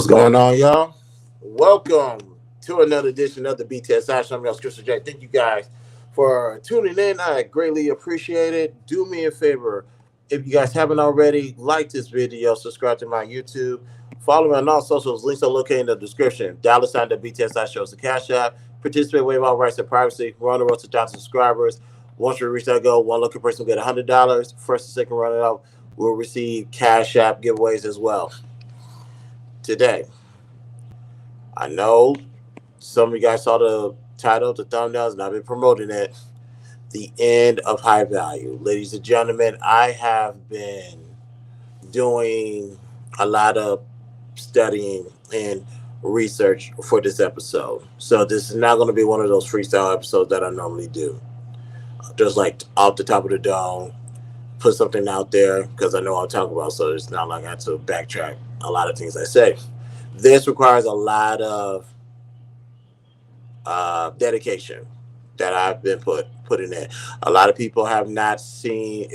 What's going on, y'all? Welcome to another edition of the BTSI Show. I'm your host, Chris J. Thank you guys for tuning in. I greatly appreciate it. Do me a favor. If you guys haven't already, like this video, subscribe to my YouTube, follow me on all socials. Links are located in the description. $sign the BTSI shows the Cash App. Participate, waive all rights and privacy. We're on the road to 1,000 subscribers. Once we reach that goal, one lucky person will get $100. First and second runner up will receive Cash App giveaways as well. Today, I know some of you guys saw the title, the thumbnails, and I've been promoting it. The end of high value. Ladies and gentlemen, I have been doing a lot of studying and research for this episode. So this is not going to be one of those freestyle episodes that I normally do. Just like off the top of the dome, put something out there because I know what I'm talking about. So it's not like I have to backtrack a lot of things I say. This requires a lot of dedication that I've been putting in. A lot of people have not seen.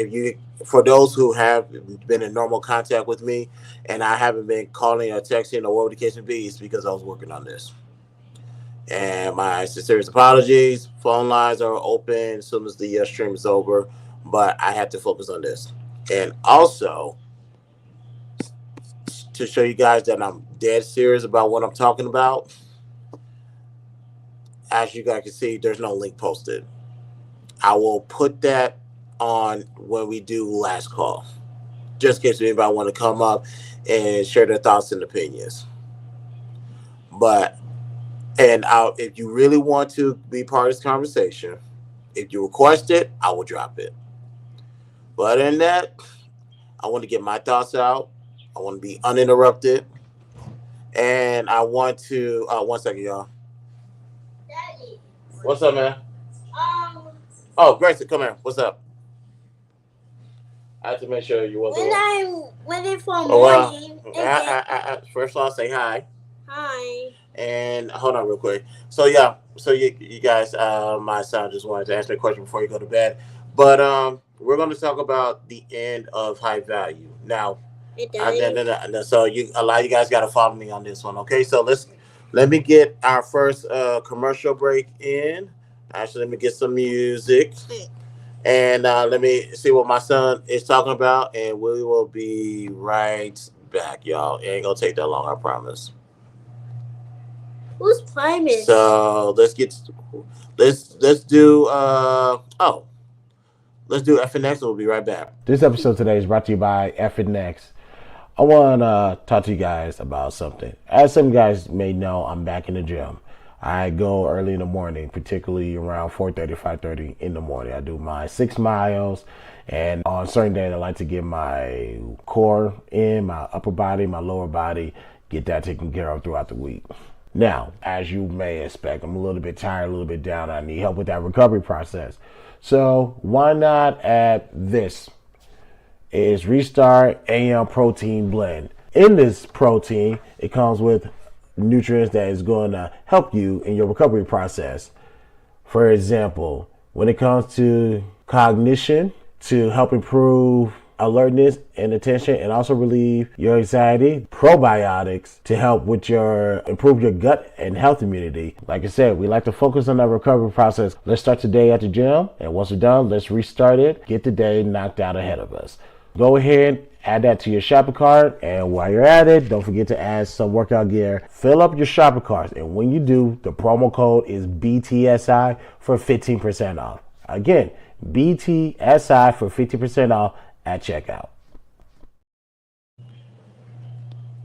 For those who have been in normal contact with me, and I haven't been calling or texting or whatever the case may be, it's because I was working on this. And my sincerest apologies. Phone lines are open as soon as the stream is over, but I had to focus on this. And also, to show you guys that I'm dead serious about what I'm talking about, as you guys can see, there's no link posted. I will put that on when we do last call, just in case anybody want to come up and share their thoughts and opinions. If you really want to be part of this conversation, if you request it, I will drop it. But other than that, I want to get my thoughts out. I want to be uninterrupted. And I want to, one second, y'all. Daddy. What's up, man? Oh, Grayson, come here. What's up? I have to make sure you wasn't. When I'm waiting for morning. First of all, say hi. Hi. And hold on real quick. So you guys, my son just wanted to ask me a question before you go to bed. But we're going to talk about the end of high value. Now, so a lot of you guys got to follow me on this one, okay? So let me get our first commercial break in. Actually, let me get some music, and let me see what my son is talking about, and we will be right back, y'all. It ain't gonna take that long, I promise. Who's playing it? So let's do FNX, and we'll be right back. This episode today is brought to you by FNX. I want to talk to you guys about something. As some guys may know, I'm back in the gym. I go early in the morning, particularly around 4:30, 5:30 in the morning. I do my 6 miles, and on certain days, I like to get my core in, my upper body, my lower body, get that taken care of throughout the week. Now, as you may expect, I'm a little bit tired, a little bit down. I need help with that recovery process. So why not add this? Is Restart AM Protein Blend. In this protein, it comes with nutrients that is going to help you in your recovery process. For example, when it comes to cognition, to help improve alertness and attention and also relieve your anxiety, probiotics to help with improve your gut and health immunity. Like I said, we like to focus on that recovery process. Let's start today at the gym, and once we're done, let's restart it, get the day knocked out ahead of us. Go ahead, add that to your shopping cart, and while you're at it, don't forget to add some workout gear. Fill up your shopping cart, and when you do, the promo code is BTSI for 15% off. Again, BTSI for 50% off at checkout.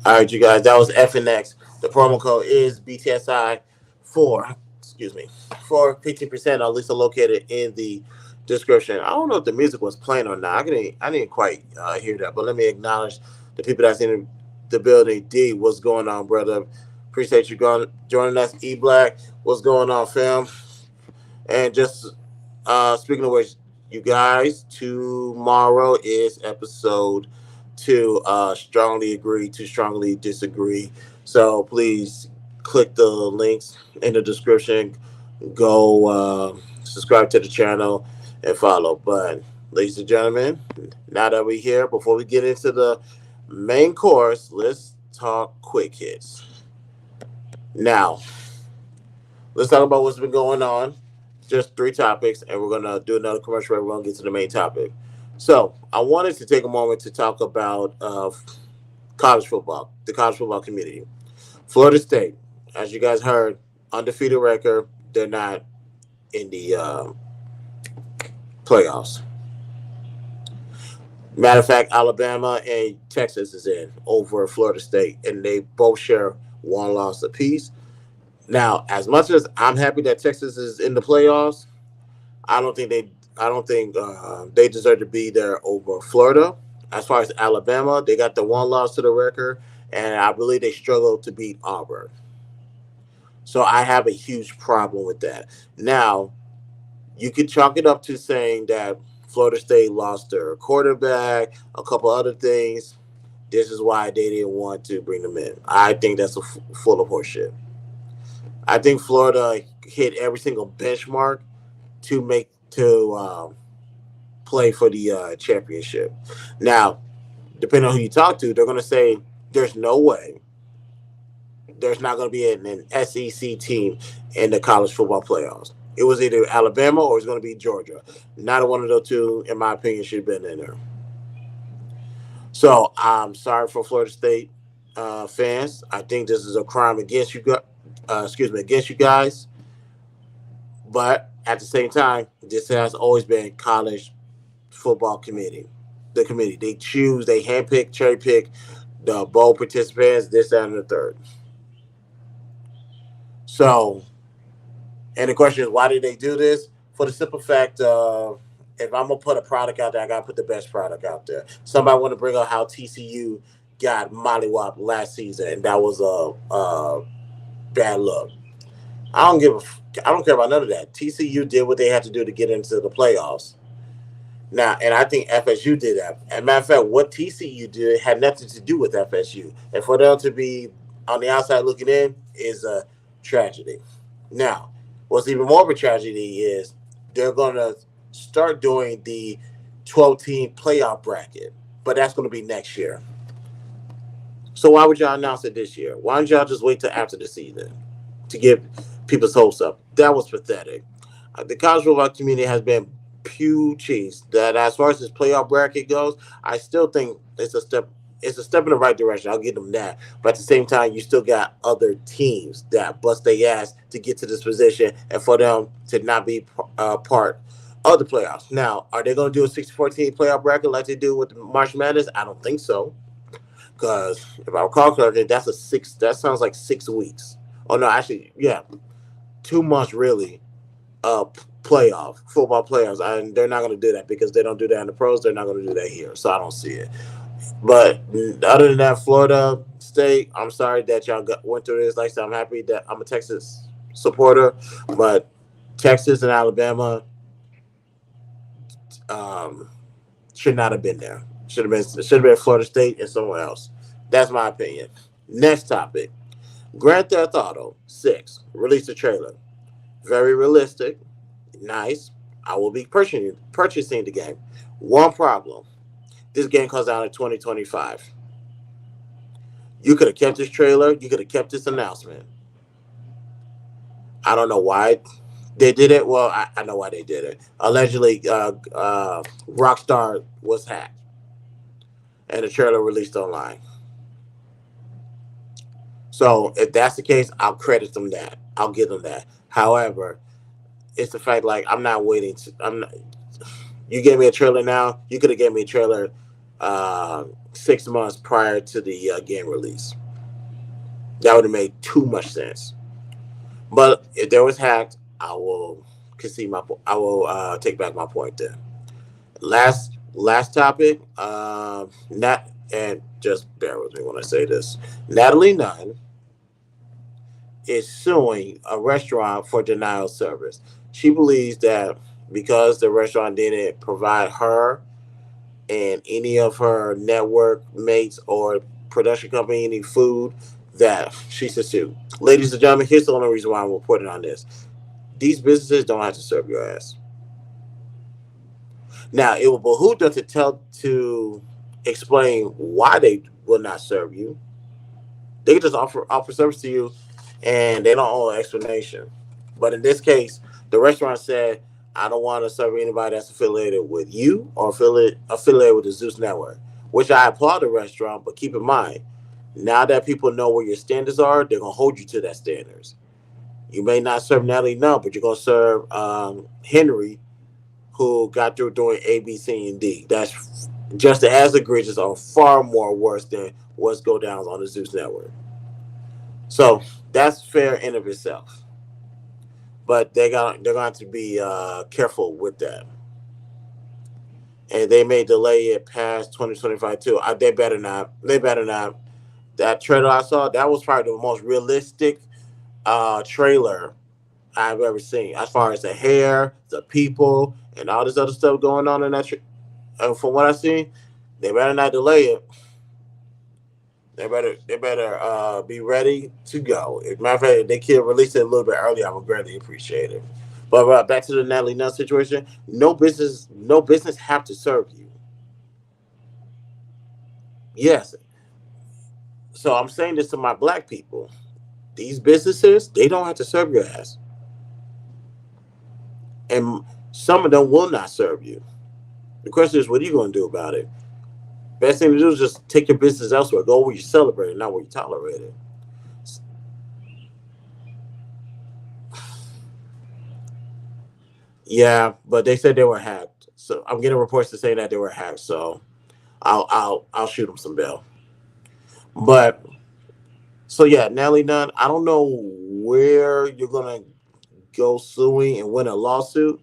All right, you guys, that was FNX. The promo code is BTSI for 15%, at least located in the description. I don't know if the music was playing or not. I didn't quite hear that, but let me acknowledge the people that's in the building. D, what's going on, brother? Appreciate you joining us. E Black, what's going on, fam? And just speaking of which, you guys, tomorrow is episode 2. Strongly agree to strongly disagree. So please click the links in the description. Go subscribe to the channel and follow. But ladies and gentlemen, now that we're here, before we get into the main course, let's talk quick hits. Now, let's talk about what's been going on. Just three topics, and we're gonna do another commercial break. We're gonna get to the main topic. So, I wanted to take a moment to talk about college football, the college football community. Florida State, as you guys heard, undefeated record. They're not in the playoffs. Matter of fact, Alabama and Texas is in over Florida State, and they both share one loss apiece. Now, as much as I'm happy that Texas is in the playoffs, I don't think they, I don't think they deserve to be there over Florida. As far as Alabama, they got the one loss to the record, and I believe they struggled to beat Auburn. So I have a huge problem with that. Now, you could chalk it up to saying that Florida State lost their quarterback, a couple other things. This is why they didn't want to bring them in. I think that's full of horseshit. I think Florida hit every single benchmark to make to play for the championship. Now, depending on who you talk to, they're going to say there's no way there's not going to be an SEC team in the college football playoffs. It was either Alabama or it's going to be Georgia. Neither one of those two, in my opinion, should have been in there. So I'm sorry for Florida State fans. I think this is a crime against you. Against you guys. But at the same time, this has always been college football committee. The committee they choose, they handpick, cherry pick the bowl participants, this, that, and the third. So, and the question is, why did they do this? For the simple fact of, if I'm gonna put a product out there, I gotta put the best product out there. Somebody want to bring up how TCU got mollywopped last season, and that was a bad look. I don't care about none of that. TCU did what they had to do to get into the playoffs. Now, and I think FSU did that. As a matter of fact, what TCU did had nothing to do with FSU. And for them to be on the outside looking in is a tragedy. Now, what's even more of a tragedy is they're going to start doing the 12-team playoff bracket, but that's going to be next year. So why would y'all announce it this year? Why don't y'all just wait till after the season to give people's hopes up? That was pathetic. The college football community has been pew cheese. That as far as this playoff bracket goes, I still think it's a step. It's a step in the right direction. I'll give them that. But at the same time, you still got other teams that bust their ass to get to this position, and for them to not be part of the playoffs. Now, are they going to do a 64-team playoff bracket like they do with the March Madness? I don't think so. Because if I recall correctly, that's a six. That sounds like 6 weeks. Oh no, actually, yeah, 2 months really. Playoff football playoffs, and they're not going to do that because they don't do that in the pros. They're not going to do that here, so I don't see it. But other than that, Florida State, I'm sorry that y'all went through this. Like I said, I'm happy that I'm a Texas supporter, but Texas and Alabama should not have been there. Should have been Florida State and somewhere else. That's my opinion. Next topic: Grand Theft Auto 6 released a trailer. Very realistic, nice. I will be purchasing the game. One problem: this game comes out in 2025. You could have kept this trailer. You could have kept this announcement. I don't know why they did it. Well, I know why they did it. Allegedly, Rockstar was hacked, and the trailer released online. So if that's the case, I'll credit them that. I'll give them that. However, it's the fact like I'm not waiting. I'm not. You gave me a trailer now. You could have gave me a trailer 6 months prior to the game release. That would have made too much sense. But if there was hacked, I will concede my. I will take back my point there. Last topic. Not and just bear with me when I say this. Natalie Nunn is suing a restaurant for denial of service. She believes that because the restaurant didn't provide her and any of her network mates or production company any food, that she should sue. Ladies and gentlemen, here's the only reason why I'm reporting on this. These businesses don't have to serve your ass. Now, it will behoove them to explain why they will not serve you. They can just offer service to you, and they don't owe an explanation. But in this case, the restaurant said, "I don't want to serve anybody that's affiliated with you or affiliated with the Zeus Network," which I applaud the restaurant. But keep in mind, now that people know where your standards are, they're gonna hold you to that standards. You may not serve Natalie now, but you're gonna serve Henry, who got through doing A, B, C, and D. That's just as egregious or far more worse than what's go downs on the Zeus Network. So that's fair in of itself. But they're going to be careful with that, and they may delay it past 2025 too. They better not. They better not. That trailer I saw, that was probably the most realistic trailer I've ever seen, as far as the hair, the people, and all this other stuff going on in that. And from what I see, they better not delay it. They better be ready to go. As a matter of fact, if they could release it a little bit earlier, I would greatly appreciate it. But back to the Natalie Nunn situation. No business have to serve you. Yes. So I'm saying this to my black people. These businesses, they don't have to serve your ass. And some of them will not serve you. The question is, what are you going to do about it? Best thing to do is just take your business elsewhere. Go where you celebrate it, not where you tolerate it. Yeah, but they said they were hacked. So I'm getting reports to say that they were hacked. So I'll shoot them some bail. But so yeah, Nelly Nunn. I don't know where you're gonna go suing and win a lawsuit,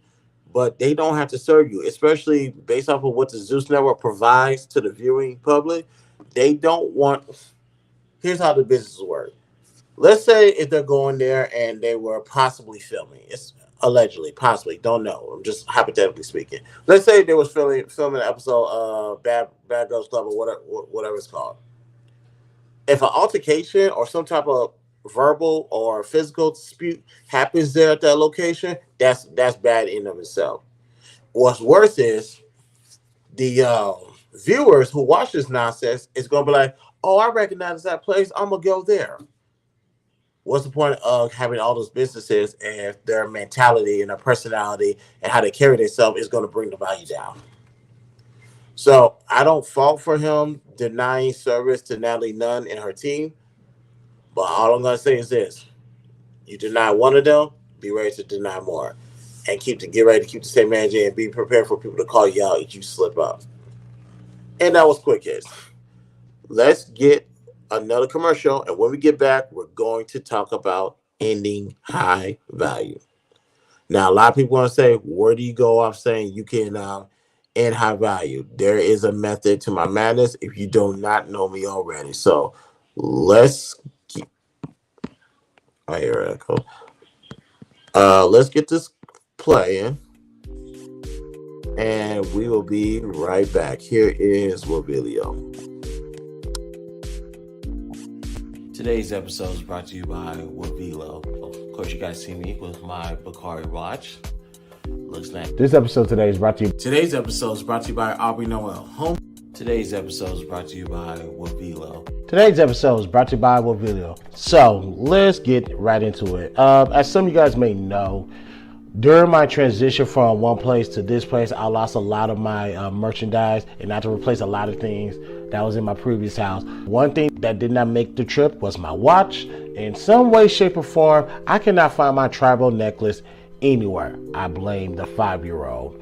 but they don't have to serve you, especially based off of what the Zeus Network provides to the viewing public. They don't want. Here's how the business works. Let's say if they're going there and they were possibly filming, it's allegedly, possibly, don't know. I'm just hypothetically speaking. Let's say they was filming an episode of Bad Girls Club or whatever it's called. If an altercation or some type of verbal or physical dispute happens there at that location, that's bad in of itself. What's worse is the viewers who watch this nonsense is gonna be like, "Oh, I recognize that place. I'm gonna go there." What's the point of having all those businesses if their mentality and their personality and how they carry themselves is going to bring the value down? So I don't fault for him denying service to Natalie Nunn and her team, but all I'm going to say is this: you deny one of them, be ready to deny more, and get ready to keep the same energy and be prepared for people to call you out if you slip up. And that was quick hits. Let's get another commercial, and when we get back, we're going to talk about ending high value. Now, a lot of people want to say, where do you go off saying you can end high value? There is a method to my madness if you do not know me already. So let's keep. Oh, here I go. Let's get this playing, and we will be right back. Here is Robilio. Today's episode is brought to you by Wavilo. Of course, you guys see me with my Bakari watch. Looks nice. Today's episode is brought to you by Aubrey Noel. Today's episode is brought to you by Wavilo. So let's get right into it. As some of you guys may know, during my transition from one place to this place, I lost a lot of my merchandise and I had to replace a lot of things that was in my previous house. One thing that did not make the trip was my watch. In some way, shape, or form, I cannot find my tribal necklace anywhere. I blame the 5-year-old.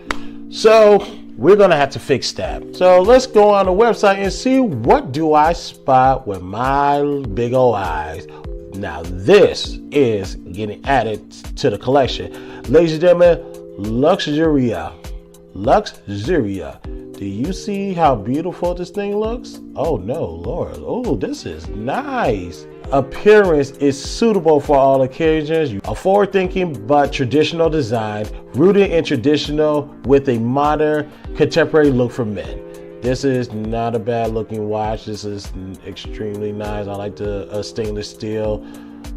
So we're gonna have to fix that. So let's go on the website and see what do I spot with my big old eyes. Now this is getting added to the collection. Ladies and gentlemen, Luxuria. Do you see how beautiful this thing looks? Oh no, Lord. Oh, this is nice. Appearance is suitable for all occasions. A forward-thinking but traditional design, rooted in traditional with a modern, contemporary look for men. This is not a bad looking watch. This is extremely nice. I like the stainless steel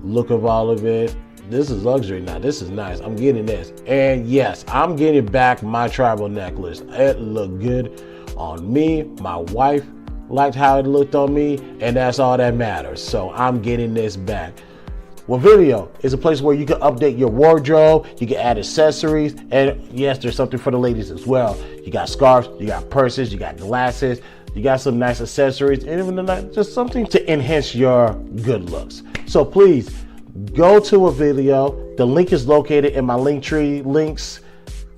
look of all of it. This is luxury now. This is nice. I'm getting this. And yes, I'm getting back my tribal necklace. It looked good on me, my wife, liked how it looked on me, and that's all that matters. So I'm getting this back. Well, video is a place where you can update your wardrobe, you can add accessories, and yes, there's something for the ladies as well. You got scarves, you got purses, you got glasses, you got some nice accessories, and even just something to enhance your good looks. So please go to a video. The link is located in my link tree links.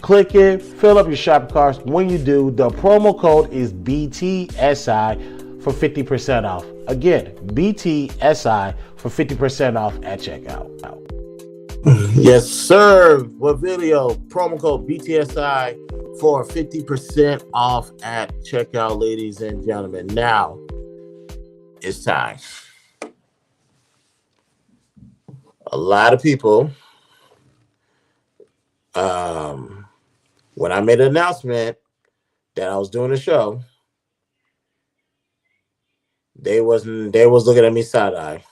Click it, fill up your shopping carts. When you do, the promo code is BTSI for 50% off. Again, BTSI for 50% off at checkout. Yes, sir. What video? Promo code BTSI for 50% off at checkout, ladies and gentlemen. Now it's time. A lot of people, when I made an announcement that I was doing a show, they was looking at me side eye.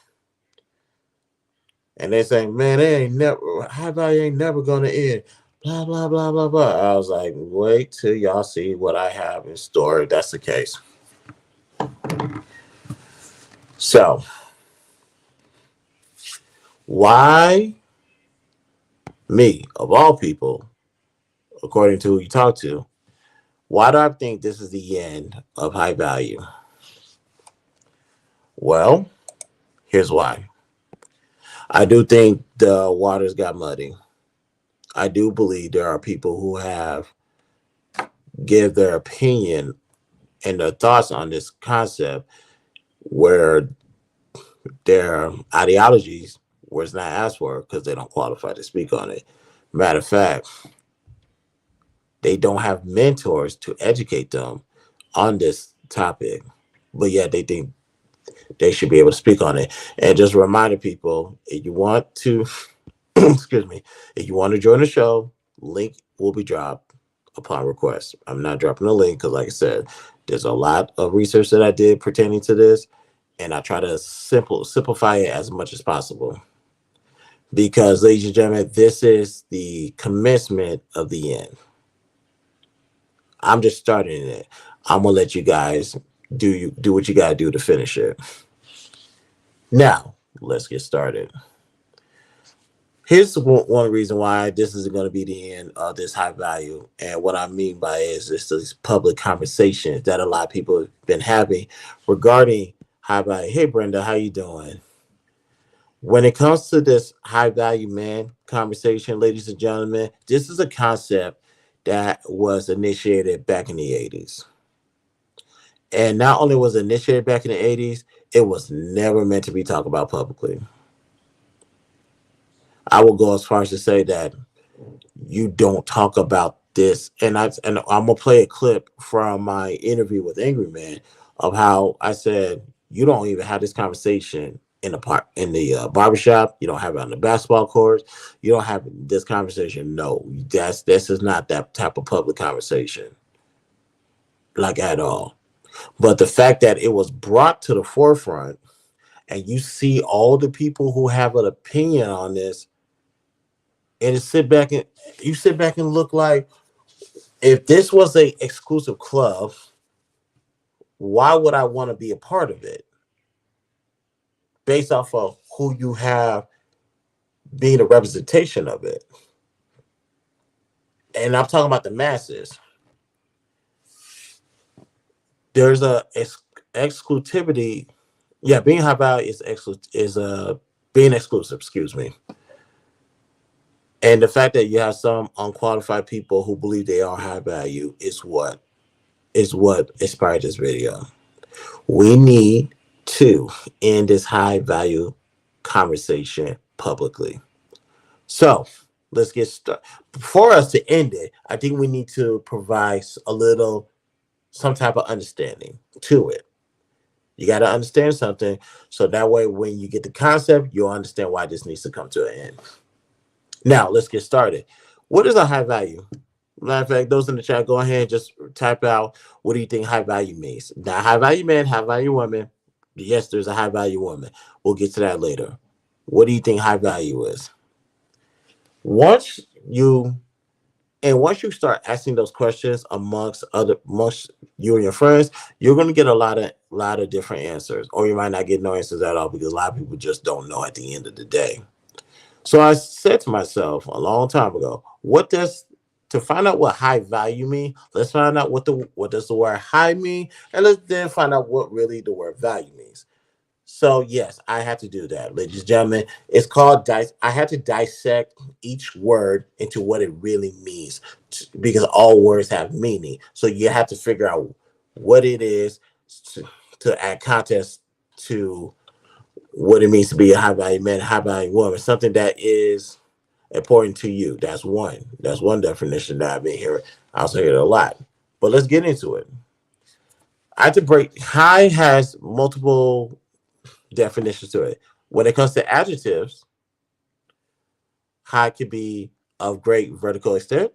And they saying, man, they ain't never, high value ain't never gonna end. Blah, blah, blah, blah, blah. I was like, wait till y'all see what I have in store if that's the case. So, why me, of all people, according to who you talk to, why do I think this is the end of high value? Well, here's why. I do think the waters got muddy. I do believe there are people who have give their opinion and their thoughts on this concept where their ideologies was not asked for because they don't qualify to speak on it. Matter of fact, they don't have mentors to educate them on this topic, but yet they think they should be able to speak on it. And just reminding people, if you want to, excuse me, if you want to join the show, link will be dropped upon request. I'm not dropping the link because, like I said, there's a lot of research that I did pertaining to this, and I try to simplify it as much as possible. Because, ladies and gentlemen, this is the commencement of the end. I'm just starting it. I'm gonna let you guys do what you gotta do to finish it. Now, let's get started. Here's one reason why this isn't going to be the end of this high value. And what I mean by it is it's this public conversation that a lot of people have been having regarding high value. Hey, Brenda, how you doing? When it comes to this high value man conversation, ladies and gentlemen, this is a concept that was initiated back in the 80s. And not only was it initiated back in the 80s, it was never meant to be talked about publicly. I will go as far as to say that you don't talk about this. And I'm gonna play a clip from my interview with Angry Man of how I said you don't even have this conversation in the barbershop. You don't have it on the basketball court. You don't have this conversation. No, this is not that type of public conversation, like at all. But the fact that it was brought to the forefront, and you see all the people who have an opinion on this, and you sit back and look like, if this was a exclusive club, why would I want to be a part of it? Based off of who you have being a representation of it. And I'm talking about the masses. There's a exclusivity. Yeah, being high value is being exclusive, excuse me. And the fact that you have some unqualified people who believe they are high value is what inspired this video. We need to end this high value conversation publicly. So let's get started. For us to end it, I think we need to provide some type of understanding to it. You got to understand something, so that way when you get the concept, you'll understand why this needs to come to an end. Now, let's get started. What is a high value? Matter of fact, those in the chat, go ahead and just type out, what do you think high value means? Now, high value man, high value woman. Yes, there's a high value woman. We'll get to that later. What do you think high value is? Once you And once you start asking those questions amongst you and your friends, you're going to get a lot of different answers, or you might not get no answers at all because a lot of people just don't know at the end of the day. So I said to myself a long time ago, what does to find out what high value mean? Let's find out what does the word high mean, and let's then find out what really the word value means. So yes, I had to do that, ladies and gentlemen. It's called dice. I had to dissect each word into what it really means, because all words have meaning. So you have to figure out what it is to, to add context to what it means to be a high value man, high value woman, something that is important to you. That's one. That's one definition that I've been hearing. I also hear it a lot. But let's get into it. I had to break. High has multiple definitions to it. When it comes to adjectives, high could be of great vertical extent.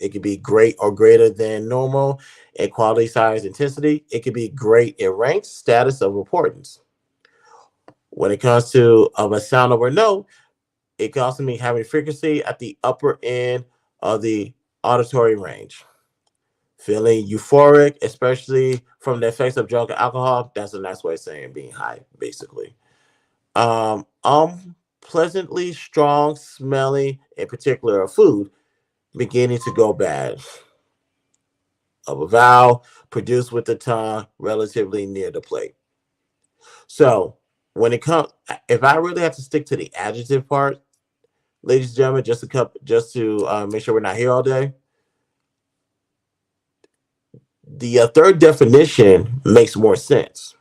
It could be great or greater than normal in quality, size, intensity. It could be great in rank, status, of importance. When it comes to of a sound over note, it can also mean having frequency at the upper end of the auditory range. Feeling euphoric, especially from the effects of drug and alcohol, that's a nice way of saying being high, basically. Unpleasantly strong, smelling, in particular of food, beginning to go bad. Of a vowel produced with the tongue relatively near the plate. So when it comes, if I really have to stick to the adjective part, ladies and gentlemen, just to make sure we're not here all day. The third definition makes more sense.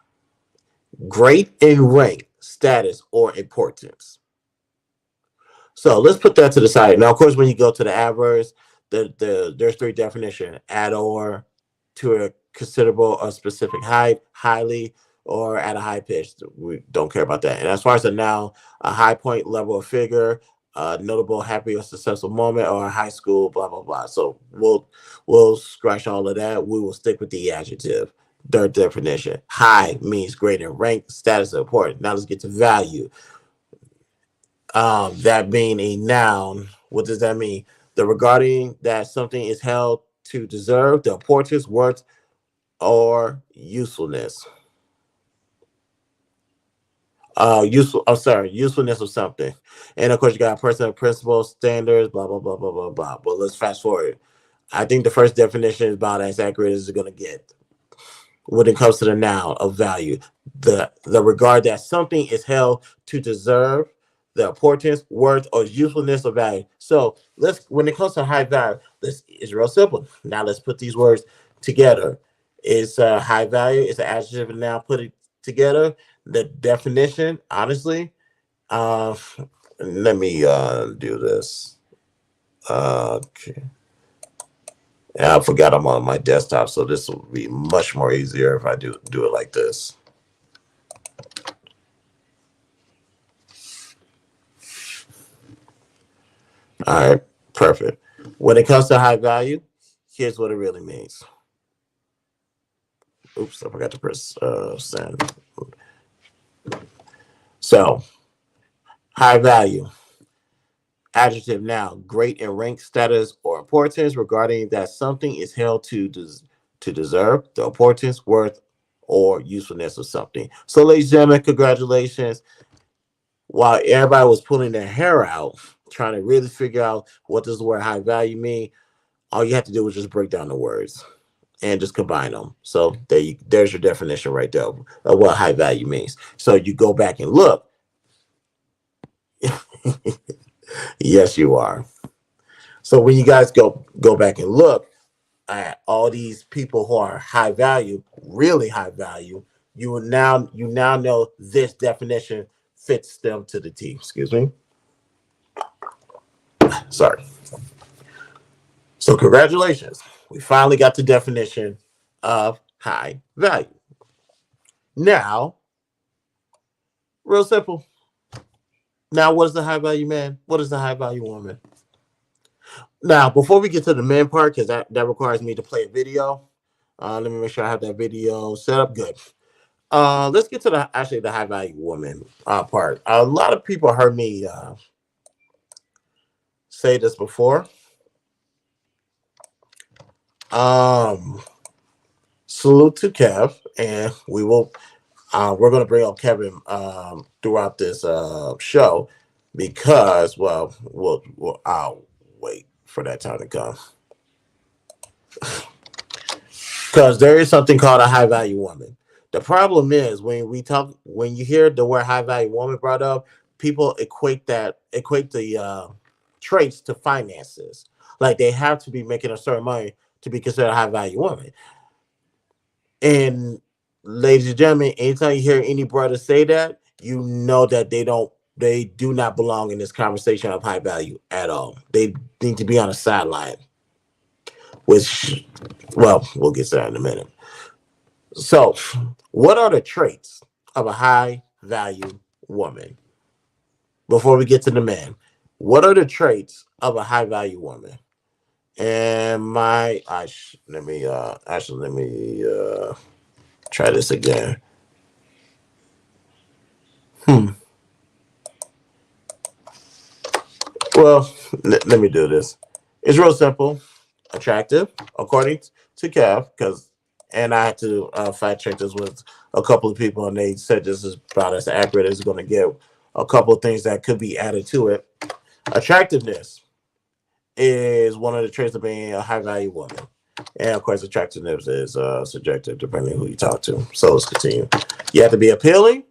Great in rank, status, or importance. So let's put that to the side. Now, of course, when you go to the adverbs, there's three definitions: at or, to a considerable or specific height, highly, or at a high pitch. We don't care about that. And as far as a noun, a high point level of figure, a notable, happy, or successful moment, or a high school, blah blah blah. So we'll scratch all of that. We will stick with the adjective. Third definition: high means great in rank, status, or important. Now let's get to value. That being a noun, what does that mean? The regarding that something is held to deserve the importance, worth, or usefulness. Useful. I'm sorry, usefulness of something. And of course, you got personal principles, standards, blah blah blah blah blah blah. But let's fast forward. I think the first definition is about as accurate as it's gonna get when it comes to the noun of value. The regard that something is held to deserve the importance, worth, or usefulness of value. So let's when it comes to high value, this is real simple. Now let's put these words together. It's high value, it's an adjective, and now put it together. The definition, honestly, uh let me do this. Okay. And I forgot I'm on my desktop, so this will be much more easier if I do it like this. All right, perfect. When it comes to high value, here's what it really means. Oops, I forgot to press send. So, high value, adjective now, great in rank, status, or importance regarding that something is held to deserve the importance, worth, or usefulness of something. So, ladies and gentlemen, congratulations. While everybody was pulling their hair out, trying to really figure out what does the word high value mean, all you have to do was just break down the words and just combine them. So there's your definition right there of what high value means. So you go back and look. Yes, you are. So when you guys go back and look at all these people who are high value, really high value, you now know this definition fits them to the T. Excuse me. Sorry. So congratulations. We finally got the definition of high value. Now, real simple. Now, what is the high value man? What is the high value woman? Now, before we get to the men part, because that requires me to play a video. Let me make sure I have that video set up good. Let's get to the high value woman part. A lot of people heard me say this before. Salute to Kev, and we're gonna bring up Kevin throughout this show because I'll wait for that time to come because there is something called a high value woman. The problem is when you hear the word high value woman brought up, people equate the traits to finances. Like they have to be making a certain money to be considered a high value woman. And ladies and gentlemen, anytime you hear any brother say that, you know that they do not belong in this conversation of high value at all. They need to be on the sideline, which, well, we'll get to that in a minute. So, what are the traits of a high value woman? Before we get to the man, what are the traits of a high value woman? And let me try this again. Hmm. Well, let me do this. It's real simple, attractive, according to Kev, and I had to fact check this with a couple of people, and they said this is about as accurate as it's going to get. A couple of things that could be added to it. Attractiveness is one of the traits of being a high value woman. And of course, attractiveness is subjective depending on who you talk to. So let's continue. You have to be appealing.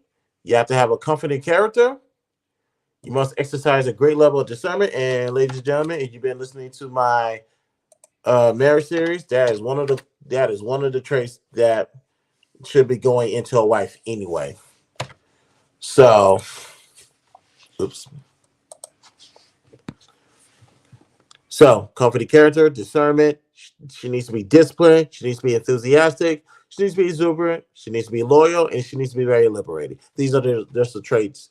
You have to have a confident character. You must exercise a great level of discernment. And ladies and gentlemen, if you've been listening to my marriage series, that is one of the traits that should be going into a wife anyway. So, oops. So, confident character, discernment. She needs to be disciplined. She needs to be enthusiastic. She needs to be exuberant. She needs to be loyal, and she needs to be very liberated. These are the traits.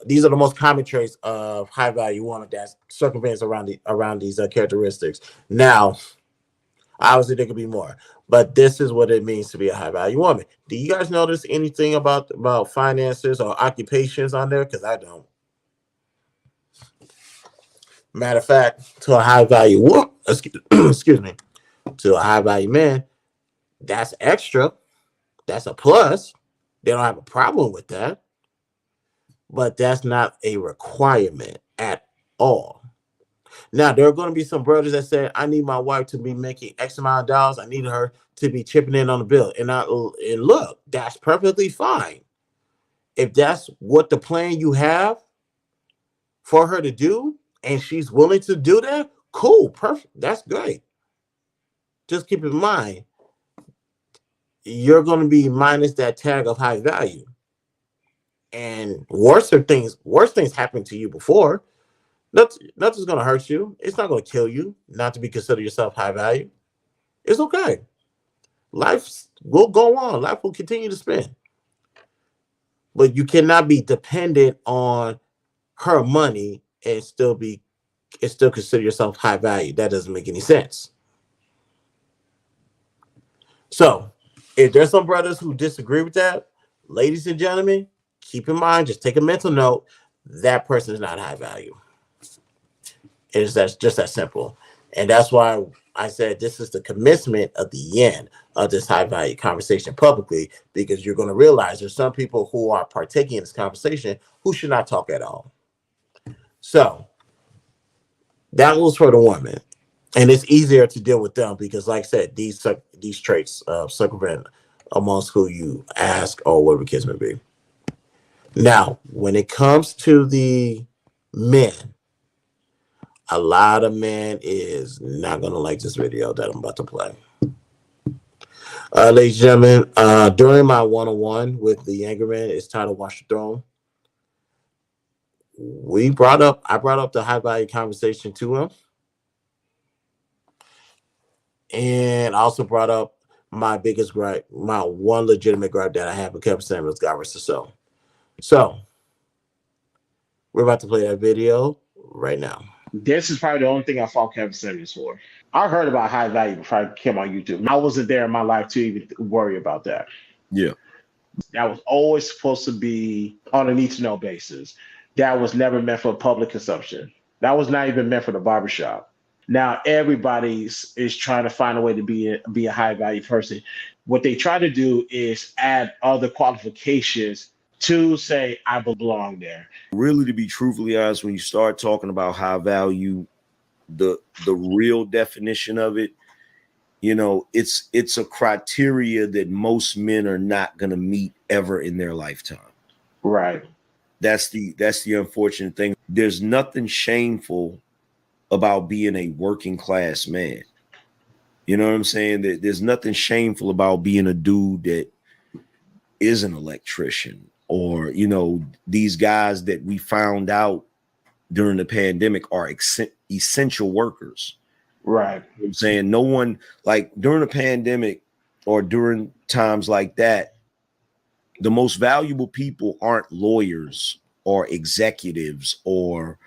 These are the most common traits of high value woman that circumvents around these characteristics. Now, obviously, there could be more, but this is what it means to be a high value woman. Do you guys notice anything about finances or occupations on there? Because I don't. Matter of fact, to a high value woman, excuse me, to a high value man, that's extra. That's a plus. They don't have a problem with that, but that's not a requirement at all. Now, there are going to be some brothers that say, I need my wife to be making X amount of dollars. I need her to be chipping in on the bill. And look, that's perfectly fine. If that's what the plan you have for her to do, and she's willing to do that, cool, perfect. That's great. Just keep in mind, you're going to be minus that tag of high value. And worse things happened to you before. Nothing's going to hurt you. It's not going to kill you not to be considered yourself high value. It's okay. Life will go on. Life will continue to spin. But you cannot be dependent on her money and still consider yourself high value. That doesn't make any sense. So, if there's some brothers who disagree with that, ladies and gentlemen, keep in mind, just take a mental note, that person is not high value. It's that's just that simple. And that's why I said this is the commencement of the end of this high value conversation publicly, because you're going to realize there's some people who are partaking in this conversation who should not talk at all. So that was for the woman. And it's easier to deal with them because, like I said, these traits circumvent amongst who you ask or whatever the case may be. Now, when it comes to the men, a lot of men is not gonna like this video that I'm about to play. Ladies and gentlemen, during my one-on-one with the younger man, it's titled "Watch the Throne." I brought up the high value conversation to him, and I also brought up my biggest gripe, my one legitimate gripe that I have with Kevin Samuels, God rest his soul. So we're about to play that video right now. This is probably the only thing I fought Kevin Samuels for. I heard about high value before I came on YouTube. I wasn't there in my life to even worry about that. Yeah. That was always supposed to be on a need to know basis. That was never meant for public consumption. That was not even meant for the barbershop. Now everybody is trying to find a way to be a high value person. What they try to do is add other qualifications to say I belong there. Really, to be truthfully honest, when you start talking about high value, the real definition of it, it's a criteria that most men are not going to meet ever in their lifetime. Right. That's the unfortunate thing. There's nothing shameful about being a working class man. You know what I'm saying? There's nothing shameful about being a dude that is an electrician, or these guys that we found out during the pandemic are essential workers. Right. You know what I'm saying? No one, like during the pandemic or during times like that, the most valuable people aren't lawyers or executives or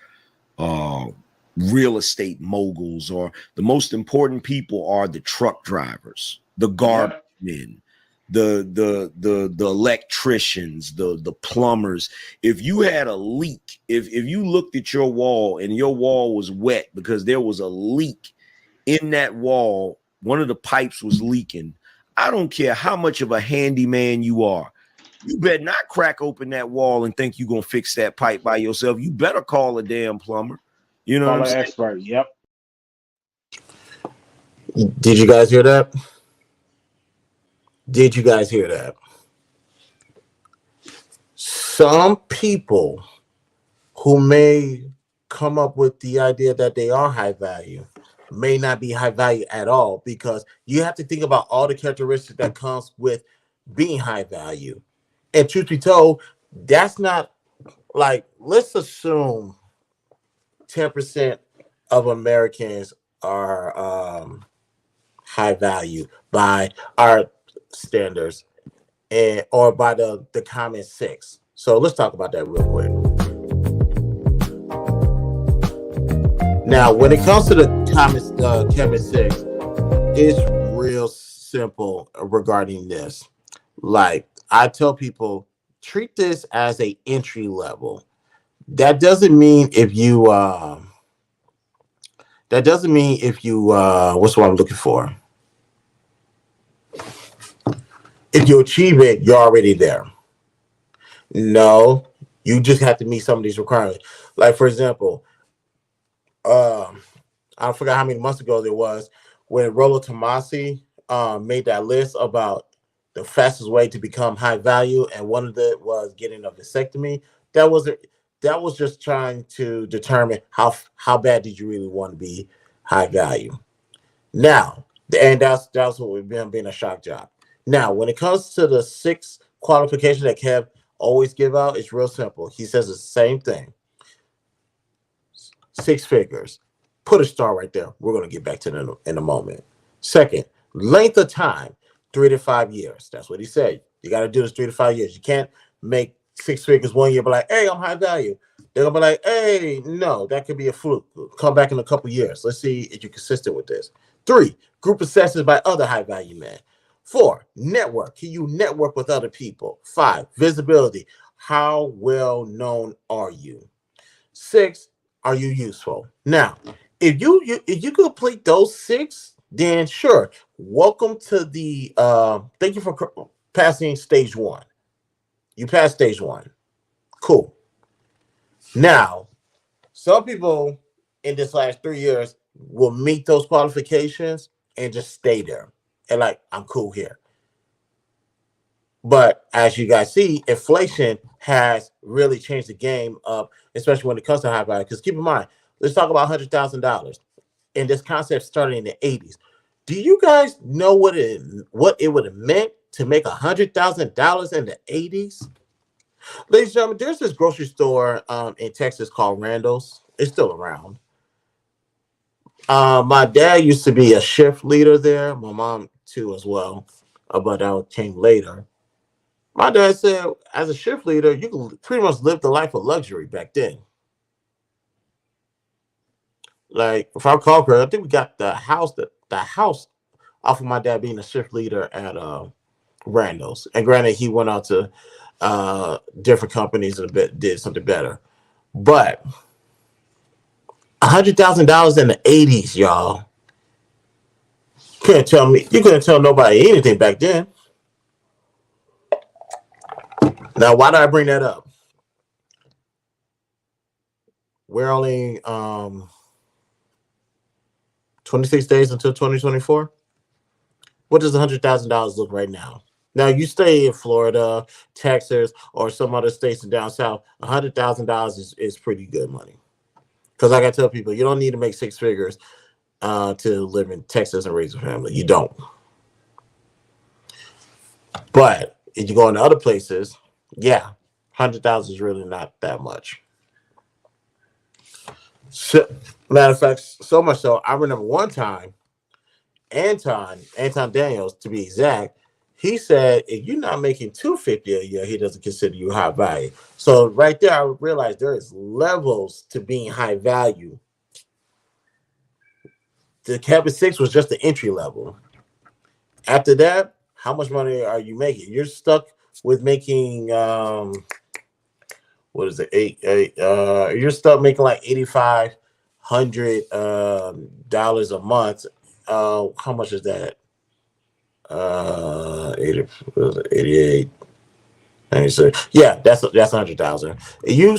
real estate moguls, or the most important people are the truck drivers, the garbage men, the electricians, the plumbers. If you had a leak, if you looked at your wall and your wall was wet because there was a leak in that wall, one of the pipes was leaking, I don't care how much of a handyman you are, you better not crack open that wall and think you're gonna fix that pipe by yourself. You better call a damn plumber. You know Call what I'm an saying? expert. Yep. Did you guys hear that? Did you guys hear that? Some people who may come up with the idea that they are high value may not be high value at all, because you have to think about all the characteristics that comes with being high value. And truth be told, that's not like, let's assume 10% of Americans are high value by our standards, and or by the common six. So let's talk about that real quick. Now, when it comes to the common six, it's real simple regarding this. Like I tell people, treat this as a entry level. That doesn't mean if you what's what I'm looking for. If you achieve it, you're already there. No, you just have to meet some of these requirements. Like for example, I forgot how many months ago there was when Rollo Tomasi made that list about the fastest way to become high value, and one of it was getting a vasectomy. That was that was just trying to determine how bad did you really want to be high value. Now, and that's what we've been being a shock job. Now, when it comes to the six qualifications that Kev always give out, it's real simple. He says the same thing. Six figures. Put a star right there. We're going to get back to that in a moment. Second, length of time, 3 to 5 years. That's what he said. You got to do this 3 to 5 years. You can't make six figures 1 year, but like, hey, I'm high value. They're going to be like, hey, no, that could be a fluke. Come back in a couple years. Let's see if you're consistent with this. 3, group assessments by other high value men. 4, network. Can you network with other people? 5, visibility. How well known are you? 6, are you useful? Now, if you complete those 6, then sure. Welcome to the thank you for passing stage 1. You passed stage 1. Cool. Now, some people in this last 3 years will meet those qualifications and just stay there. And like, I'm cool here. But as you guys see, inflation has really changed the game up, especially when it comes to high value. Because keep in mind, let's talk about $100,000. And this concept started in the 80s. Do you guys know what it would have meant to make $100,000 in the 80s? Ladies and gentlemen, there's this grocery store in Texas called Randall's. It's still around. My dad used to be a shift leader there. My mom too as well, but that came later. My dad said, as a shift leader, you could pretty much live the life of luxury back then. Like, if I recall correctly, I think we got the house off of my dad being a shift leader at Randall's. And granted, he went out to different companies and did something better. But $100,000 in the '80s, y'all. You couldn't tell nobody anything back then. Now, why do I bring that up? We're only 26 days until 2024. What does $100,000 look right now? Now, you stay in Florida, Texas, or some other states down south. $100,000 is pretty good money. Because like I tell people, you don't need to make six figures to live in Texas and raise a family. You don't. But if you go into other places, yeah, 100,000 is really not that much. So, matter of fact, so much so, I remember one time, Anton Daniels, to be exact, he said if you're not making 250 a year, he doesn't consider you high value. So right there, I realized there is levels to being high value. The Cabin 6 was just the entry level. After that, how much money are you making? You're stuck with making what is it? You're stuck making like $8,500 a month. How much is that? 88. 96. Yeah, that's 100,000. If you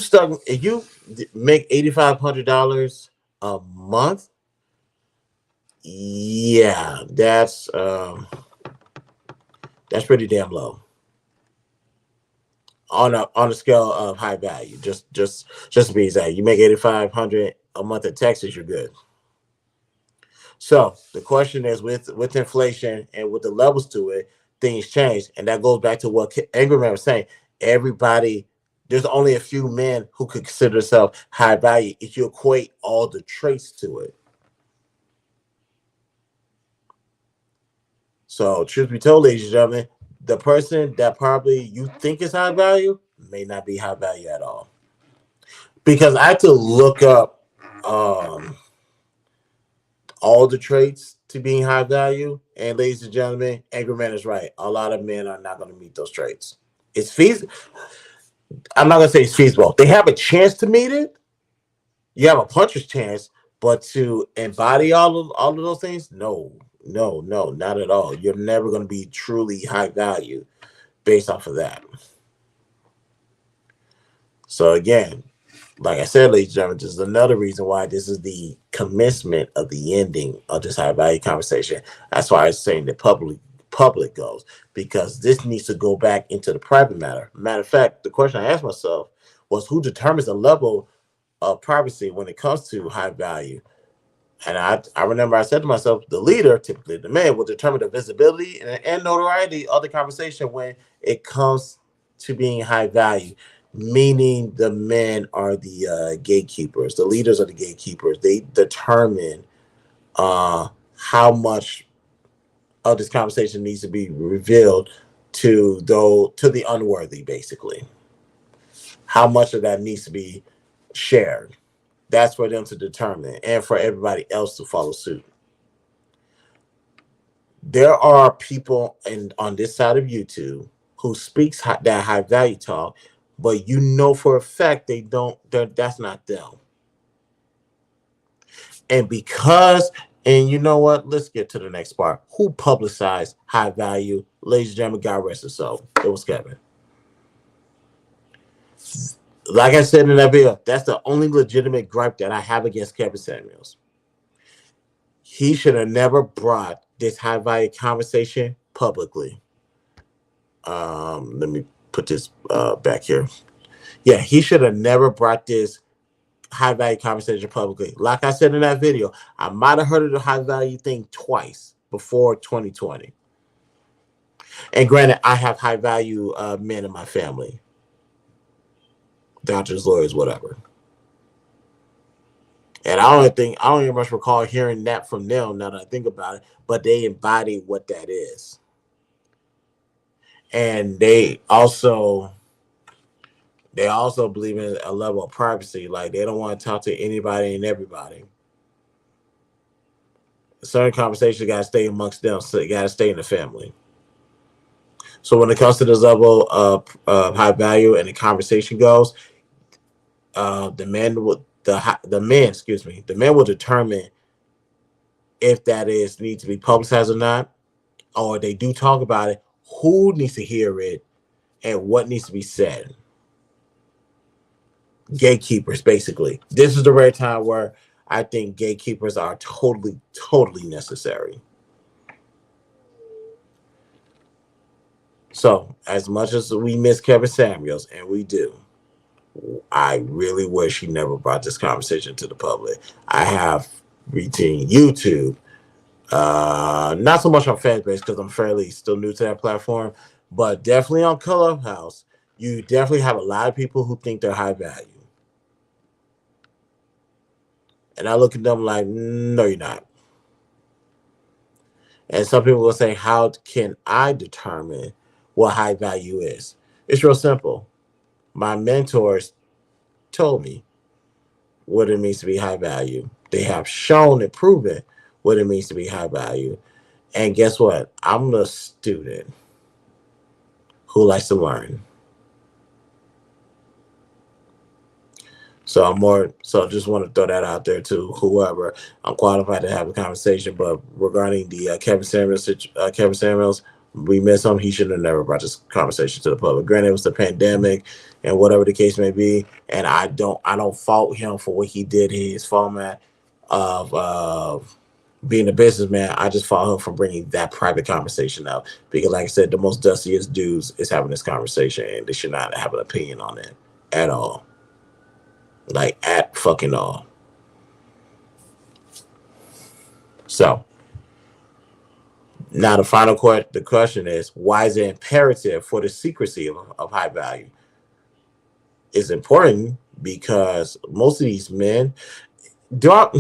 make $8,500 a month, yeah, that's pretty damn low on a scale of high value. Just to be exact, you make 8,500 a month in Texas, you're good. So the question is, with inflation and with the levels to it, things change, and that goes back to what Angry Man was saying. Everybody, there's only a few men who could consider themselves high value if you equate all the traits to it. So, truth be told, ladies and gentlemen, the person that probably you think is high value may not be high value at all. Because I had to look up all the traits to being high value. And ladies and gentlemen, Angry Man is right. A lot of men are not going to meet those traits. It's feasible. I'm not going to say it's feasible. They have a chance to meet it. You have a puncher's chance, but to embody all of those things, no, not at all. You're never going to be truly high value based off of that. So again, like I said, ladies and gentlemen, this is another reason why this is the commencement of the ending of this high value conversation. That's why I was saying the public goes, because this needs to go back into the private matter. Matter of fact, the question I asked myself was, who determines the level of privacy when it comes to high value? And I remember I said to myself, the leader, typically the man, will determine the visibility and notoriety of the conversation when it comes to being high value. Meaning the men are the gatekeepers, the leaders are the gatekeepers. They determine how much of this conversation needs to be revealed to the unworthy, basically. How much of that needs to be shared. That's for them to determine and for everybody else to follow suit. There are people on this side of YouTube who speaks that high value talk, but you know for a fact that's not them. And you know what? Let's get to the next part. Who publicized high value? Ladies and gentlemen, God rest his soul. It was Kevin. Like I said in that video, that's the only legitimate gripe that I have against Kevin Samuels. He should have never brought this high value conversation publicly. Let me put this back here. Yeah, he should have never brought this high value conversation publicly. Like I said in that video, I might have heard of the high value thing twice before 2020. And granted, I have high value men in my family. Doctors, lawyers, whatever. And I don't even much recall hearing that from them now that I think about it, but they embody what that is. And they also believe in a level of privacy. Like, they don't want to talk to anybody and everybody. Certain conversations got to stay amongst them, so you got to stay in the family. So when it comes to this level of high value and the conversation goes, the men the men will determine if that is need to be publicized or not, or they do talk about it, who needs to hear it and what needs to be said. Gatekeepers, basically. This is the rare time where I think gatekeepers are totally necessary. So, as much as we miss Kevin Samuels, and we do, I really wish he never brought this conversation to the public. I have routine YouTube, not so much on Fanbase because I'm fairly still new to that platform, but definitely on Clubhouse. You definitely have a lot of people who think they're high value. And I look at them like, no, you're not. And some people will say, how can I determine what high value is? It's real simple. My mentors told me what it means to be high value. They have shown and proven what it means to be high value. And guess what? I'm a student who likes to learn. So so just want to throw that out there to whoever. I'm qualified to have a conversation, but regarding the Kevin Samuels, we miss him. He should have never brought this conversation to the public. Granted, it was the pandemic and whatever the case may be, and I don't fault him for what he did in his format of being a businessman. I just fault him for bringing that private conversation out because, like I said, the most dustiest dudes is having this conversation, and they should not have an opinion on it at all. Like at fucking all. So now the question is, why is it imperative for the secrecy of high value? It's important because most of these men don't.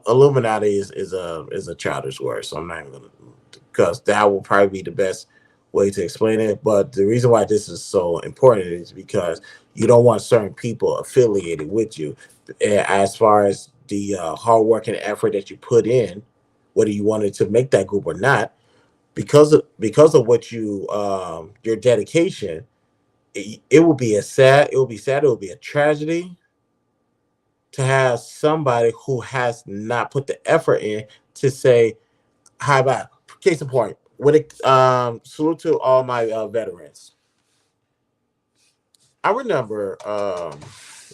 Illuminati is a childish word, so I'm not even gonna, because that will probably be the best way to explain it. But the reason why this is so important is because you don't want certain people affiliated with you. As far as the hard work and effort that you put in, whether you wanted to make that group or not, because of what your dedication, it will be sad, it will be a tragedy to have somebody who has not put the effort in to say hi bye. Case in point, when it salute to all my veterans. I remember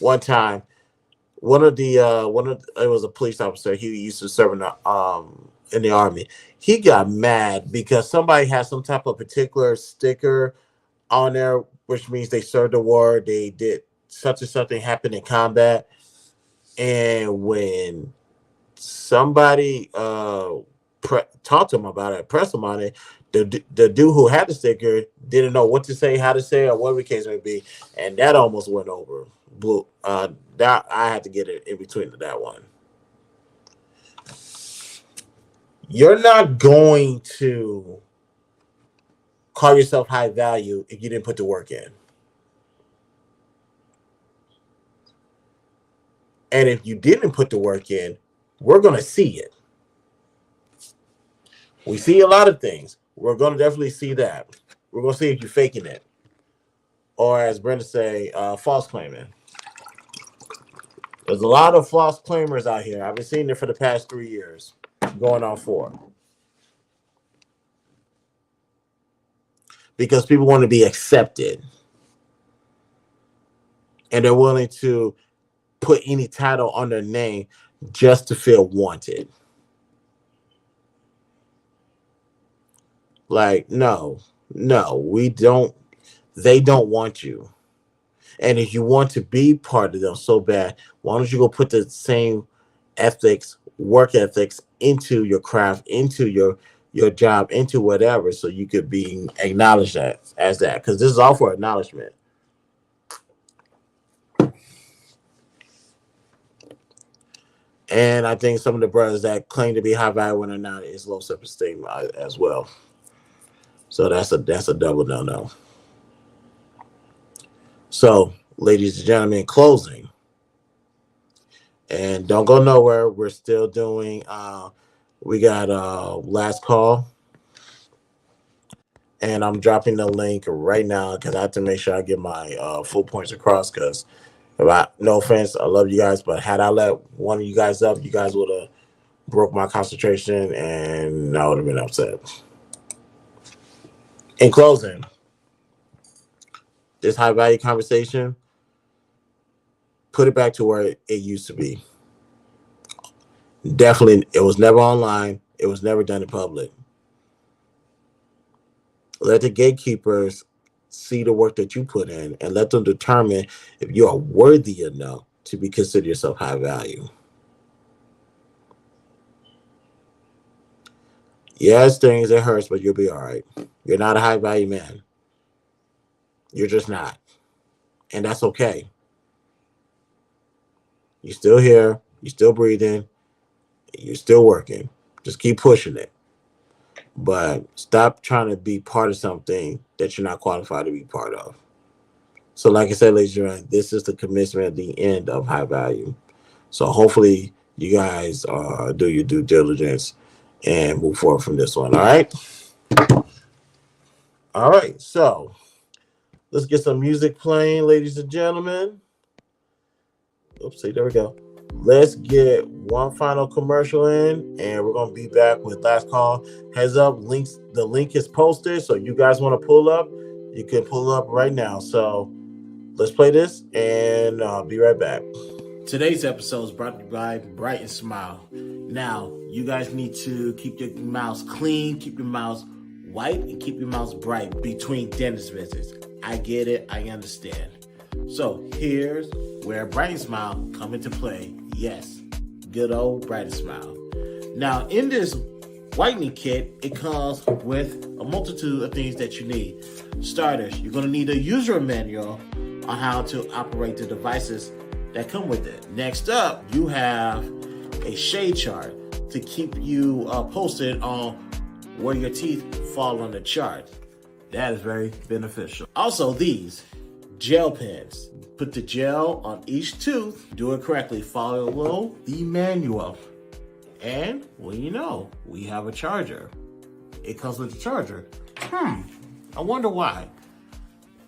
one time it was a police officer. He used to serve in the army. He got mad because somebody had some type of particular sticker on there, which means they served the war. They did such and something happened in combat, and when somebody talked to him about it, pressed him on it, the dude who had the sticker didn't know what to say, how to say, or whatever the case may be, and that almost went over. Blue. That I had to get it in between that one. You're not going to call yourself high value if you didn't put the work in. And if you didn't put the work in, we're going to see it. We see a lot of things. We're going to definitely see that. We're going to see if you're faking it. Or as Brenda say, false claiming. There's a lot of false claimers out here. I've been seeing it for the past 3 years, going on 4. Because people want to be accepted. And they're willing to put any title on their name just to feel wanted. Like, no, we don't. They don't want you. And if you want to be part of them so bad, why don't you go put the same work ethics into your craft, into your job, into whatever, so you could be acknowledged as that. Because this is all for acknowledgement. And I think some of the brothers that claim to be high value when they're not is low self-esteem as well. So that's a double no. So, ladies and gentlemen, closing. And don't go nowhere. We're still doing we got last call. And I'm dropping the link right now because I have to make sure I get my full points across because No offense, I love you guys, but had I let one of you guys up, you guys would have broke my concentration, and I would have been upset. In closing, this high value conversation, put it back to where it used to be. Definitely, it was never online. It was never done in public. Let the gatekeepers see the work that you put in and let them determine if you are worthy enough to be considered yourself high value. Yes, things it hurts, but you'll be all right. You're not a high value man. You're just not. And that's okay. You're still here. You're still breathing. You're still working. Just keep pushing it. But stop trying to be part of something that you're not qualified to be part of. So, like I said, ladies and gentlemen, this is the commencement at the end of high value. So, hopefully, you guys do your due diligence and move forward from this one. All right. All right. So, let's get some music playing, ladies and gentlemen. Oopsie, there we go. Let's get one final commercial in, and we're gonna be back with last call. Heads up, links. The link is posted, so you guys want to pull up, you can pull up right now. So let's play this, and I'll be right back. Today's episode is brought to you by Brytn Smile. Now, you guys need to keep your mouths clean, keep your mouths white, and keep your mouths bright between dentist visits. I get it, I understand. So here's where Brytn Smile come into play. Yes, good old Brytn Smile. Now, in this whitening kit, it comes with a multitude of things that you need. Starters, you're going to need a user manual on how to operate the devices that come with it. Next up, you have a shade chart to keep you posted on where your teeth fall on the chart. That is very beneficial. Also, these gel pens. Put the gel on each tooth. Do it correctly. Follow the manual. And, well, you know, we have a charger. It comes with a charger. I wonder why.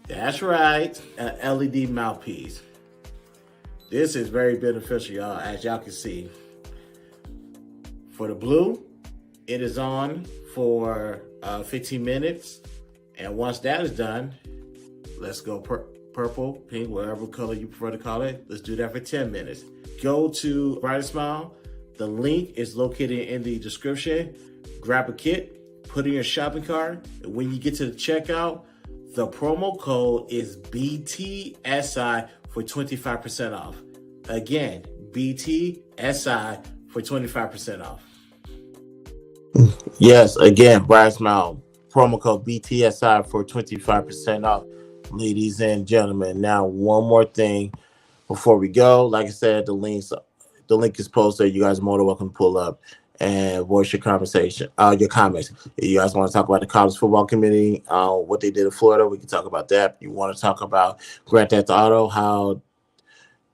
That's right, an LED mouthpiece. This is very beneficial, y'all, as y'all can see. For the blue, it is on for 15 minutes. And once that is done, let's go purple, pink, whatever color you prefer to call it. Let's do that for 10 minutes. Go to Brytn Smile. The link is located in the description. Grab a kit, put it in your shopping cart. And when you get to the checkout, the promo code is BTSI for 25% off. Again, BTSI for 25% off. Yes, again, Brytn Smile. Promo code BTSI for 25% off. Ladies and gentlemen, now one more thing before we go. Like I said, the link is posted. You guys are more than welcome to pull up and voice your conversation, your comments. If you guys want to talk about the college football committee, what they did in Florida, we can talk about that. You want to talk about Grand Theft Auto, how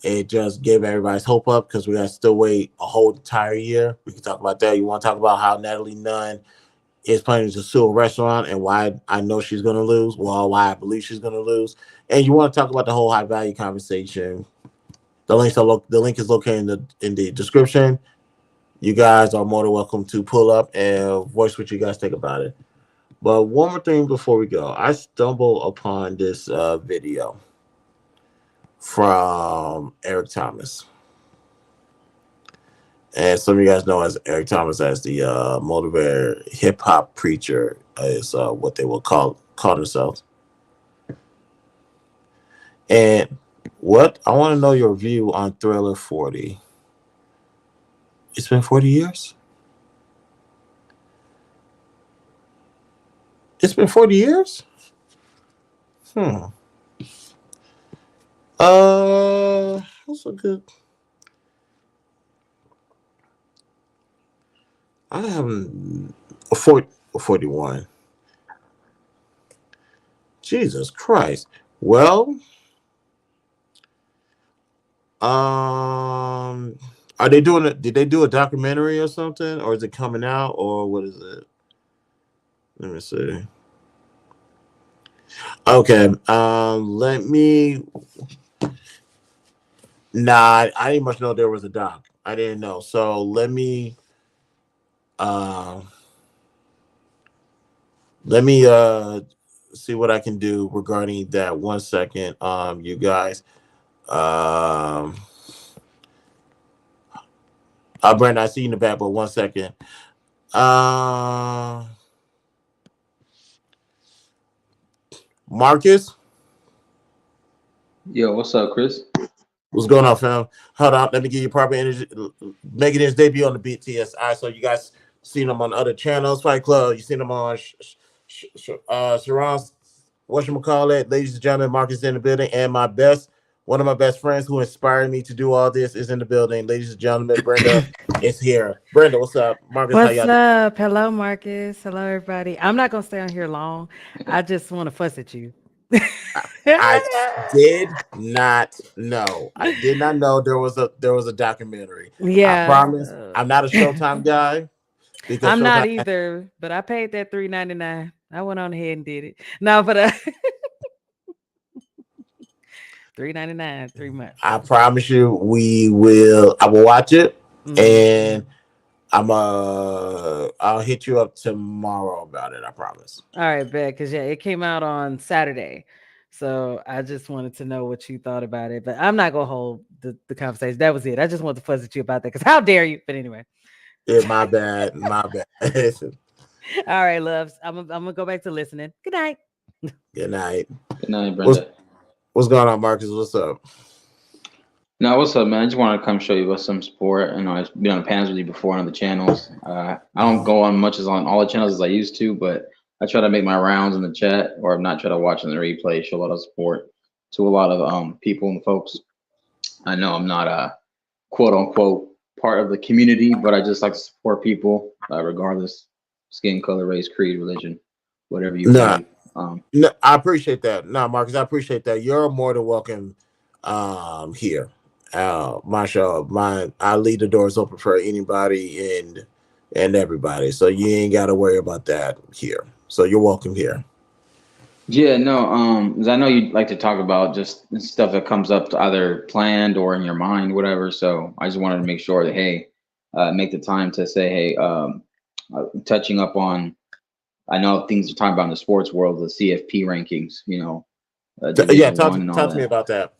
it just gave everybody's hope up because we got to still wait a whole entire year. We can talk about that. You want to talk about how Natalie Nunn is planning to sue a restaurant and why I know she's going to lose. Well, why I believe she's going to lose. And you want to talk about the whole high value conversation. The link is located in the description. You guys are more than welcome to pull up and voice what you guys think about it. But one more thing before we go. I stumbled upon this video from Eric Thomas. And some of you guys know as Eric Thomas as the motivator hip hop preacher is what they will call themselves. And what I want to know your view on Thriller 40. It's been 40 years. It's been 40 years. That's a good. I haven't a 41. Jesus Christ. Well, are they doing it? Did they do a documentary or something, or is it coming out, or what is it? Let me see. Okay. Let me. Nah, I didn't much know there was a doc. I didn't know. So uh, let me see what I can do regarding that. 1 second, you guys. Um, Brandon, I see you in the back, but 1 second. Uh, Marcus, Yo, what's up, Chris? what's going on, fam? Hold on, let me give you proper energy. Making his debut on the BTSI. So you guys seen him on other channels, Fight Club. You seen him on Sharon's, whatchamacallit, ladies and gentlemen. Marcus in the building, and one of my best friends who inspired me to do all this is in the building. Ladies and gentlemen, Brenda is here. Brenda, what's up? Marcus, how What's y'all doing? up? Hello, Marcus. Hello, everybody. I'm not gonna stay on here long. I just want to fuss at you. I did not know. I did not know there was a documentary. I Yeah. promise I'm not a Showtime guy because I'm not Showtime. either, but I paid that $3.99. I went on ahead and did it. No, but $3.99, 3 months. I promise you, I will watch it, and Mhm. I'll hit you up tomorrow about it. I promise. All right, bet. Because yeah, it came out on Saturday. So I just wanted to know what you thought about it. But I'm not gonna hold the conversation. That was it. I just wanted to fuss at you about that. Because how dare you? But anyway. Yeah, my bad, my bad. All right, loves. I'm gonna go back to listening. Good night. Good night. Good night, What's Brenda. what's going on, Marcus? What's up? No, what's up, man? I just wanted to come show you what's some sport. I know I've been on panels with you before on other channels. I don't go on much as on all the channels as I used to, but I try to make my rounds in the chat, or if not, try to watch in the replay, show a lot of support to a lot of people and folks. I know I'm not a quote unquote part of the community, but I just like to support people, regardless skin color, race, creed, religion, whatever you Nah, believe. no, I appreciate that. No, Marcus, I appreciate that. You're more than welcome here. My show, I leave the doors open for anybody and everybody. So you ain't gotta worry about that here. So you're welcome here. Yeah, no, 'cause I know you like to talk about just stuff that comes up to either planned or in your mind, whatever. So I just wanted to make sure that, hey, make the time to say, hey, touching up on, I know things are talking about in the sports world, the CFP rankings, Yeah, Division One and all talk to me that. about that.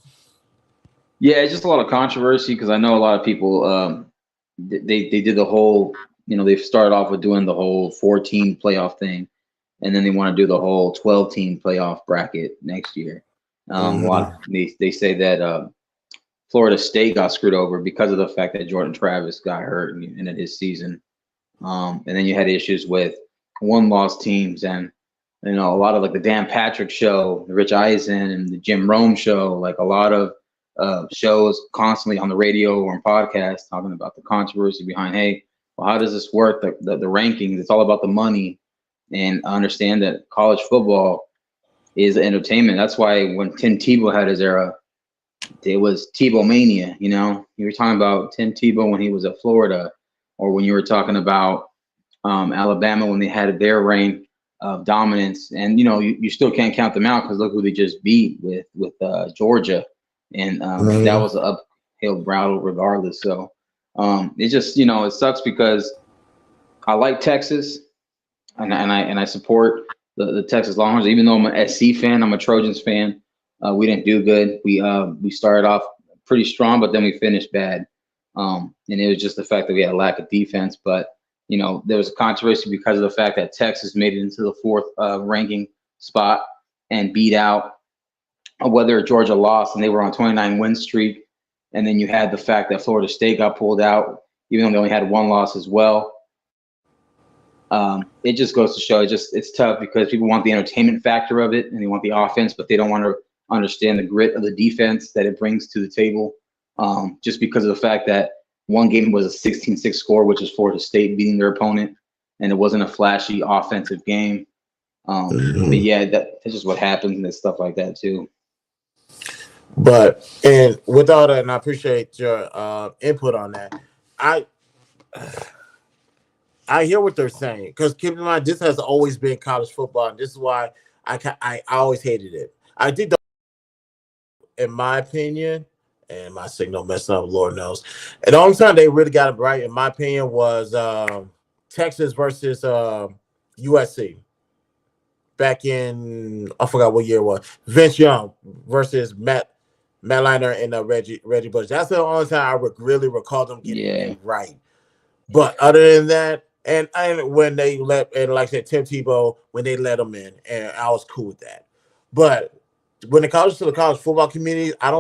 Yeah, it's just a lot of controversy because I know a lot of people, they did the whole, they started off with doing the whole 14 playoff thing, and then they want to do the whole 12-team playoff bracket next year. A Mhm. lot they say that Florida State got screwed over because of the fact that Jordan Travis got hurt in his season, and then you had issues with one-loss teams, and a lot of like the Dan Patrick show, the Rich Eisen, and the Jim Rome show, like a lot of shows constantly on the radio or on podcasts talking about the controversy behind, hey, well, how does this work? The rankings, it's all about the money, and I understand that college football is entertainment. That's why when Tim Tebow had his era, it was Tebow mania. You were talking about Tim Tebow when he was at Florida, or when you were talking about Alabama when they had their reign of dominance. And you still can't count them out because look who they just beat with Georgia, and that Mhm. was an uphill battle regardless. So it just it sucks because I like Texas, and I support the Texas Longhorns. Even though I'm an SC fan, I'm a Trojans fan. We didn't do good. We started off pretty strong, but then we finished bad. And it was just the fact that we had a lack of defense. But there was a controversy because of the fact that Texas made it into the fourth ranking spot and beat out whether Georgia lost, and they were on 29 win streak. And then you had the fact that Florida State got pulled out, even though they only had one loss as well. It just goes to show it's tough because people want the entertainment factor of it and they want the offense, but they don't want to understand the grit of the defense that it brings to the table. Just because of the fact that one game was a 16-6 score, which is Florida State beating their opponent, and it wasn't a flashy offensive game. But yeah, that's just what happens, and it's stuff like that too. But and with all that, and I appreciate your input on that. I I hear what they're saying because keep in mind this has always been college football, and this is why I always hated it. I think, in my opinion, and my signal messing up, Lord knows. And the only time they really got it right, in my opinion, was Texas versus USC. Back in, I forgot what year it was. Vince Young versus Matt Liner and Reggie Bush. That's the only time I really recall them getting it right. But other than that, and when they let, and like I said, Tim Tebow, when they let them in, and I was cool with that. But when it comes to the college football community, I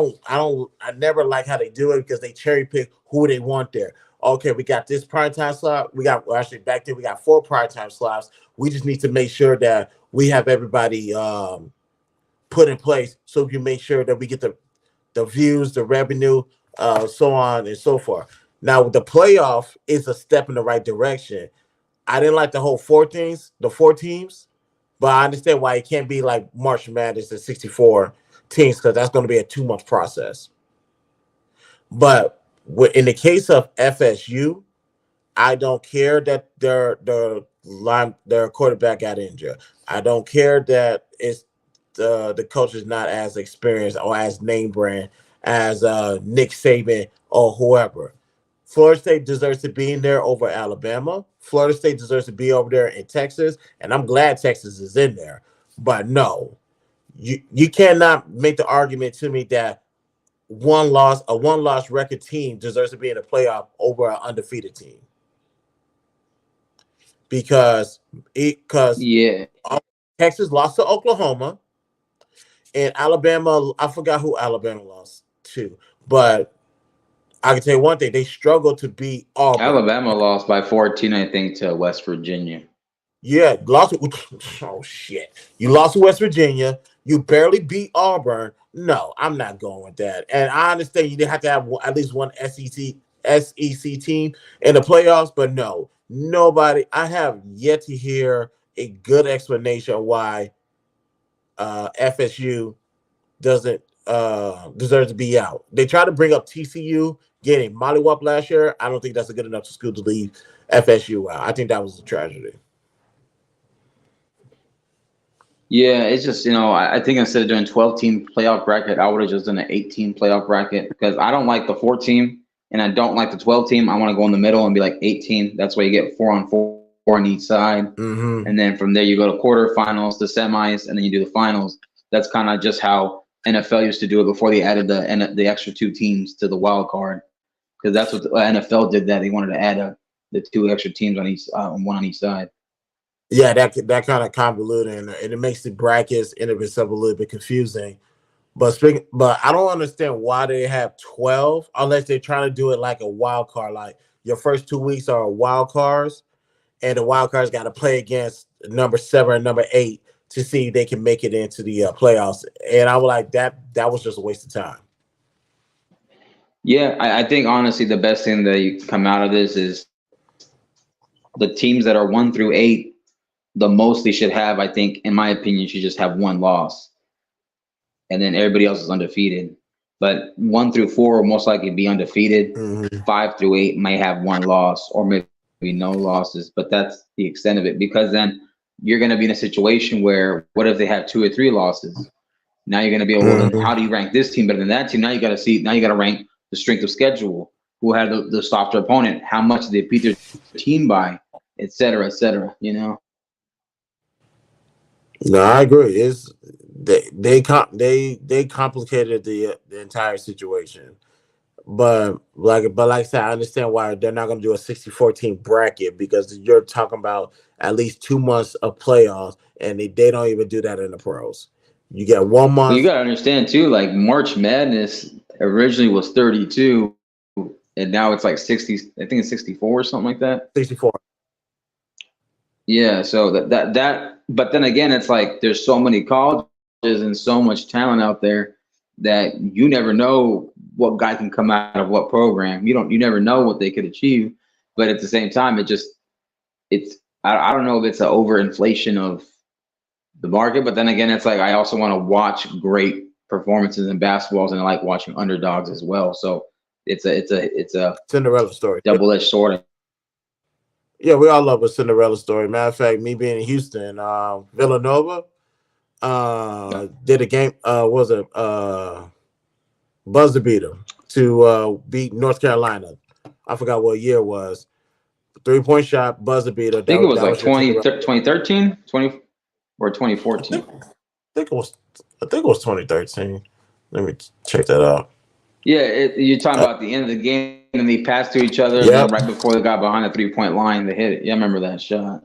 never like how they do it because they cherry pick who they want there. Okay, we got this primetime slot. Actually back then we got 4 primetime slots. We just need to make sure that we have everybody put in place so we can make sure that we get the views, the revenue, so on and so forth. Now, the playoff is a step in the right direction. I didn't like the whole 4 teams, but I understand why it can't be like March Madness and 64 teams because that's going to be a 2-month process. But in the case of FSU, I don't care that their quarterback got injured. I don't care that it's the coach is not as experienced or as name brand as Nick Saban or whoever. Florida State deserves to be in there over Alabama. Florida State deserves to be over there in Texas, and I'm glad Texas is in there. But no, you cannot make the argument to me that a one loss record team deserves to be in a playoff over an undefeated team. Because Texas lost to Oklahoma, and Alabama, I forgot who Alabama lost to, but I can tell you one thing: they struggled to beat Auburn. Alabama lost by 14, I think, to West Virginia. Yeah, lost. Oh shit! You lost to West Virginia. You barely beat Auburn. No, I'm not going with that. And I understand you have to have at least one SEC team in the playoffs, but no, nobody. I have yet to hear a good explanation why FSU doesn't deserve to be out. They try to bring up TCU getting mollywop last year. I don't think that's a good enough excuse to leave FSU out. I think that was a tragedy. Yeah, it's just, I think instead of doing 12-team playoff bracket, I would have just done an 18 playoff bracket because I don't like the 4-team and I don't like the 12-team. I want to go in the middle and be like 18. That's why you get 4-on-4 on each side. Mm-hmm. And then from there, you go to quarterfinals, the semis, and then you do the finals. That's kind of just how NFL used to do it before they added the extra 2 teams to the wild card. Because that's what the NFL did. That they wanted to add the 2 extra teams on each, one on each side. Yeah, that kind of convoluted and it makes the brackets in of itself a little bit confusing. But I don't understand why they have 12 unless they're trying to do it like a wild card. Like your first 2 weeks are wild cards, and the wild cards got to play against number 7 and number 8 to see if they can make it into the playoffs. And I was like, that was just a waste of time. Yeah, I think honestly the best thing that you come out of this is the teams that are 1 through 8. The most they should have, I think, in my opinion, should just have 1 loss. And then everybody else is undefeated. But 1 through 4 will most likely be undefeated. Mm-hmm. 5 through 8 may have 1 loss or maybe no losses. But that's the extent of it. Because then you're going to be in a situation where what if they have 2 or 3 losses? Now you're going to be able to, how do you rank this team better than that team? Now you got to rank the strength of schedule. Who had the softer opponent? How much did they beat their team by? Et cetera, No, I agree. It's they complicated the entire situation. But like I said, I understand why they're not going to do a 64-team bracket because you're talking about at least 2 months of playoffs, and they don't even do that in the pros. You get 1 month. Well, you got to understand too. Like March Madness originally was 32, and now it's like 60. I think it's 64 or something like that. 64. Yeah. So that. But then again, it's like there's so many colleges and so much talent out there that you never know what guy can come out of what program. You never know what they could achieve. But at the same time, I don't know if it's an overinflation of the market, but then again, it's like I also want to watch great performances in basketballs and I like watching underdogs as well. So it's a Cinderella story, double-edged sword. Yeah, we all love a Cinderella story. Matter of fact, me being in Houston, Villanova did a game. Was it buzzer beater? to beat North Carolina. I forgot what year it was. 3-point shot, buzzer beater. I think it was like was your 2013, 20 or 2014. I think it was 2013. Let me check that out. Yeah, you're talking about the end of the game, and they passed to each other, Yep. and then right before they got behind the 3-point line, they hit it. Yeah, I remember that shot.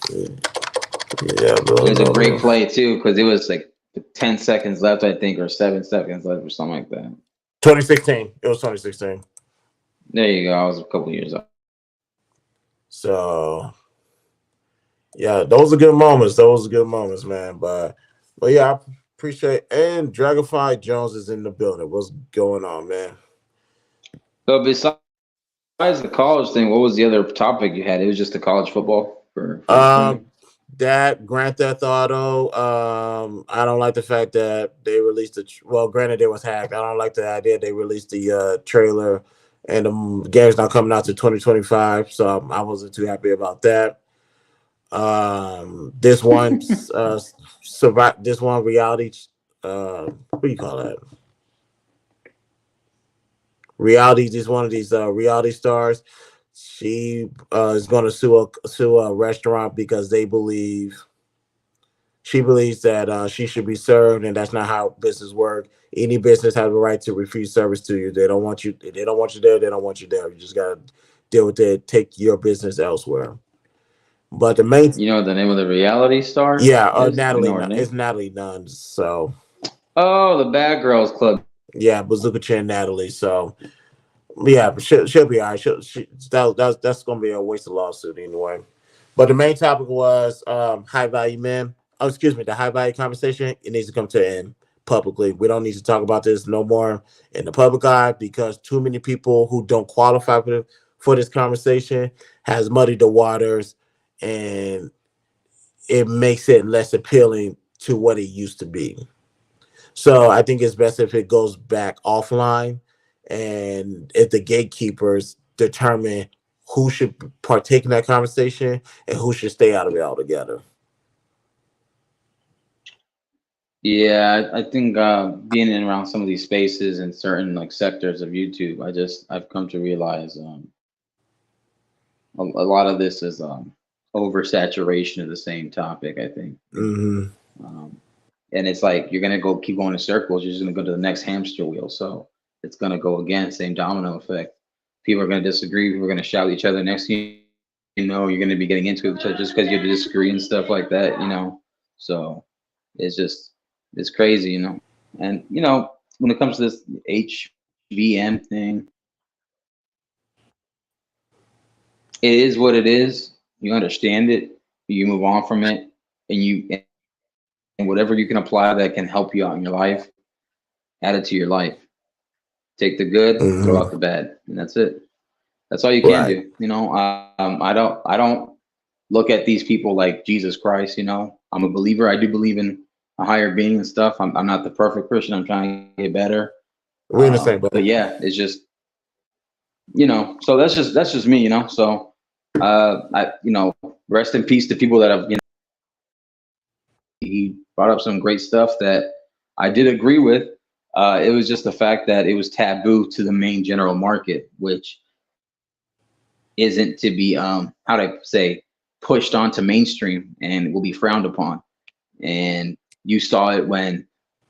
Yeah, it was a great play too, because it was like 10 seconds left, I think, or 7 seconds left, or something like that. 2016. It was 2016. There you go. I was a couple years old. So, yeah, those are good moments. Those are good moments, man. But yeah, I appreciate. And Dragonfly Jones is in the building. What's going on, man? So besides the college thing, what was the other topic you had? It was just the college football for that Grand Theft Auto. I don't like the fact that they released the. Well, granted, it was hacked. I don't like the idea they released the trailer, and the game's not coming out to 2025. So I wasn't too happy about that. This one, this one reality. What do you call that? Reality. Just one of these reality stars. She is going to sue a restaurant because she believes that she should be served, and that's not how business work. Any business has a right to refuse service to you. They don't want you. They don't want you there. They don't want you there. You just gotta deal with it. Take your business elsewhere. But the main, you know, the name of the reality star? Yeah, Natalie. It's Natalie Nunn. So. Oh, the Bad Girls Club. Yeah, Bazooka Chin Natalie. So. Yeah, she'll be all right. That's going to be a waste of lawsuit anyway. But the main topic was high value men. Oh, excuse me, the high value conversation. It needs to come to an end publicly. We don't need to talk about this no more in the public eye because too many people who don't qualify for this conversation has muddied the waters, and it makes it less appealing to what it used to be. So I think it's best if it goes back offline. And if the gatekeepers determine who should partake in that conversation and who should stay out of it altogether. Yeah, I think being in around some of these spaces and certain like sectors of YouTube, I've come to realize a lot of this is oversaturation of the same topic, I think. Mm-hmm. And it's like you're gonna keep going in circles. You're just gonna go to the next hamster wheel. So it's going to go again, same domino effect. People are going to disagree. People are going to shout at each other. Next thing you know, you're going to be getting into each other just because you disagree and stuff like that, you know. So it's crazy, you know. And, you know, when it comes to this HVM thing, it is what it is. You understand it. You move on from it. And whatever you can apply that can help you out in your life, add it to your life. Take the good, throw out the bad, and that's it. That's all you can do. You know, I don't look at these people like Jesus Christ. You know, I'm a believer. I do believe in a higher being and stuff. I'm not the perfect Christian. I'm trying to get better. We're in the same boat. But yeah, it's just, you know. So that's just me. You know. So rest in peace to people that have. You know, he brought up some great stuff that I did agree with. It was just the fact that it was taboo to the main general market, which isn't to be, how do I say, pushed onto mainstream and will be frowned upon. And you saw it when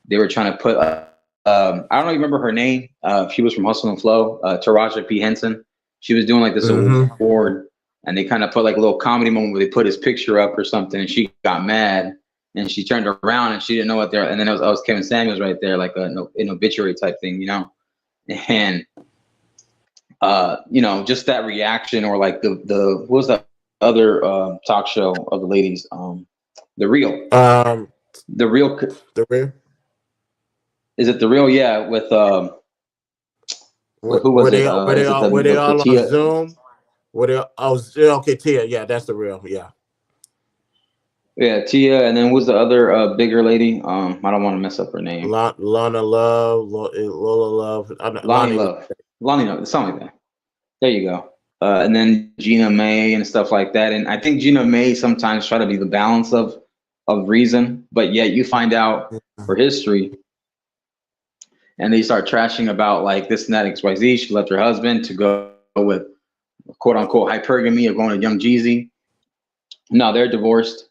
they were trying to put, I don't know, you remember her name? She was from Hustle and Flow, Taraji P. Henson. She was doing like this award, and they kind of put like a little comedy moment where they put his picture up or something, and she got mad. And she turned around and she didn't know what there. And then it was Kevin Samuels right there, like an obituary type thing, you know. And you know, just that reaction, or like the what was the other talk show of the ladies, The Real. The Real. Is it The Real? Yeah, with who was it? Were they all on Zoom? Okay, Tia. Yeah, that's The Real. Yeah. Yeah, Tia, and then who's the other bigger lady? I don't want to mess up her name. Lana Love, Lola Love, Lonnie Love, something like that. There you go. And then Gina May and stuff like that. And I think Gina May sometimes try to be the balance of reason, but yet you find out for history, and they start trashing about like this and that XYZ. She left her husband to go with quote unquote hypergamy of going to Young Jeezy. No, they're divorced.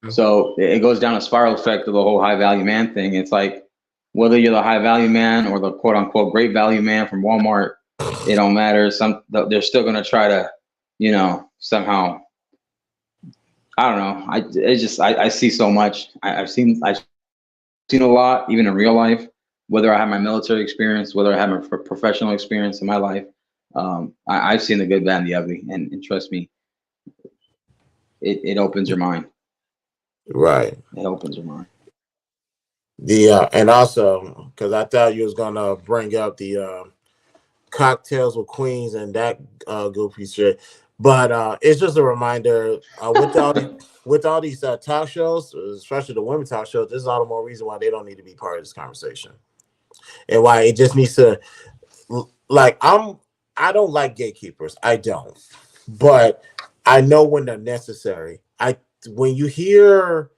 So it goes down a spiral effect of the whole high value man thing. It's like whether you're the high value man or the quote unquote great value man from Walmart, it don't matter. They're still gonna try to, somehow. I don't know. I see so much. I've seen a lot, even in real life. Whether I have my military experience, whether I have my professional experience in my life, I've seen the good, bad, and the ugly. And trust me, it opens your mind. Right. It opens your mind. And also because I thought you was gonna bring up the cocktails with queens and that goofy shit, but it's just a reminder with all these talk shows, especially the women talk shows. This is all the more reason why they don't need to be part of this conversation, and why it just needs to. Like I don't like gatekeepers. I don't, but I know when they're necessary. When you hear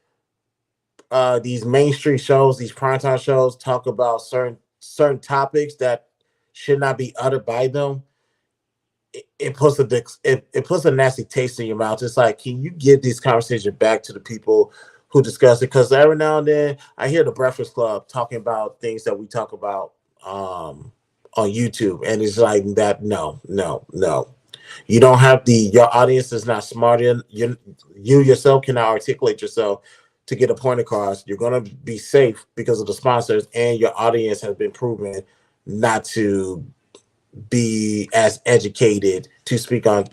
these mainstream shows, these primetime shows talk about certain topics that should not be uttered by them, it puts a nasty taste in your mouth. It's like, can you give these conversations back to the people who discuss it? Because every now and then I hear the Breakfast Club talking about things that we talk about on YouTube, and it's like that. No. You don't have your audience is not smart. You yourself cannot articulate yourself to get a point across. You're going to be safe because of the sponsors, and your audience has been proven not to be as educated to speak on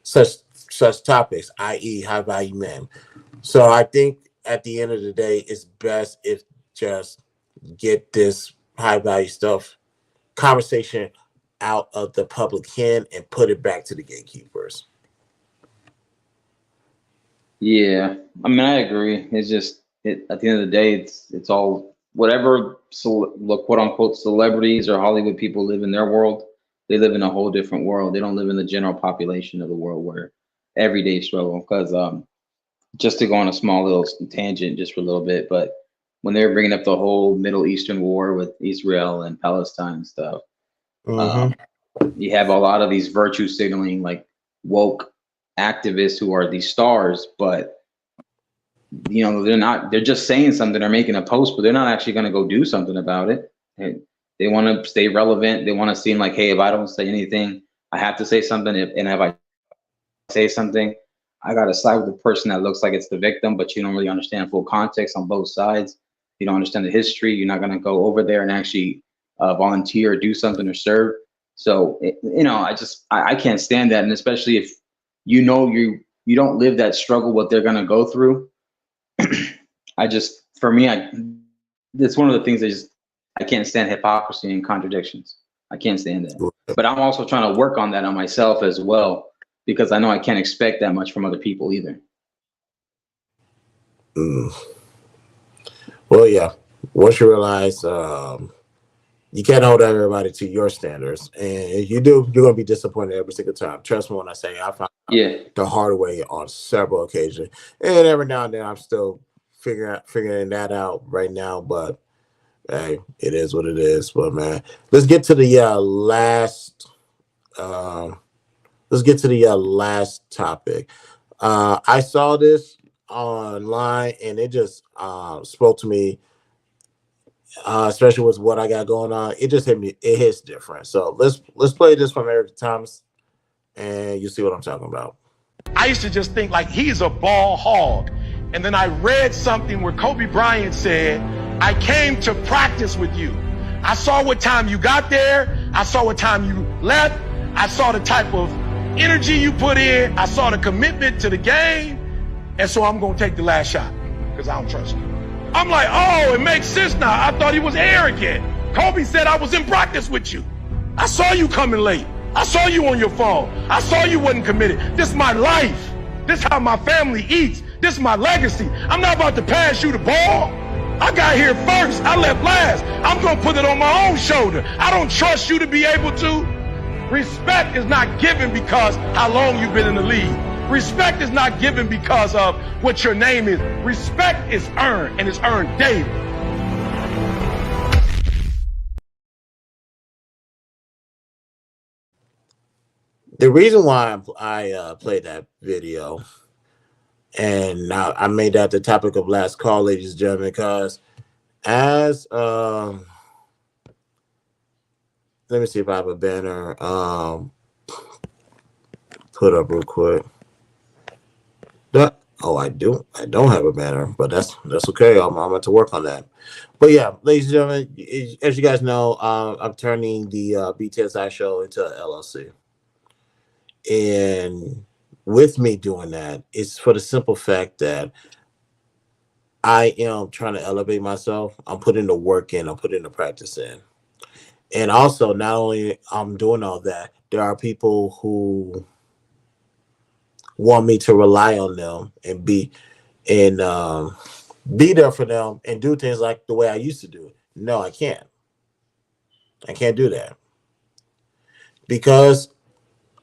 such topics, i.e. high value men. So I think at the end of the day, it's best if just get this high value stuff conversation out of the public hand and put it back to the gatekeepers. Yeah, I mean, I agree. It's just at the end of the day, it's all whatever quote unquote celebrities or Hollywood people live in their world. They live in a whole different world. They don't live in the general population of the world where everyday struggle. Because just to go on a small little tangent, just for a little bit, but when they were bringing up the whole Middle Eastern war with Israel and Palestine and stuff, you have a lot of these virtue signaling, like woke activists who are these stars, but they're just saying something or making a post, but they're not actually going to go do something about it. And they want to stay relevant. They want to seem like, hey, if I don't say anything, I have to say something. And if I say something, I got to side with the person that looks like it's the victim, but you don't really understand full context on both sides. You don't understand the history. You're not going to go over there and actually volunteer or do something or serve. So, I can't stand that. And especially if you don't live that struggle, what they're going to go through. It's one of the things I can't stand hypocrisy and contradictions. I can't stand that. But I'm also trying to work on that on myself as well, because I know I can't expect that much from other people either. Well, yeah. Once you realize you can't hold everybody to your standards, and if you do, you're going to be disappointed every single time. Trust me when I say I found the hard way on several occasions, and every now and then I'm still figuring that out right now. But hey, it is what it is. But man, let's get to the last. Let's get to the last topic. I saw this online, and it just spoke to me. Especially with what I got going on, it just hit me. It hits different. So let's play this from Eric Thomas, and you see what I'm talking about. I used to just think like he's a ball hog, and then I read something where Kobe Bryant said, "I came to practice with you. I saw what time you got there. I saw what time you left. I saw the type of energy you put in. I saw the commitment to the game, and so I'm gonna take the last shot because I don't trust you." I'm like, oh, it makes sense now. I thought he was arrogant. Kobe said I was in practice with you. I saw you coming late. I saw you on your phone. I saw you wasn't committed. This is my life. This is how my family eats. This is my legacy. I'm not about to pass you the ball. I got here first. I left last. I'm going to put it on my own shoulder. I don't trust you to be able to. Respect is not given because how long you've been in the league. Respect is not given because of what your name is. Respect is earned, and it's earned daily. The reason why I played that video, and now I made that the topic of last call, ladies and gentlemen, because as let me see if I have a banner put up real quick. Oh, I do. I don't have a banner, but that's okay. I'm going to work on that. But yeah, ladies and gentlemen, as you guys know, I'm turning the BTSI show into an LLC, and with me doing that, it's for the simple fact that I am trying to elevate myself. I'm putting the work in. I'm putting the practice in, and also not only I'm doing all that, there are people who want me to rely on them and and be there for them and do things like the way I used to do it. No, I can't. I can't do that because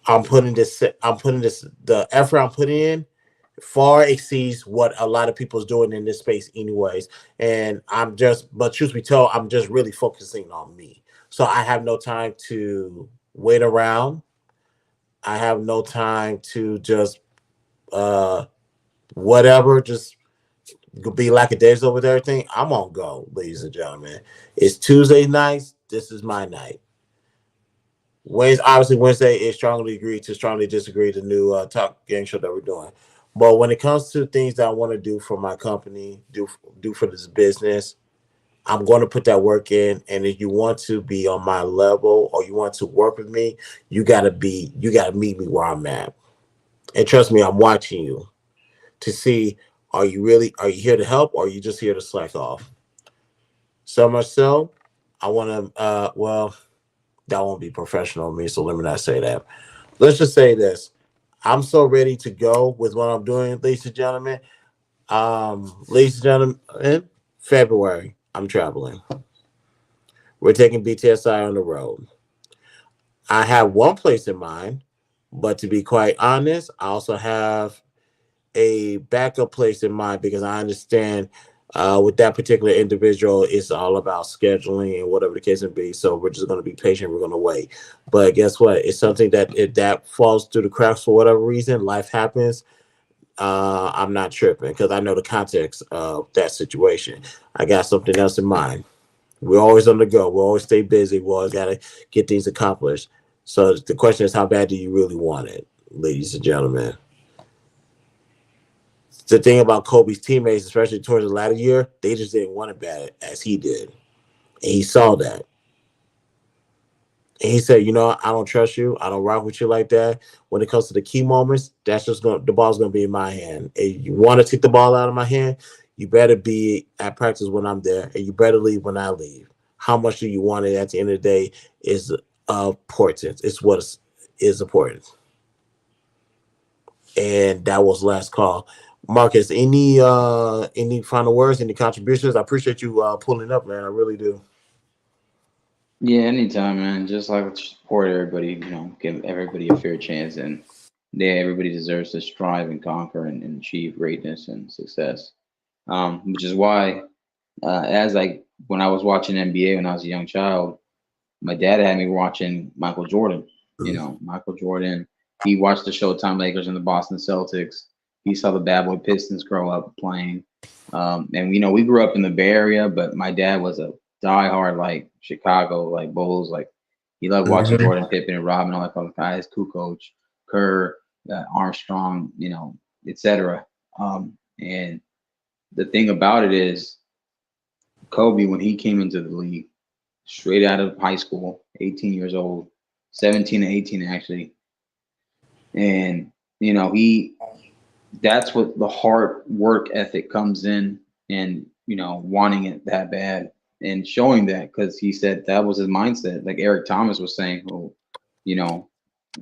I'm putting this. The effort I'm putting in far exceeds what a lot of people's doing in this space, anyways. And but truth be told, I'm just really focusing on me. So I have no time to wait around. I have no time to just whatever, just be lackadaisical with everything. I'm on go, ladies and gentlemen. It's Tuesday nights. This is my night. Wednesday is strongly agree to strongly disagree, the new talk game show that we're doing. But when it comes to things that I want to do for my company, do for this business, I'm going to put that work in. And if you want to be on my level or you want to work with me, you gotta meet me where I'm at. And trust me, I'm watching you to see, are you here to help, or are you just here to slack off? So much so, I want to well, that won't be professional of me, so let me not say that. Let's just say this. I'm so ready to go with what I'm doing, ladies and gentlemen. Ladies and gentlemen, February, I'm traveling. We're taking BTSI on the road. I have one place in mind, but to be quite honest, I also have a backup place in mind because I understand with that particular individual, it's all about scheduling and whatever the case may be. So we're just going to be patient. We're going to wait. But guess what? It's something that if that falls through the cracks for whatever reason, life happens. I'm not tripping because I know the context of that situation. I got something else in mind. We're always on the go. We always stay busy. We always got to get things accomplished. So the question is, how bad do you really want it, ladies and gentlemen? The thing about Kobe's teammates, especially towards the latter year, they just didn't want it bad as he did. And he saw that. And he said, I don't trust you. I don't rock with you like that. When it comes to the key moments, the ball's gonna be in my hand. And you want to take the ball out of my hand, you better be at practice when I'm there, and you better leave when I leave. How much do you want it at the end of the day is important. It's what is important. And that was last call. Marcus, any final words, any contributions? I appreciate you pulling up, man. I really do. Yeah, anytime, man. Just like to support everybody, give everybody a fair chance, and everybody deserves to strive and conquer and achieve greatness and success. Which is why, when I was watching NBA when I was a young child, my dad had me watching Michael Jordan. Michael Jordan. He watched the Showtime Lakers and the Boston Celtics. He saw the Bad Boy Pistons grow up playing. And we grew up in the Bay Area, but my dad was a diehard like Chicago, like Bulls. Like he loved watching Jordan, Pippen, and Robin, all that kind of guys, Kukoc, Kerr, Armstrong, etc. And the thing about it is, Kobe, when he came into the league, straight out of high school, 18 years old, 17 to 18 actually, and that's what the hard work ethic comes in, and wanting it that bad and showing that, because he said that was his mindset. Like Eric Thomas was saying,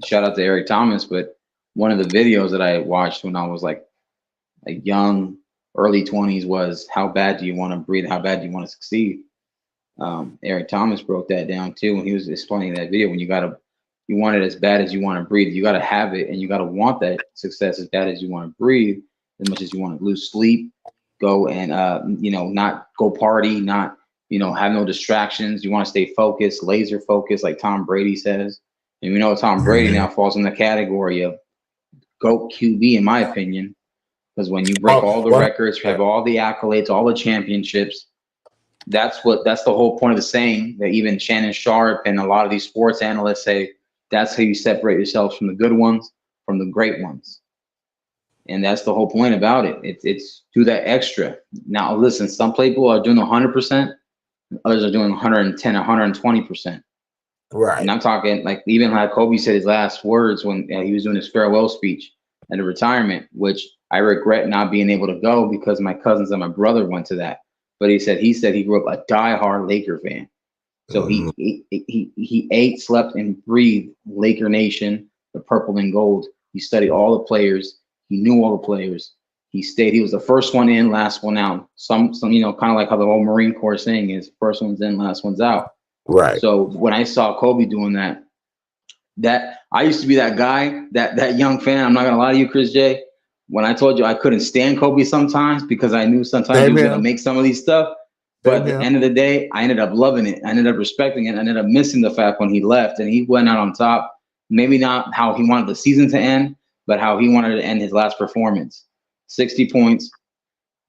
shout out to Eric Thomas, but one of the videos that I watched when I was like a young early 20s was, how bad do you want to breathe, how bad do you want to succeed? Eric Thomas broke that down too when he was explaining that video. When you want it as bad as you want to breathe, you got to have it, and you got to want that success as bad as you want to breathe, as much as you want to lose sleep, go and not go party, not have no distractions. You want to stay focused, laser focused, like Tom Brady says. And we know Tom Brady now falls in the category of GOAT QB, in my opinion, because when you break all the records, have all the accolades, all the championships, that's the whole point of the saying that even Shannon Sharp and a lot of these sports analysts say that's how you separate yourselves from the good ones, from the great ones. And that's the whole point about it. It's do that extra. Now, listen, some people are doing 100%, others are doing 110, 120%. Right. And I'm talking like even like Kobe said his last words when he was doing his farewell speech at the retirement, which I regret not being able to go because my cousins and my brother went to that. But he said he grew up a diehard Laker fan. So he ate, slept, and breathed Laker Nation, the purple and gold. He studied all the players. He knew all the players. He stayed. He was the first one in, last one out. Some kind of like how the whole Marine Corps saying is, first one's in, last one's out. Right. So when I saw Kobe doing that I used to be that guy, that young fan. I'm not gonna lie to you, Chris J. When I told you I couldn't stand Kobe sometimes because I knew sometimes he was gonna make some of these stuff. But at the end of the day, I ended up loving it. I ended up respecting it. I ended up missing the fact when he left and he went out on top. Maybe not how he wanted the season to end, but how he wanted to end his last performance. 60 points,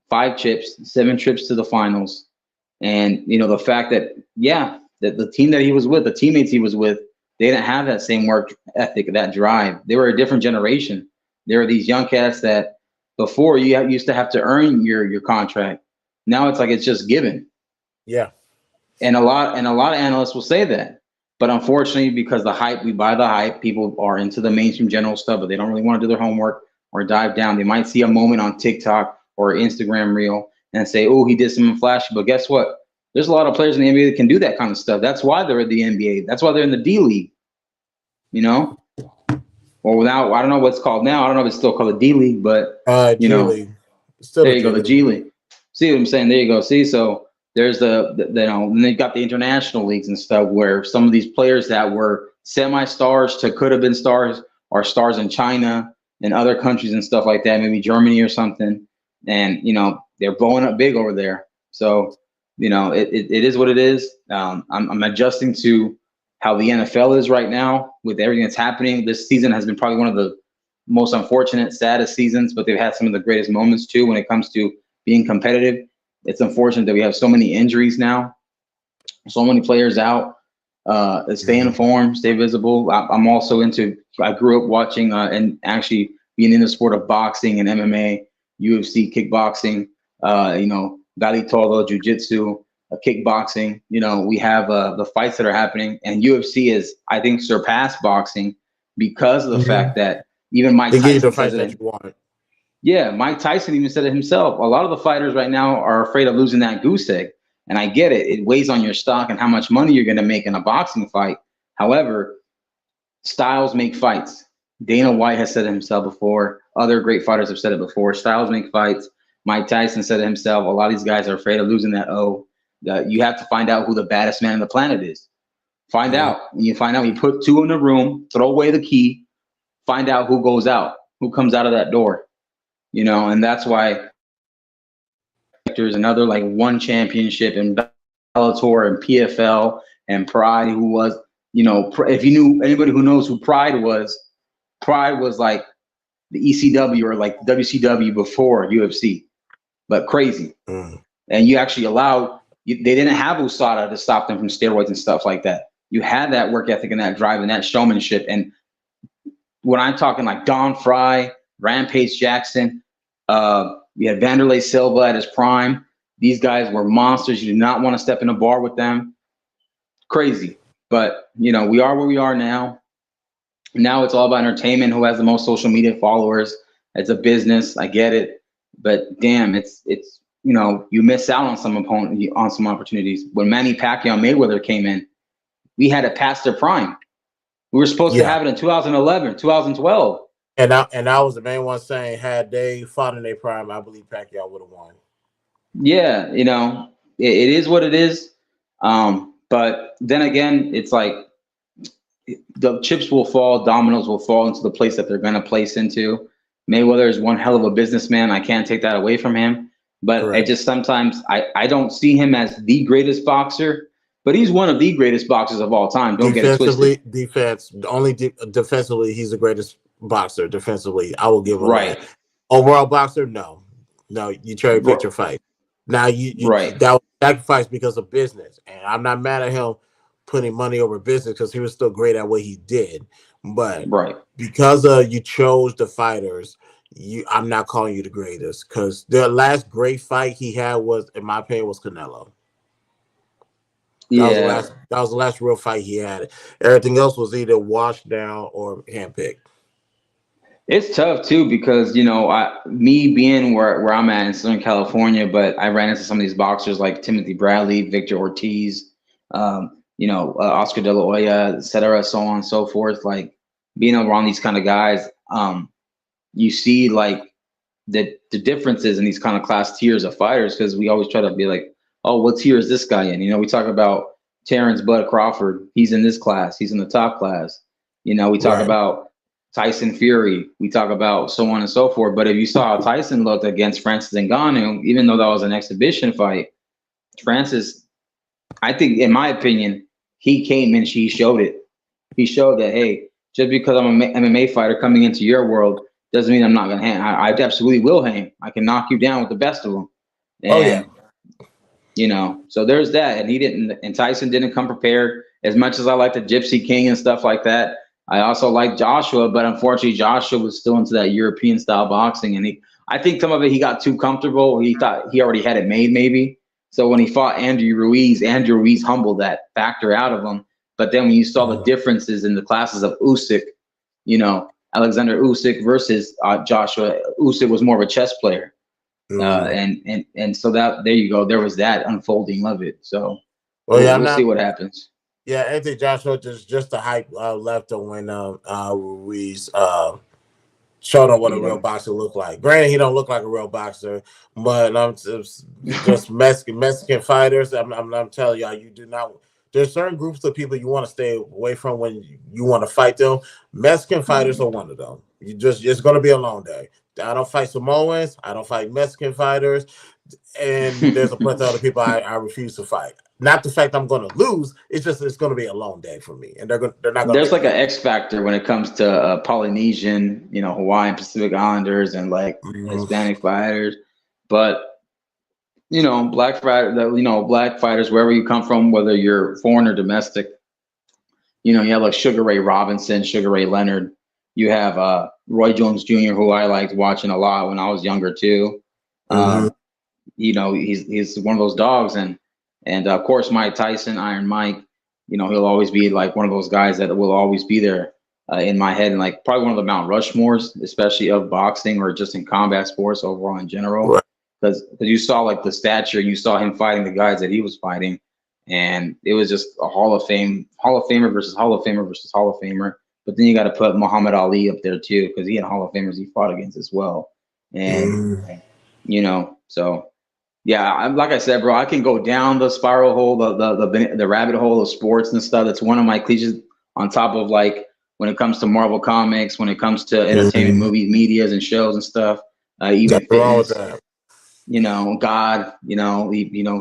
5 chips, 7 trips to the finals. And, the fact that, that the team that he was with, the teammates he was with, they didn't have that same work ethic, that drive. They were a different generation. There were these young cats that before you used to have to earn your contract. Now it's like it's just given. Yeah. And a lot of analysts will say that. But unfortunately, because the hype, we buy the hype, people are into the mainstream general stuff, but they don't really want to do their homework or dive down. They might see a moment on TikTok or Instagram reel and say, oh, he did something flashy. But guess what? There's a lot of players in the NBA that can do that kind of stuff. That's why they're in the NBA. That's why they're in the D League, Or without, I don't know what's called now. I don't know if it's still called the D League, but, G League. Still there you go, the G League. See what I'm saying? There you go. See, so there's and they've got the international leagues and stuff where some of these players that were semi-stars to could have been stars are stars in China and other countries and stuff like that, maybe Germany or something. And, they're blowing up big over there. So, it is what it is. I'm adjusting to how the NFL is right now with everything that's happening. This season has been probably one of the most unfortunate, saddest seasons, but they've had some of the greatest moments too when it comes to being competitive. It's unfortunate that we have so many injuries now, so many players out. Stay in form, stay visible. I'm also I grew up watching and actually being in the sport of boxing and MMA, UFC, kickboxing, Valley Toro, Jiu-Jitsu, kickboxing. We have the fights that are happening, and UFC is, I think, surpassed boxing because of the fact that even Mike Tyson says it. Yeah, Mike Tyson even said it himself. A lot of the fighters right now are afraid of losing that goose egg. And I get it. It weighs on your stock and how much money you're going to make in a boxing fight. However, styles make fights. Dana White has said it himself before. Other great fighters have said it before. Styles make fights. Mike Tyson said it himself. A lot of these guys are afraid of losing that O. You have to find out who the baddest man on the planet is. Find out. When you find out, you put 2 in the room, throw away the key, find out who goes out, who comes out of that door. And that's why there's another like one championship in Bellator and PFL and Pride, who was, if you knew anybody who knows who Pride was like the ECW or like WCW before UFC, but crazy. And you actually they didn't have USADA to stop them from steroids and stuff like that. You had that work ethic and that drive and that showmanship. And when I'm talking like Don Fry, Rampage Jackson, we had Vanderlei Silva at his prime. These guys were monsters. You do not want to step in a bar with them. Crazy. But, we are where we are now. Now it's all about entertainment. Who has the most social media followers? It's a business. I get it. But damn, it's you miss out on some opportunities. When Manny Pacquiao and Mayweather came in, we had it past their prime. We were supposed to have it in 2011, 2012. And I was the main one saying, had they fought in their prime, I believe Pacquiao would have won. Yeah, it is what it is. But then again, it's like the chips will fall, dominoes will fall into the place that they're going to place into. Mayweather is one hell of a businessman. I can't take that away from him. But I just sometimes I don't see him as the greatest boxer. But he's one of the greatest boxers of all time. Don't get it twisted. Defensively, he's the greatest boxer. Defensively, I will give him Right. that. Overall boxer, no, you cherry picked your fight. Now Right. that was sacrificed because of business, and I'm not mad at him putting money over business because he was still great at what he did. But Right. because you chose the fighters, I'm not calling you the greatest because the last great fight he had was, in my opinion, was Canelo. That was the last real fight he had. Everything else was either washed down or handpicked. It's tough too because me being where I'm at in Southern California, but I ran into some of these boxers like Timothy Bradley, Victor Ortiz, Oscar De La Hoya, et cetera, so on and so forth. Like being around these kind of guys, you see like the differences in these kind of class tiers of fighters because we always try to be like, oh, what tier is this guy in? We talk about Terrence Bud Crawford. He's in this class. He's in the top class. We talk about Tyson Fury. We talk about so on and so forth. But if you saw how Tyson looked against Francis Ngannou, even though that was an exhibition fight, Francis, I think, in my opinion, he came and he showed it. He showed that, hey, just because I'm an MMA fighter coming into your world doesn't mean I'm not going to hang. I absolutely will hang. I can knock you down with the best of them. And, so there's that. And he didn't, and Tyson didn't come prepared. As much as I like the Gypsy King and stuff like that, I also like Joshua, but unfortunately Joshua was still into that European style boxing. And I think some of it, he got too comfortable. He thought he already had it made maybe. So when he fought Andrew Ruiz humbled that factor out of him. But then when you saw the differences in the classes of Usyk, Alexander Usyk versus Joshua, Usyk was more of a chess player. And so that, there you go. There was that unfolding of it. So we'll see what happens. Yeah, Anthony Joshua just the hype left him when Ruiz showed him what a real boxer looked like. Granted, he don't look like a real boxer, but just Mexican fighters. I'm telling y'all, you do not. There's certain groups of people you want to stay away from when you want to fight them. Mexican fighters are one of them. It's going to be a long day. I don't fight Samoans. I don't fight Mexican fighters, and there's a bunch of other people I refuse to fight. Not the fact I'm going to lose. It's just it's going to be a long day for me, and they're not going. There's like an X factor when it comes to Polynesian, Hawaiian, Pacific Islanders, and like Hispanic fighters. But black fighters, wherever you come from, whether you're foreign or domestic, you have like Sugar Ray Robinson, Sugar Ray Leonard. You have Roy Jones Jr., who I liked watching a lot when I was younger too. He's one of those dogs, and of course Mike Tyson, Iron Mike. He'll always be like one of those guys that will always be there in my head, and like probably one of the Mount Rushmores, especially of boxing or just in combat sports overall in general. Because you saw like the stature, you saw him fighting the guys that he was fighting, and it was just a Hall of Famer versus Hall of Famer versus Hall of Famer. But then you got to put Muhammad Ali up there too, because he had Hall of Famers he fought against as well. And so yeah, like I said, bro, I can go down the spiral hole, the rabbit hole of sports and stuff. That's one of my cliches. On top of like when it comes to Marvel comics, when it comes to entertainment, movies, medias, and shows and stuff, even fitness, God,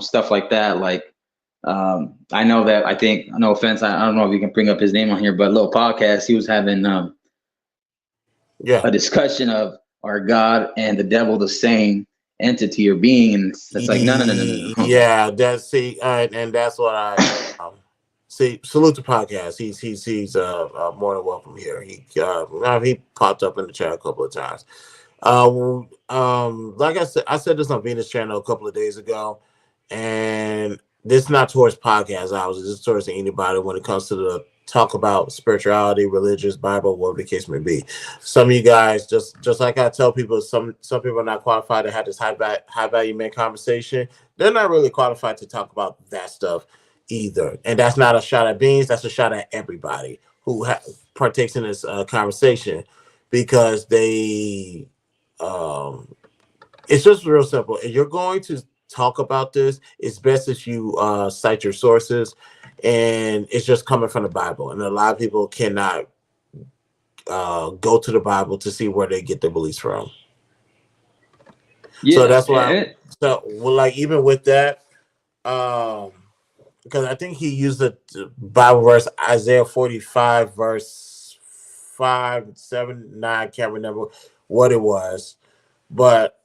stuff like that. Like I know that I think, no offense, I don't know if you can bring up his name on here, but Little Podcast, he was having a discussion of are God and the devil the same entity or being, and it's like no. Yeah, and that's what I see. Salute the podcast. He's more than welcome here. He popped up in the chat a couple of times. Like I said this on Venus channel a couple of days ago, and this is not towards podcast hours. It's just towards anybody when it comes to the talk about spirituality, religious, Bible, whatever the case may be. Some of you guys, just like I tell people, some people are not qualified to have this high value man conversation. They're not really qualified to talk about that stuff either. And that's not a shot at Beans. That's a shot at everybody who partakes in this conversation, because they it's just real simple. If you're going to talk about this, it's best if you cite your sources, and it's just coming from the Bible. And a lot of people cannot go to the Bible to see where they get their beliefs from. So that's why. Like even with that, because I think he used the Bible verse Isaiah 45 verse 5, 7, 9. Can't remember what it was, but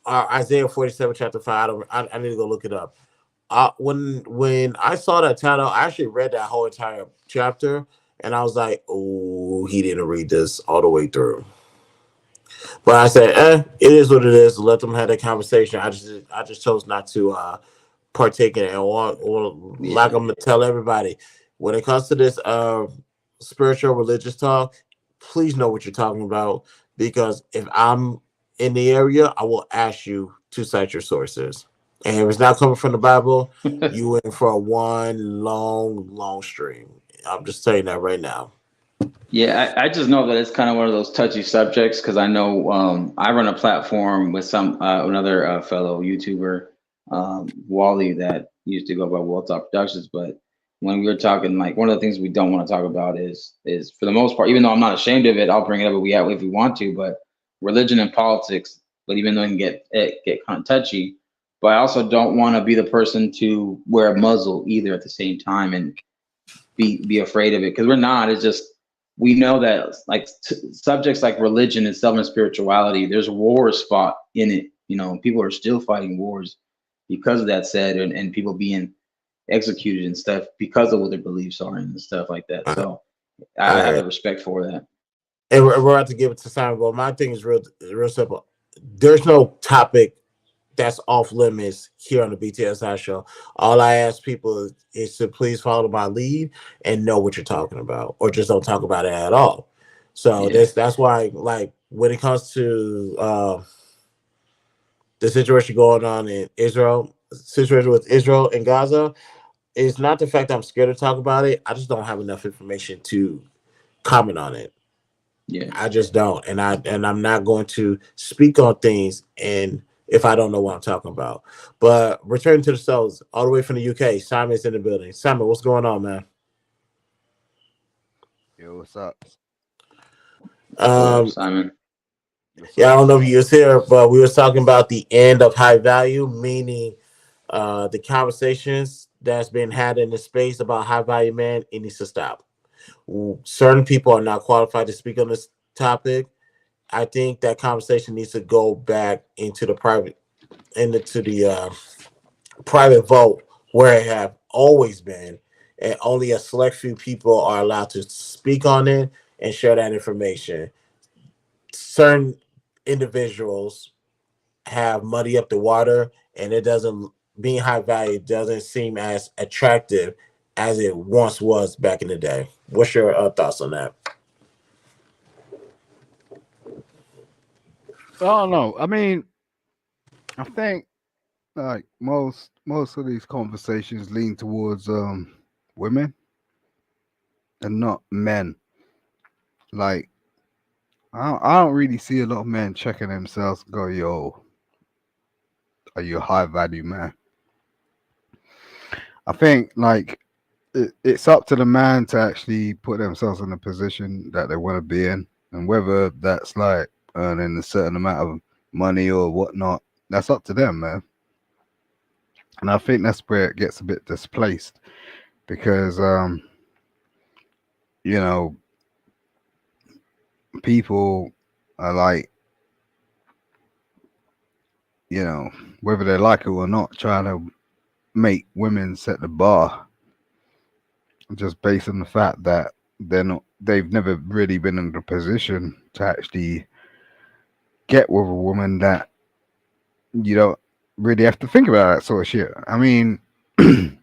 Isaiah 47 chapter 5. I need to go look it up. When I saw that title, I actually read that whole entire chapter, and I was like, "Oh, he didn't read this all the way through." But I said, it is what it is. Let them have that conversation. I just chose not to partake in it. And like I'm gonna tell everybody, when it comes to this spiritual religious talk, please know what you're talking about, because if I'm in the area, I will ask you to cite your sources. And if it's not coming from the Bible, you in for a one long stream. I'm just saying that right now. Yeah, I just know that it's kind of one of those touchy subjects because I know I run a platform with some another fellow YouTuber, Wally, that used to go by World Talk Productions. But when we were talking, like one of the things we don't want to talk about is for the most part, even though I'm not ashamed of it, I'll bring it up if we want to. But religion and politics, but even though it can get kind of touchy, but I also don't want to be the person to wear a muzzle either at the same time and be afraid of it, because we're not. It's just we know that like subjects like religion and self and spirituality, there's wars fought in it. You know, people are still fighting wars because of that said, and people being executed and stuff because of what their beliefs are and stuff like that. So I have I, the respect for that. and we're about to give it to Simon. But my thing is real simple. There's no topic that's off limits here on the BTSI show. All I ask people is to please follow my lead and know what you're talking about, or just don't talk about it at all. So Yeah. that's why, like, when it comes to the situation going on in Israel, situation with Israel and Gaza, it's not the fact that I'm scared to talk about it. I just don't have enough information to comment on it. Yeah. I just don't, and I'm not going to speak on things and if I don't know what I'm talking about. But returning to the cells, all the way from the UK, Simon's in the building. Simon, what's going on, man? Yo, what's up? What up, Um, Simon? What's yeah, I up? don't know if you was here, but we was talking about the end of high value, meaning the conversations that's been had in the space about high value man, it needs to stop. Certain people are not qualified to speak on this topic. I think that conversation needs to go back into the private vote where it have always been, and only a select few people are allowed to speak on it and share that information. Certain individuals have muddy up the water, and it doesn't being high value doesn't seem as attractive as it once was back in the day. What's your thoughts on that? I don't know. I mean, I think like most of these conversations lean towards women and not men. Like I don't really see a lot of men checking themselves and go, yo, are you a high value man? I think like it's up to the man to actually put themselves in a position that they want to be in, and whether that's like earning a certain amount of money or whatnot, that's up to them, man. And I think that's where it gets a bit displaced because you know, people are like, you know, whether they like it or not, trying to make women set the bar just based on the fact that they've never really been in the position to actually get with a woman that you don't really have to think about that sort of shit. I mean, it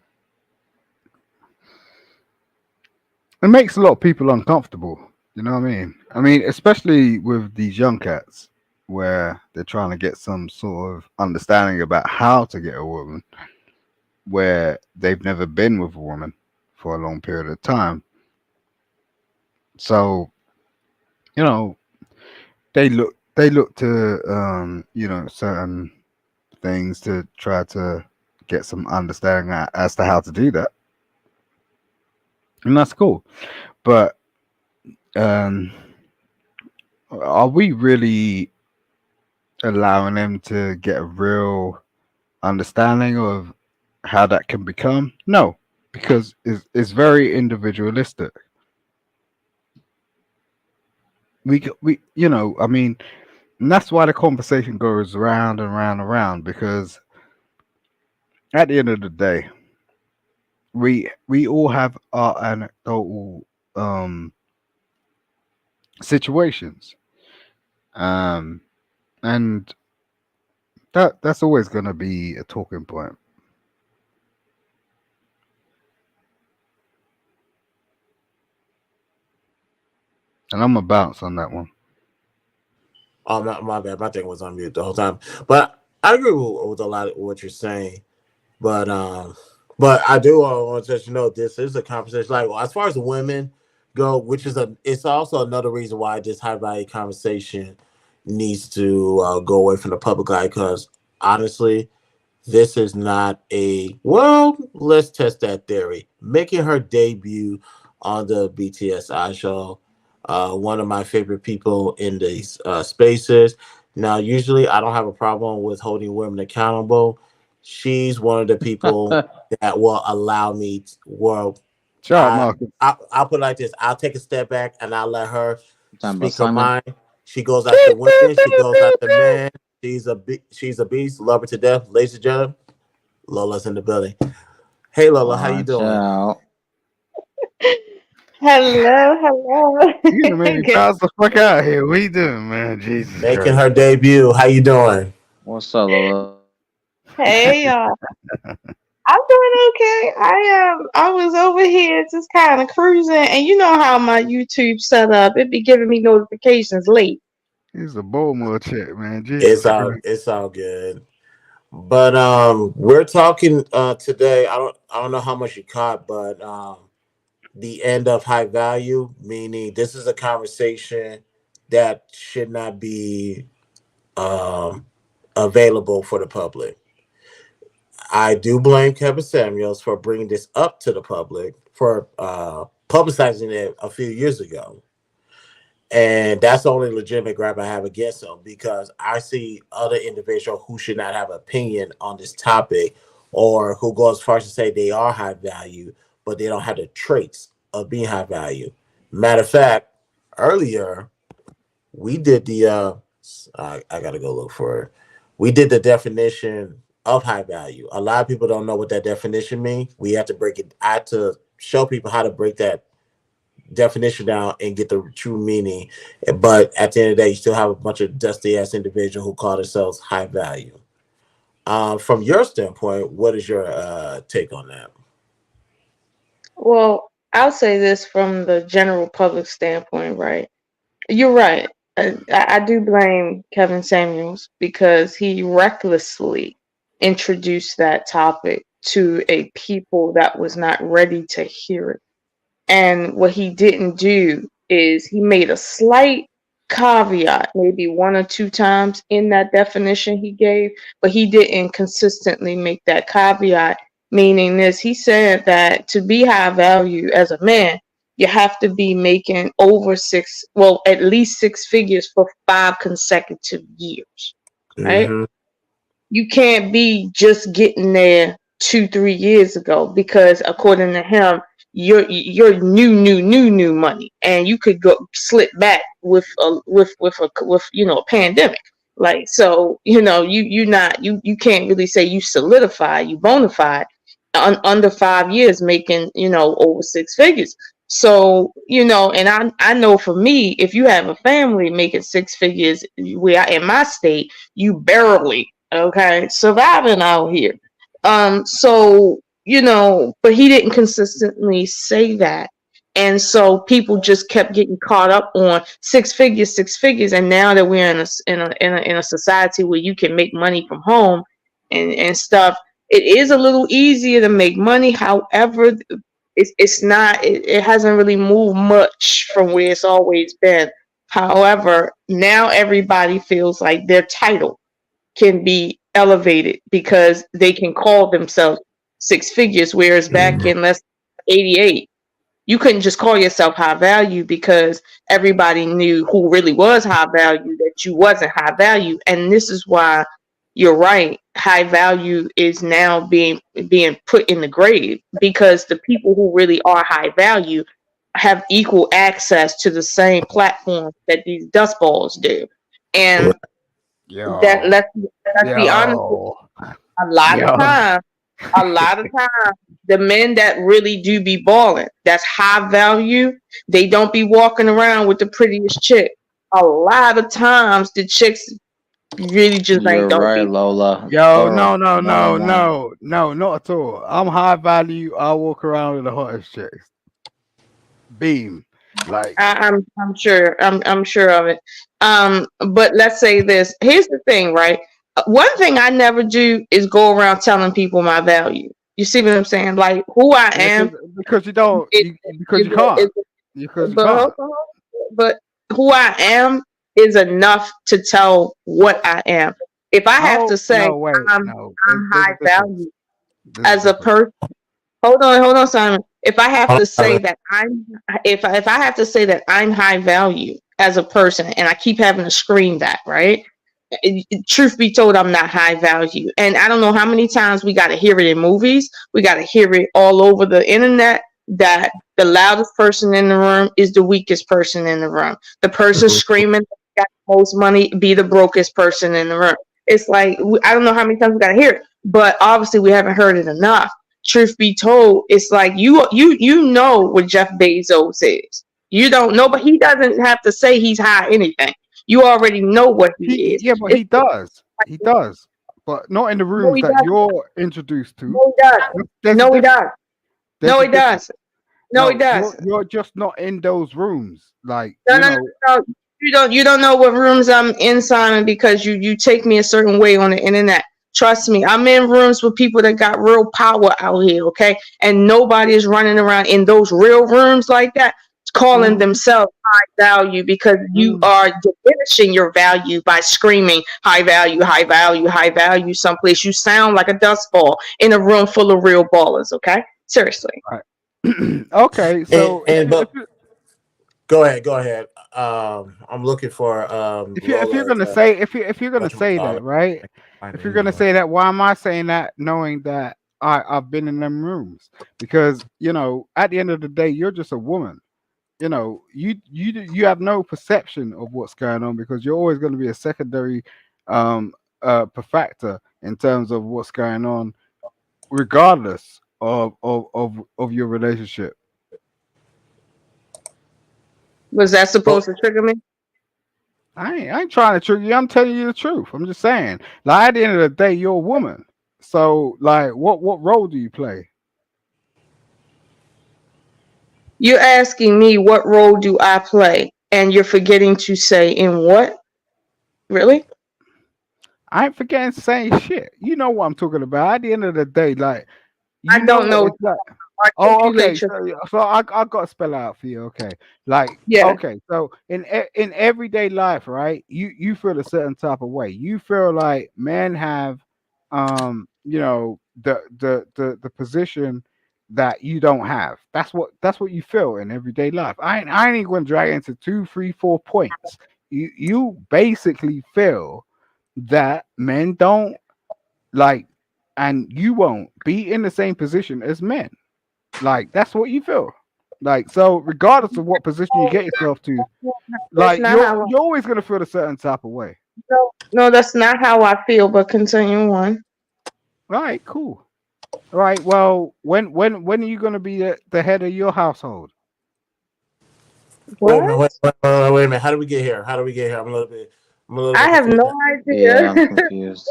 makes a lot of people uncomfortable. You know what I mean? I mean, especially with these young cats where they're trying to get some sort of understanding about how to get a woman where they've never been with a woman for a long period of time. So, you know, they look to you know, certain things to try to get some understanding as to how to do that. And that's cool. But um are we really allowing them to get a real understanding of how that can become? No. because it's very individualistic. We I mean, and that's why the conversation goes round and round and round, because at the end of the day, we all have our anecdotal situations, um, and that's always going to be a talking point. And I'm a bounce on that one. Oh, my bad. My thing was on mute the whole time. But I agree with a lot of what you're saying. But I do want to let you know this is a conversation. Like, well, as far as women go, which is it's also another reason why this high value conversation needs to go away from the public eye. Because honestly, this is not a well. Let's test that theory. Making her debut on the BTSI show, one of my favorite people in these spaces. Now, usually, I don't have a problem with holding women accountable. She's one of the people that will allow me. Well, Shout out, Marcus. I'll put it like this: I'll take a step back and I'll let her Talking about speak her Simon. mind. She goes after women. She goes after men. She's a beast. Love her to death, ladies and gentlemen. Lola's in the building. Hey Lola, how you Watch doing? out. Hello, hello. You gonna make me Good. pass the fuck out here. What you doing, man? Jesus Making Christ. her debut. How you doing? What's up, Lola? Hey y'all. I'm doing okay. I was over here just kind of cruising, and you know how my YouTube set up, it be giving me notifications late. He's a Baltimore chick, man. Jesus Christ. It's all good. But we're talking today. I don't know how much you caught, but the end of high value, meaning this is a conversation that should not be um available for the public. I do blame Kevin Samuels for bringing this up to the public, for publicizing it a few years ago. And that's the only legitimate gripe I have against him, because I see other individuals who should not have opinion on this topic, or who go as far as to say they are high value, but they don't have the traits of being high value. Matter of fact, earlier we did the I gotta go look for it. We did the definition of high value. A lot of people don't know what that definition means. We have to break it. I had to show people how to break that definition down and get the true meaning. But at the end of the day, you still have a bunch of dusty ass individuals who call themselves high value. From your standpoint, what is your take on that? Well, I'll say this from the general public standpoint, right? You're right. I do blame Kevin Samuels because he recklessly introduced that topic to a people that was not ready to hear it. And what he didn't do is he made a slight caveat, maybe one or two times in that definition he gave, but he didn't consistently make that caveat. Meaning this, he said that to be high value as a man, you have to be making over at least six figures for 5 consecutive years, right? Mm-hmm. You can't be just getting there 2 3 years ago, because according to him, you're new money, and you could go slip back with a pandemic. Like, so you can't really say you solidify, you bona fide under 5 years making over six figures. So and I know for me, if you have a family making six figures, in my state, you barely okay surviving out here. So but he didn't consistently say that, and so people just kept getting caught up on six figures, and now that we're in a society where you can make money from home and stuff, it is a little easier to make money. However, it's not, it hasn't really moved much from where it's always been. However, now everybody feels like their title can be elevated because they can call themselves six figures, whereas back in 88, you couldn't just call yourself high value because everybody knew who really was high value, that you wasn't high value. And this is why you're right. high value is now being put in the grave, because the people who really are high value have equal access to the same platform that these dust balls do. And that Yo, let's be honest, yo, a lot of yo. times, a lot of times, the men that really do be balling, that's high value, they don't be walking around with the prettiest chick. A lot of times, the chicks really just ain't You're don't right, be. Lola. Yo, Or no, no, more no, than one. no, no, not at all. I'm high value. I walk around with the hottest chicks. Beam. Like, I'm sure I'm sure of it. But let's say this. Here's the thing, right? One thing I never do is go around telling people my value. You see what I'm saying? Like who I am because you don't, is, because is, you can't. is Because you but hold can't. on, but who I am is enough to tell what I am. If I have to No, say no, wait, no. I'm There's a high difference. value There's a as a difference. person. Hold on, Simon. If I have to say that I'm, if I have to say that I'm high value as a person, and I keep having to scream that, right? Truth be told, I'm not high value, and I don't know how many times we got to hear it in movies. We got to hear it all over the internet that the loudest person in the room is the weakest person in the room. The person screaming got the most money be the brokest person in the room. It's like I don't know how many times we got to hear it, but obviously we haven't heard it enough. Truth be told, it's like you know what Jeff Bezos is. You don't know, but he doesn't have to say he's high anything. You already know what he is. Yeah, but It's he does. He does. But not in the no, rooms he that doesn't. you're introduced to. No, he does. There's a No, he difference. does. There's No, a he difference. does. No, he No, does. you're just not in those rooms. Like, No, no, no, no. You don't know what rooms I'm in, Simon, because you take me a certain way on the internet. Trust me, I'm in rooms with people that got real power out here, okay? And nobody is running around in those real rooms like that, calling mm, themselves high value, because you mm. are diminishing your value by screaming high value, high value, high value someplace. You sound like a dust ball in a room full of real ballers, okay? Seriously. Right. Okay, And so and but go ahead, go ahead. I'm looking for if you're Lola gonna to say if you're gonna say whatchamacallit. that, right? Find If her you're gonna anywhere. say that, why am I saying that knowing that I've been in them rooms? Because at the end of the day, you're just a woman. You have no perception of what's going on because you're always going to be a secondary um factor in terms of what's going on, regardless of your relationship. Was that But supposed to trigger me? I ain't trying to trick you. I'm telling you the truth. I'm just saying. Like at the end of the day, you're a woman. So like, what role do you play? You're asking me what role do I play, and you're forgetting to say in what? Really? I ain't forgetting saying shit. You know what I'm talking about. At the end of the day, like I you know don't what know. it's like. Oh, okay. Articulate your. So I got to spell it out for you. Okay, like Yeah. okay. So in everyday life, right? You feel a certain type of way. You feel like men have, the position that you don't have. That's what you feel in everyday life. I ain't even going to drag it into two, three, 4 points. You basically feel that men don't like, and you won't be in the same position as men. Like that's what you feel. Like so, regardless of what position you get yourself to, That's like not you're how. you're always gonna feel a certain type of way. No, no, that's not how I feel. But continue on. All right, cool. All right. Well, when are you gonna be the head of your household? wait a minute, What? wait a minute. How do we get here? How do we get here? I'm a little bit I have confused. no Yeah, I'm idea. confused.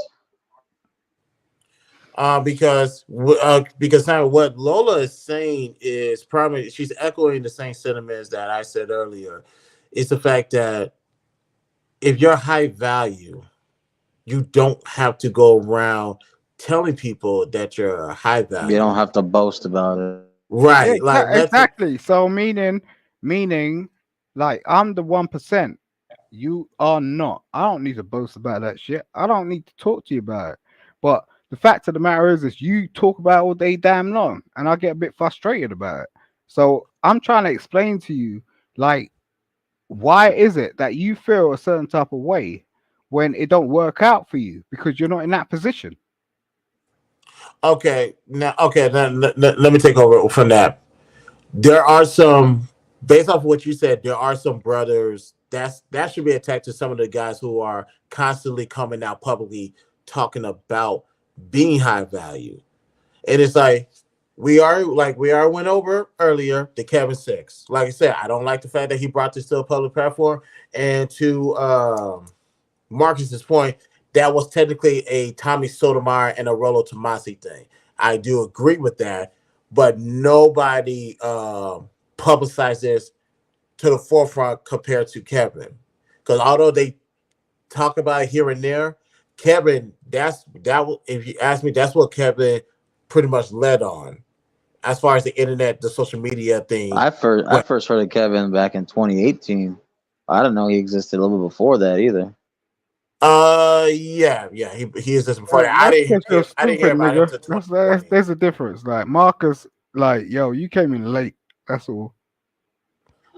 Because now what Lola is saying is probably she's echoing the same sentiments that I said earlier. It's the fact that if you're high value, you don't have to go around telling people that you're high You don't value. have to boast about it. Yeah, Right. Like let's exactly. So meaning, like I'm the 1%. You are not. I don't need to boast about that shit. I don't need to talk to you about it. But the fact of the matter is you talk about it all day damn long, and I get a bit frustrated about it. So I'm trying to explain to you, like, why is it that you feel a certain type of way when it don't work out for you because you're not in that position? Okay, now okay, let me take over from that. There are some, based off of what you said, there are some brothers that should be attacked to some of the guys who are constantly coming out publicly talking about being high value. And it's like we are went over earlier the Kevin Six. Like I said, I don't like the fact that he brought this to a public platform. And to Marcus's point, that was technically a Tommy Sotomayor and a Rollo Tomasi thing. I do agree with that, but nobody publicized this to the forefront compared to Kevin. Because although they talk about it here and there, Kevin, if you ask me, that's what Kevin pretty much led on as far as the internet, the social media thing. I first heard of Kevin back in 2018. I didn't know he existed a little bit before that either. Yeah, he is just before that. I That's didn't because you're I didn't hear stupid, about him nigga. until That's 2020. there's a difference. Like Marcus, like yo, you came in late. That's all.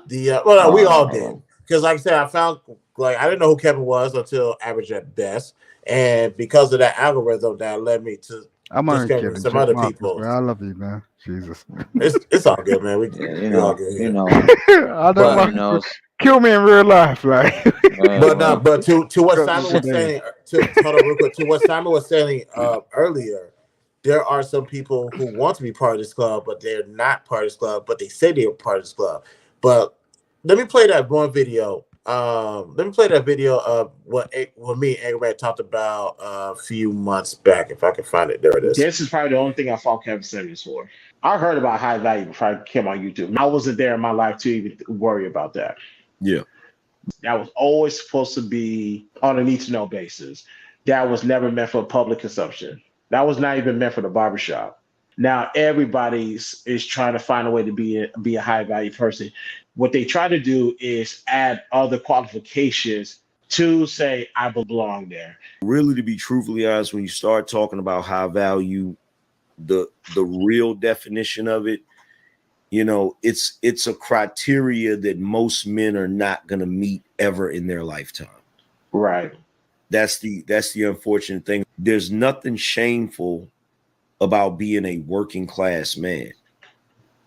Well, no, we all did Uh, because, like I said, I found like I didn't know who Kevin was until Average at Best, and because of that algorithm, that led me to I'm only discovering kidding, some other Marcus, people. man. I love you, man. Jesus. It's all good, man. yeah, We all good you here. know, I know But everybody Marcus will knows. kill me in real life, like. but no, Well, but to what Cut me Simon was today. saying, to hold on real quick, to what Simon was saying earlier, there are some people who want to be part of this club, but they're not part of this club, but they say they're part of this club. But let me play that one video. Let me play that video of what me and Angry talked about a few months back. If I can find it, there it is. This is probably the only thing I fought Kevin Samuels for. I heard about high value before I came on YouTube. I wasn't there in my life to even worry about that. Yeah. That was always supposed to be on a need to know basis. That was never meant for public consumption. That was not even meant for the barbershop. Now everybody's trying to find a way to be a high value person. What they try to do is add other qualifications to say I belong there. Really, to be truthfully honest, when you start talking about high value, the real definition of it, it's a criteria that most men are not going to meet ever in their lifetime. Right. That's the unfortunate thing. There's nothing shameful about being a working class man.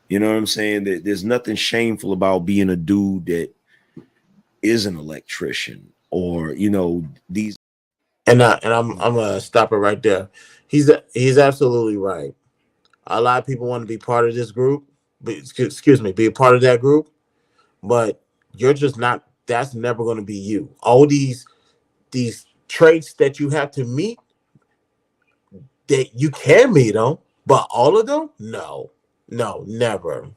You know what I'm saying? There's nothing shameful about being a dude that is an electrician or these. And I'm gonna stop it right there. He's absolutely right. A lot of people want to be part of this group, excuse me, be a part of that group, but you're just not. That's never going to be you. All these traits that you have to meet, that you can meet them, but all of them, no, never.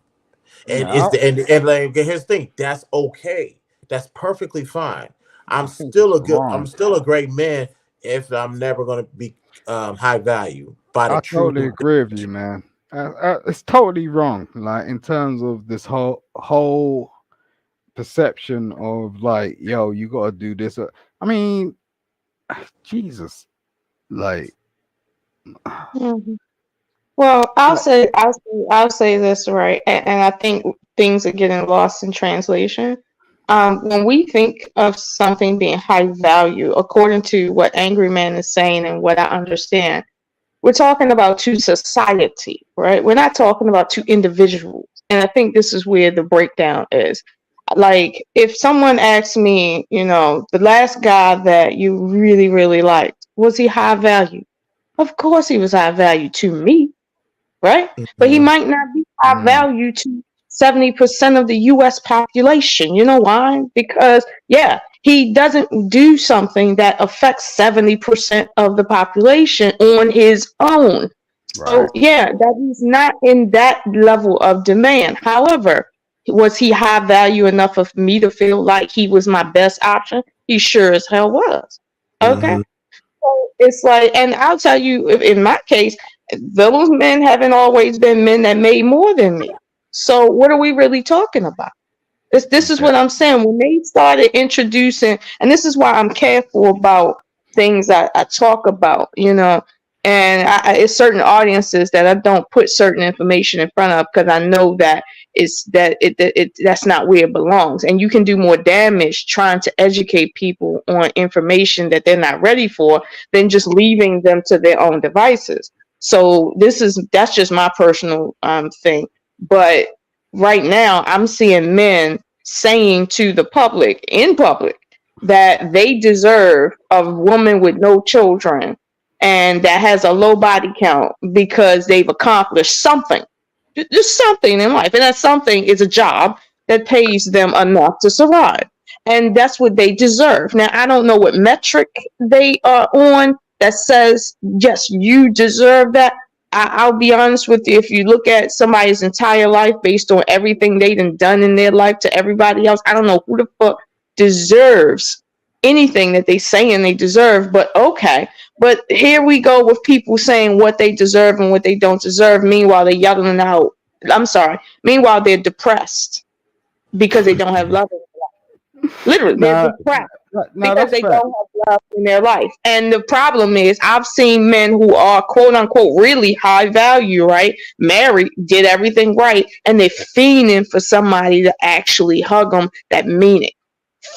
And is No, the and like here's the thing, that's okay. That's perfectly fine. I think it's I'm wrong. still a great man if I'm never going to be high value by the I true. totally agree with you, man. It's totally wrong. Like in terms of this whole perception of like, yo, you gotta do this. I mean, Jesus, like, Mhm. Well, like, I'll say this right, and I think things are getting lost in translation. When we think of something being high value, according to what Angry Man is saying and what I understand, we're talking about to society, right? We're not talking about to individuals. And I think this is where the breakdown is. Like, if someone asks me, the last guy that you really, really liked, was he high value? Of course he was high value to me, right? But he Mhm. might not be high mm, value to 70% of the US population. You know why? Because, yeah, he doesn't do something that affects 70% of the population on his own. So, right, yeah, that he's not in that level of demand. However, was he high value enough of me to feel like he was my best option? He sure as hell was. Okay. Mhm. So it's like, and I'll tell you, in my case, those men haven't always been men that made more than me. So what are we really talking about? This is exactly. what I'm saying. When they started introducing, and this is why I'm careful about things I talk about, and it's certain audiences that I don't put certain information in front of because I know that that's not where it belongs, and you can do more damage trying to educate people on information that they're not ready for than just leaving them to their own devices. So that's just my personal thing. But right now, I'm seeing men saying to the public in public that they deserve a woman with no children and that has a low body count because they've accomplished something, just something in life, and that something is a job that pays them enough to survive, and that's what they deserve. Now, I don't know what metric they are on that says yes, you deserve that. I'll be honest with you. If you look at somebody's entire life based on everything they done in their life to everybody else, I don't know who the fuck deserves anything that they saying they deserve. But okay, but here we go with people saying what they deserve and what they don't deserve. Meanwhile, they're yelling out. I'm sorry. Meanwhile, they're depressed because they don't have love. Literally, they're No, depressed no, because that's they fair. don't have love in their life. And the problem is, I've seen men who are quote unquote really high value, right? Married, did everything right, and they're fiending for somebody to actually hug them that mean it,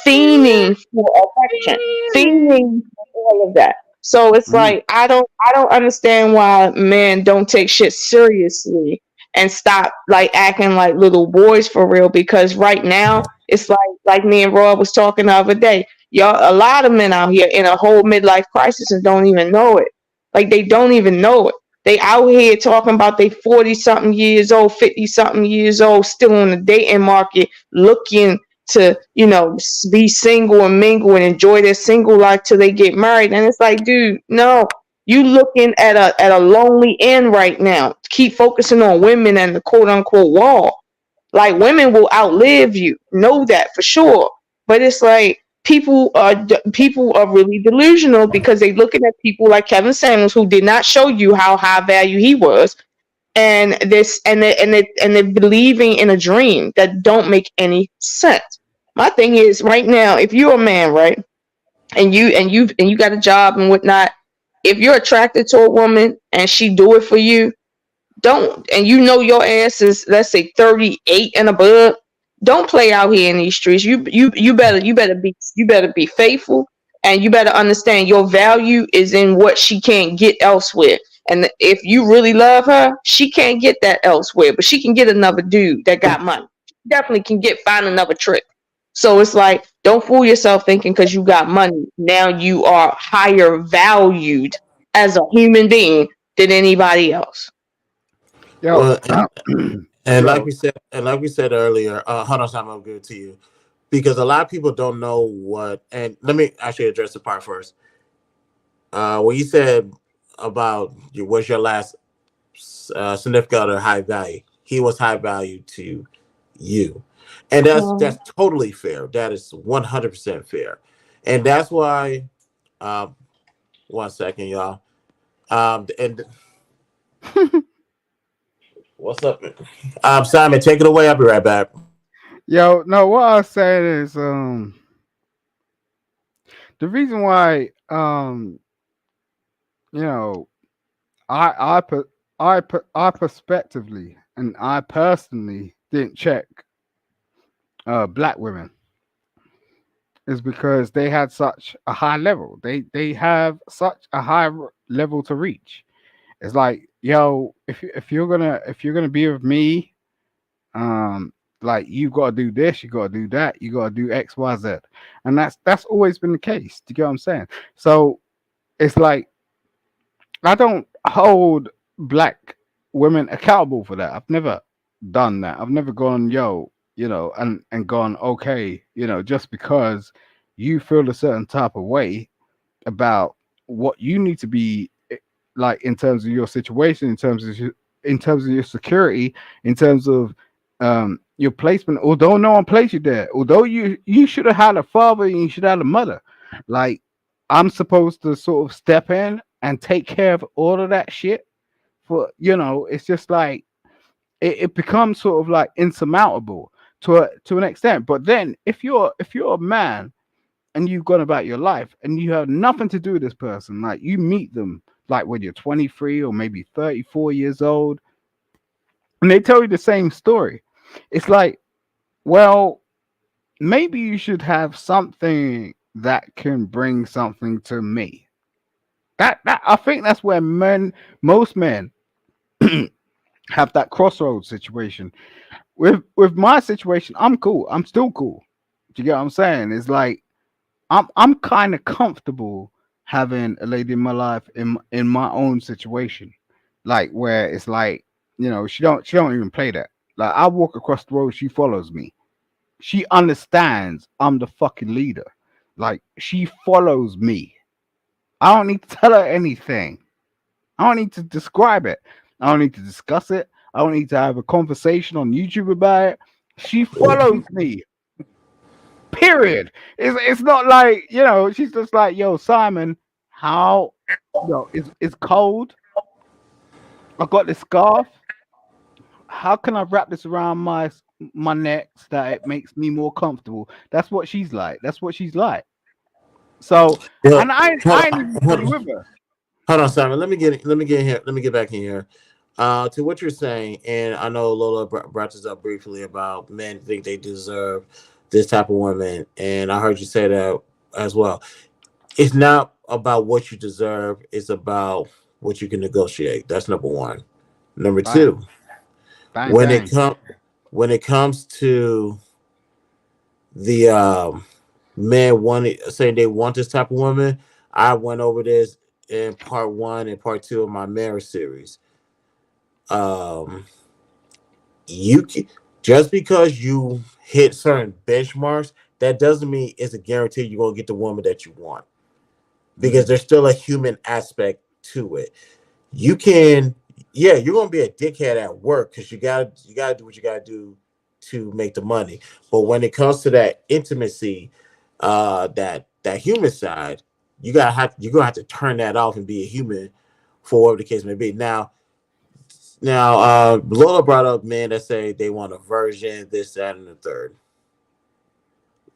fiending for affection, fiending for all of that. So it's Mm. like I don't understand why men don't take shit seriously and stop like acting like little boys for real. Because right now it's like me and Roy was talking the other day. Y'all, a lot of men out here in a whole midlife crisis and don't even know it. Like they don't even know it. They out here talking about they 40 something years old, 50 something years old, still on the dating market, looking to be single and mingle and enjoy their single life till they get married. And it's like, dude, no, you looking at a lonely end right now. Keep focusing on women and the quote unquote wall. Like women will outlive you, know that for sure. But it's like people are really delusional because they looking at people like Kevin Samuels, who did not show you how high value he was, and they're believing in a dream that don't make any sense. My thing is right now, if you're a man, right, and you got a job and whatnot, if you're attracted to a woman and she do it for you, don't, and you know your ass is, let's say, 38 and above, don't play out here in these streets. You better be faithful, and you better understand your value is in what she can't get elsewhere. And if you really love her, she can't get that elsewhere, but she can get another dude that got money. She definitely can find another trick. So it's like, don't fool yourself thinking because you got money now you are higher valued as a human being than anybody else. Yo, Well, and like yo, we said, earlier, hold on, Sam, I'll give it to you because a lot of people don't know what. And let me actually address the part first. When you said about was your last significant other high value, he was high value to you, and that's totally fair. That is 100% fair, and that's why. Um, one second, y'all. And what's up, man? Simon, take it away. I'll be right back. yo, no, what I was saying is, the reason why, you know, I prospectively and I personally didn't check black women is because they had such a high level. They have such a high level to reach. It's like, yo, if you're gonna be with me, um, like you gotta do this, you gotta do that, you gotta do X, Y, Z, and that's always been the case. Do you get what I'm saying? So it's like I don't hold black women accountable for that. I've never done that. I've never gone, yo, and gone, okay, just because you feel a certain type of way about what you need to be like in terms of your situation, in terms of your security, in terms of your placement. Although no one placed you there, although you should have had a father and you should have had a mother, like I'm supposed to sort of step in and take care of all of that shit. It's just like it becomes sort of like insurmountable to an extent. But then if you're a man and you've gone about your life and you have nothing to do with this person, like you meet them like when you're 23 or maybe 34 years old, and they tell you the same story. It's like, well, maybe you should have something that can bring something to me. That I think that's where most men have that crossroads situation. With my situation, I'm cool. I'm still cool. Do you get what I'm saying? It's like I'm kind of comfortable having a lady in my life in my own situation, like where it's like, she don't even play that. Like, I walk across the road, she follows me. She understands I'm the fucking leader. Like, she follows me. I don't need to tell her anything. I don't need to describe it. I don't need to discuss it. I don't need to have a conversation on YouTube about it. She follows me. Period. It's not like, she's just like, yo, Simon, how, it's cold. I got this scarf. How can I wrap this around my neck so that it makes me more comfortable? That's what she's like. That's what she's like. So, Yeah, and I hold ain't on, even hold fully on, with her. hold on, Simon. Let me get here. Let me get back in here. To what you're saying, and I know Lola brought this up briefly about men think they deserve this type of woman, and I heard you say that as well. It's not about what you deserve; it's about what you can negotiate. That's number one. Number Bang, two, bang, when it bang. comes to the men wanting saying they want this type of woman, I went over this in part one and part two of my marriage series. Um, you can, just because you hit certain benchmarks, that doesn't mean it's a guarantee you're gonna get the woman that you want, because Mm, there's still a human aspect to it. You can, yeah, you're gonna be a dickhead at work because you gotta do what you gotta do to make the money. But when it comes to that intimacy, that human side, you're gonna have to turn that off and be a human for whatever the case may be. Now, Lola brought up men that say they want a virgin, this, that, and the third.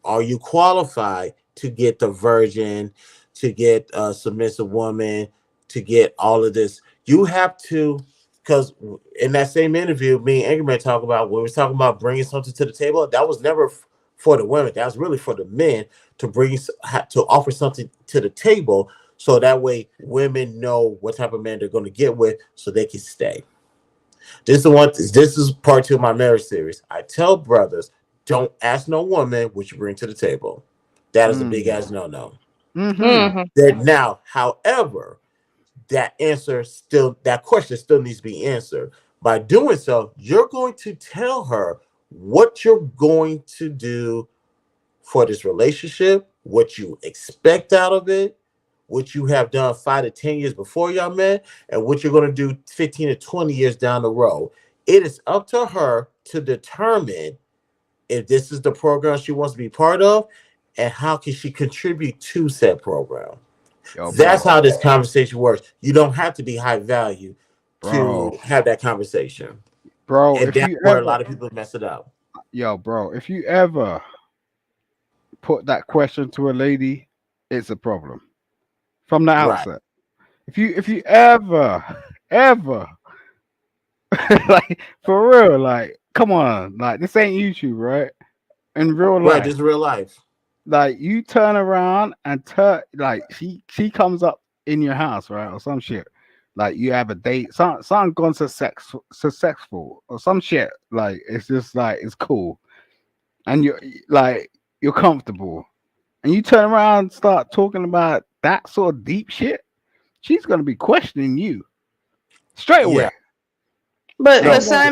Are you qualified to get the virgin, to get a submissive woman, to get all of this? You have to, because in that same interview, me and Anchorman talk about when we was talking about bringing something to the table. That was never for the women. That was really for the men to to offer something to the table, so that way women know what type of man they're going to get with, so they can stay. This is part two of my marriage series. I tell brothers, don't ask no woman what you bring to the table. That is a big mm, ass no no. mm-hmm. Hmm. Now, however, that question still needs to be answered. By doing so, you're going to tell her what you're going to do for this relationship, what you expect out of it, what you have done 5 to 10 years before y'all met, and what you're going to do 15 to 20 years down the road. It is up to her to determine if this is the program she wants to be part of, and how can she contribute to said program. Yo, That's bro, how this conversation works. You don't have to be high value bro, to have that conversation. bro. And If that's you where a ever, lot of people mess it up. yo, bro, if you ever put that question to a lady, it's a problem from the Right. outset. If you ever like, for real, like, come on, like, this ain't YouTube, right? In real Right. life, This is real life. like, you turn around and like, she comes up in your house, right, or some shit. Like, you have a date, something gone successful or some shit. Like, it's just like, it's cool, and you're comfortable, and you turn around and start talking about that sort of deep shit. She's gonna be questioning you straight Yeah. away, But and No. you're gonna,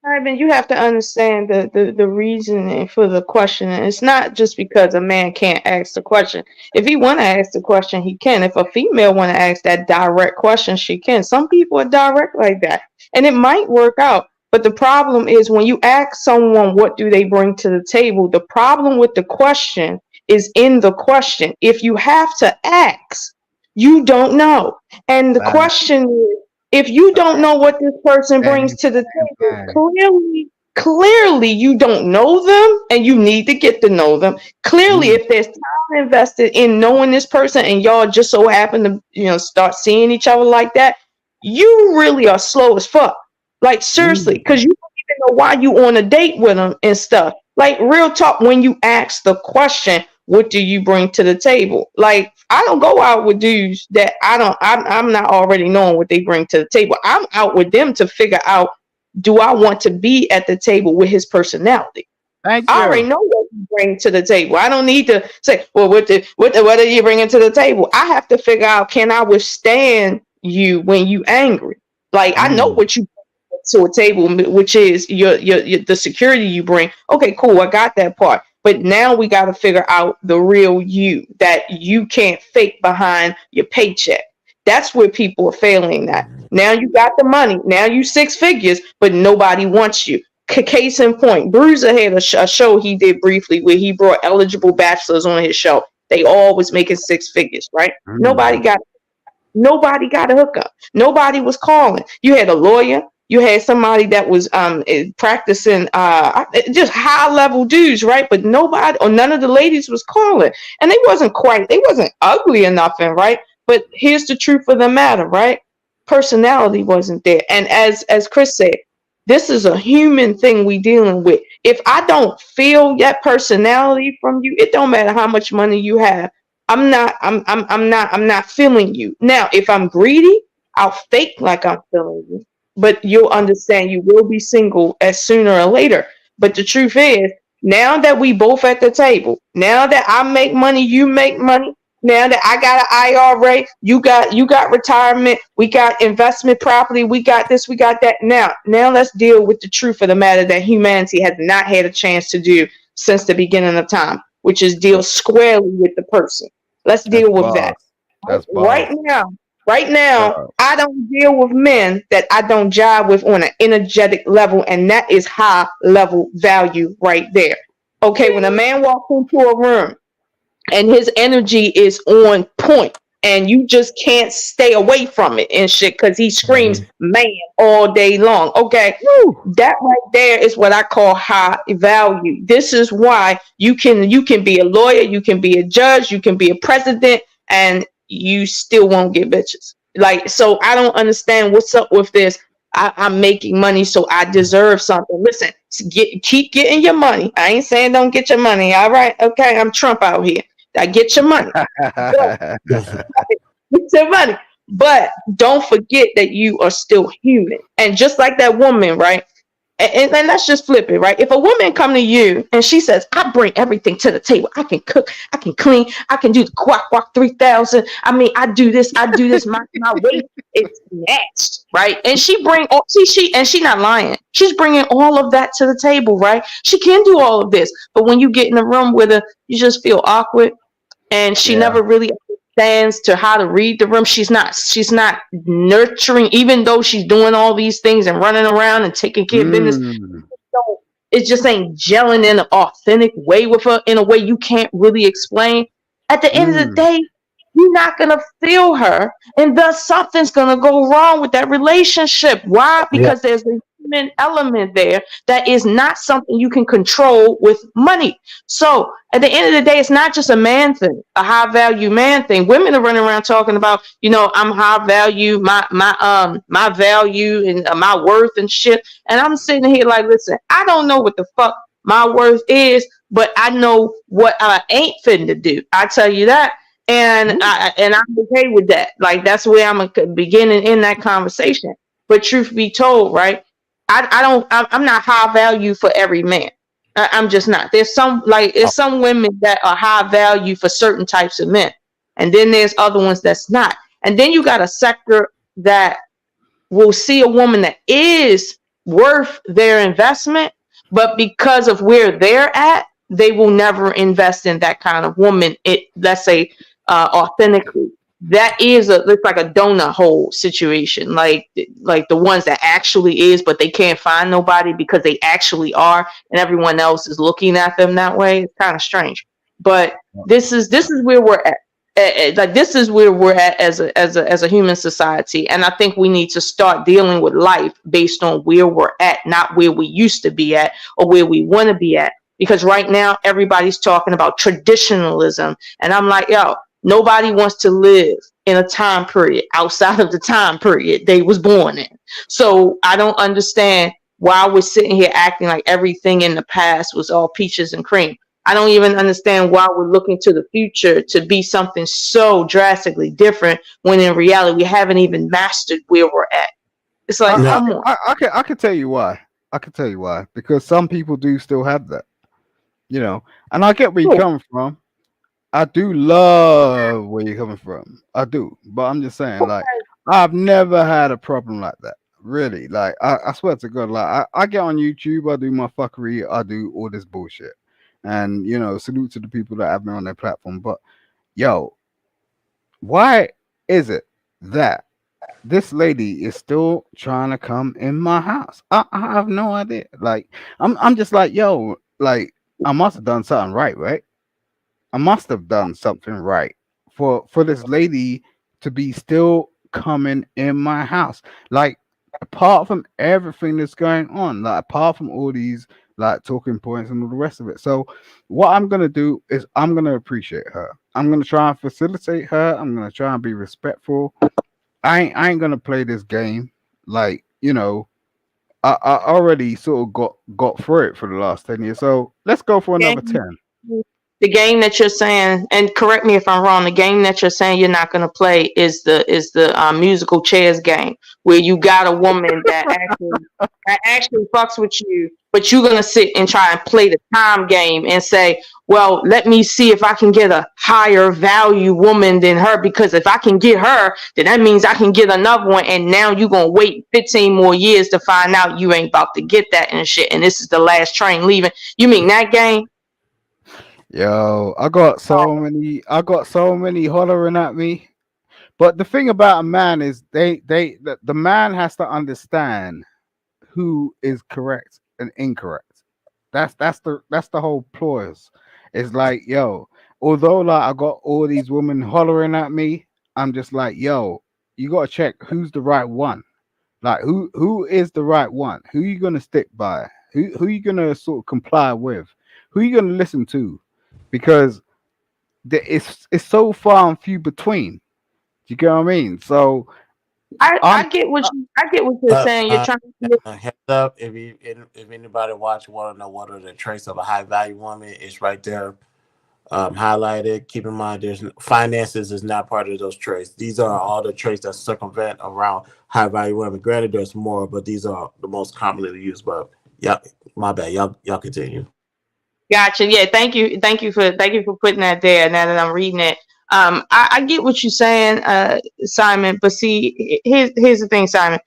Simon, you have to understand the reasoning for the question. It's not just because a man can't ask the question. If he want to ask the question, he can. If a female want to ask that direct question, she can. Some people are direct like that, and it might work out. But the problem is when you ask someone what do they bring to the table, the problem with the question is in the question. If you have to ask, you don't know. And the bang, question is, if you don't know what this person brings bang, to the bang, table, bang. clearly you don't know them and you need to get to know them. Clearly, Mm, if there's time invested in knowing this person and y'all just so happen to, start seeing each other like that, you really are slow as fuck. Like, seriously, mm, because you don't even know why you on a date with them and stuff. Like, real talk, when you ask the question, what do you bring to the table? Like, I don't go out with dudes that I'm not already knowing what they bring to the table. I'm out with them to figure out, do I want to be at the table with his personality? Thank I already you. know what you bring to the table. I don't need to say, well, what are you bringing to the table? I have to figure out, can I withstand you when you angry? Like, I know what you bring to a table, which is your the security you bring. Okay, cool. I got that part. But now we got to figure out the real you that you can't fake behind your paycheck. That's where people are failing at. Now you got the money. Now you six figures, but nobody wants you. Case in point, Bruiser had a show he did briefly where he brought eligible bachelors on his show. They all was making six figures, right? Mm. Nobody got a hookup. Nobody was calling. You had a lawyer. You had somebody that was practicing just high level dudes, right? But nobody or none of the ladies was calling, and they wasn't ugly enough, and right. But here's the truth of the matter, right? Personality wasn't there, and as Chris said, this is a human thing we dealing with. If I don't feel that personality from you, it don't matter how much money you have. I'm not feeling you. Now, if I'm greedy, I'll fake like I'm feeling you. But you'll understand you will be single as sooner or later. But the truth is, now that we both at the table, now that I make money, you make money, now that I got an IRA, you got retirement, we got investment property, we got this, we got that. Now let's deal with the truth of the matter that humanity has not had a chance to do since the beginning of time, which is deal squarely with the person. Let's That's deal with boss. that. That's Right boss. now, Uh, I don't deal with men that I don't jive with on an energetic level, and that is high level value right there. Okay, when a man walks into a room and his energy is on point and you just can't stay away from it and shit because he screams man all day long. Okay, woo. that right there is what I call high value. This is why you can be a lawyer, you can be a judge, you can be a president, and you still won't get bitches. Like, so I don't understand what's up with this. I'm making money, so I deserve something. Listen, keep getting your money. I ain't saying don't get your money. All right, okay, I'm Trump out here. I get your money. But get your money. But don't forget that you are still human. And just like that woman, right? And let's just flip it, right? If a woman come to you and she says, I bring everything to the table. I can cook, I can clean, I can do the quack 3000. I mean, I do this, my weight is matched, right? And she bring all she not lying. She's bringing all of that to the table, right? She can do all of this. But when you get in the room with her, you just feel awkward, and she Yeah. never really understands to how to read the room. She's not nurturing, even though she's doing all these things and running around and taking care of business. Mm. So it just ain't gelling in an authentic way with her, in a way you can't really explain. At the end of the Mm. day, you're not gonna feel her, and thus something's gonna go wrong with that relationship. Why? Yeah. Because there's a human element there that is not something you can control with money. So at the end of the day, it's not just a man thing, a high value man thing. Women are running around talking about, I'm high value, my value and my worth and shit. And I'm sitting here like, listen, I don't know what the fuck my worth is, but I know what I ain't fitting to do. I tell you that. And I'm okay with that. Like, that's where I'm beginning in that conversation. But truth be told, right? I'm not high value for every man. I'm just not. There's some women that are high value for certain types of men, and then there's other ones that's not. And then you got a sector that will see a woman that is worth their investment, but because of where they're at, they will never invest in that kind of woman. Let's say authentically. That is it's like a donut hole situation, like the ones that actually is, but they can't find nobody because they actually are, and everyone else is looking at them that way. It's kind of strange, but this is where we're at. Like, this is where we're at as a human society, and I think we need to start dealing with life based on where we're at, not where we used to be at or where we want to be at. Because right now everybody's talking about traditionalism, and I'm like, yo, nobody wants to live in a time period outside of the time period they was born in. So I don't understand why we're sitting here acting like everything in the past was all peaches and cream. I don't even understand why we're looking to the future to be something so drastically different when in reality we haven't even mastered where we're at. It's like, I, Now, come on. I can tell you why. I can tell you why. Because some people do still have that, you know. And I get where you're coming from. I do love where you're coming from. I do. But I'm just saying, like, I've never had a problem like that. Really. Like, I swear to God, like, I get on YouTube, I do my fuckery, I do all this bullshit. And, you know, salute to the people that have me on their platform. But, yo, why is it that this lady is still trying to come in my house? I have no idea. Like, I'm just like, yo, like, I must have done something right, right? I must have done something right for this lady to be still coming in my house. Like, apart from everything that's going on, like apart from all these like talking points and all the rest of it. So what I'm gonna do is I'm gonna appreciate her. I'm gonna try and facilitate her. I'm gonna try and be respectful. I ain't gonna play this game. Like, you know, I already sort of got through it for the last 10 years. So let's go for another 10. The game that you're saying, and correct me if I'm wrong, the game that you're saying you're not going to play is the musical chairs game, where you got a woman that actually fucks with you, but you're going to sit and try and play the time game and say, well, let me see if I can get a higher value woman than her, because if I can get her, then that means I can get another one, and now you're going to wait 15 more years to find out you ain't about to get that and shit, and this is the last train leaving. You mean that game? Yo, I got so many hollering at me. But the thing about a man is the man has to understand who is correct and incorrect. That's the whole ploys. It's like, yo, although like I got all these women hollering at me, I'm just like, yo, you gotta check who's the right one. Like who is the right one? Who you gonna stick by? Who you gonna sort of comply with? Who you gonna listen to? Because it's so far and few between. Do you get what I mean? So I'm I get what you're saying. You're trying to heads up, if anybody watch want to know what are the traits of a high value woman, it's right there, highlighted. Keep in mind, there's finances is not part of those traits. These are all the traits that circumvent around high value women. Granted, there's more, but these are the most commonly used. But yeah, my bad. Y'all continue. Gotcha. Yeah, thank you for putting that there. Now that I'm reading it, I get what you're saying, Simon. But see, here's the thing, Simon.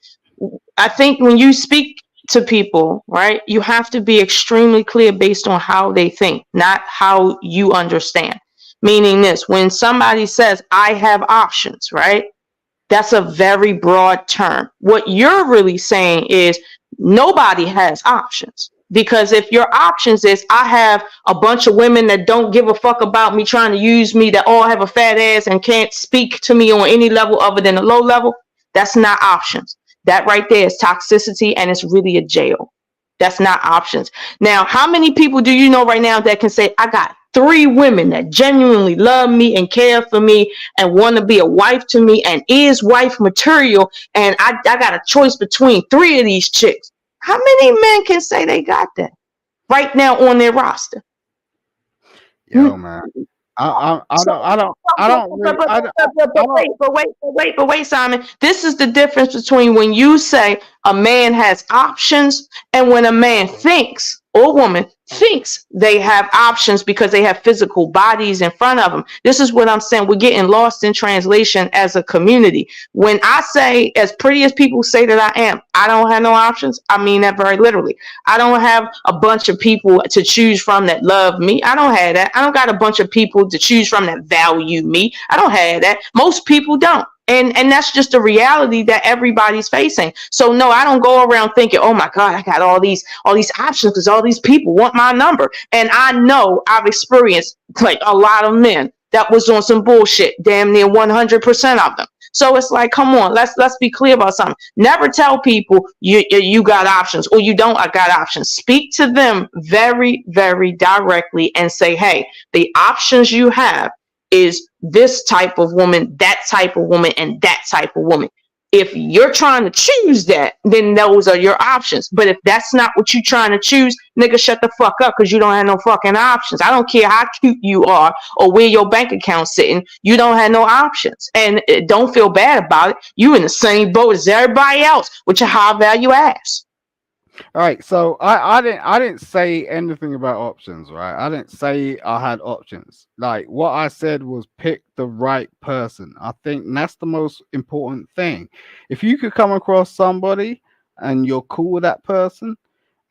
I think when you speak to people, right, you have to be extremely clear based on how they think, not how you understand. Meaning this, when somebody says, "I have options," right? That's a very broad term. What you're really saying is nobody has options. Because if your options is I have a bunch of women that don't give a fuck about me trying to use me, that all have a fat ass and can't speak to me on any level other than a low level, that's not options. That right there is toxicity, and it's really a jail. That's not options. Now, how many people do you know right now that can say, I got 3 women that genuinely love me and care for me and want to be a wife to me and is wife material, and I got a choice between 3 of these chicks? How many men can say they got that right now on their roster? yo man. I don't really But wait, Simon. This is the difference between when you say a man has options and when a man thinks or woman thinks they have options because they have physical bodies in front of them. This is what I'm saying. We're getting lost in translation as a community. When I say, as pretty as people say that I am, I don't have no options. I mean that very literally. I don't have a bunch of people to choose from that love me. I don't have that. I don't got a bunch of people to choose from that value me. I don't have that. Most people don't. And that's just a reality that everybody's facing. So no, I don't go around thinking, oh my God, I got all these options because all these people want my number. And I know I've experienced like a lot of men that was on some bullshit, damn near 100% of them. So it's like, come on, let's be clear about something. Never tell people you got options or you don't. I got options. Speak to them very, very directly and say, hey, the options you have is this type of woman, that type of woman, and that type of woman. If you're trying to choose that, then those are your options. But if that's not what you're trying to choose, nigga, shut the fuck up, because you don't have no fucking options. I don't care how cute you are or where your bank account's sitting. You don't have no options. And don't feel bad about it. You in the same boat as everybody else with your high value ass. All right, so I didn't say anything about options, right? I didn't say I had options. Like what I said was pick the right person. I think that's the most important thing. If you could come across somebody and you're cool with that person,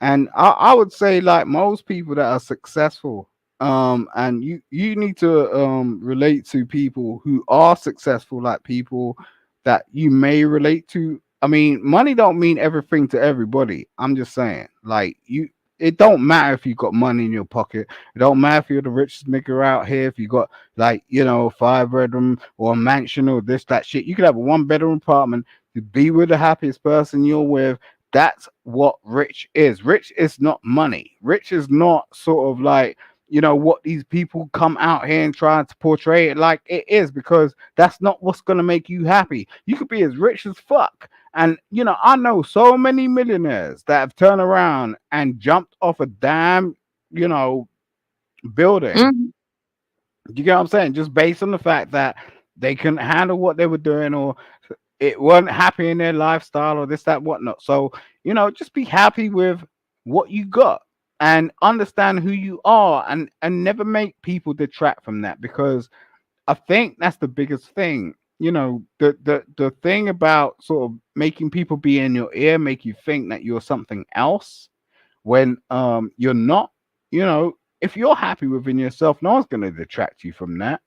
and I would say like most people that are successful, and you need to relate to people who are successful, like people that you may relate to. I mean, money don't mean everything to everybody. I'm just saying, like you, it don't matter if you got money in your pocket. It don't matter if you're the richest nigga out here. If you got like 5 bedroom or a mansion or this that shit, you could have a 1 bedroom apartment to be with the happiest person you're with. That's what rich is. Rich is not money. Rich is not sort of like what these people come out here and try to portray it like it is, because that's not what's gonna make you happy. You could be as rich as fuck. And I know so many millionaires that have turned around and jumped off a damn, building. Mhm. You get what I'm saying? Just based on the fact that they couldn't handle what they were doing, or it wasn't happy in their lifestyle, or this, that, whatnot. So, just be happy with what you got and understand who you are, and never make people detract from that, because I think that's the biggest thing. The thing about sort of making people be in your ear, make you think that you're something else when you're not. If you're happy within yourself, no one's gonna detract you from that.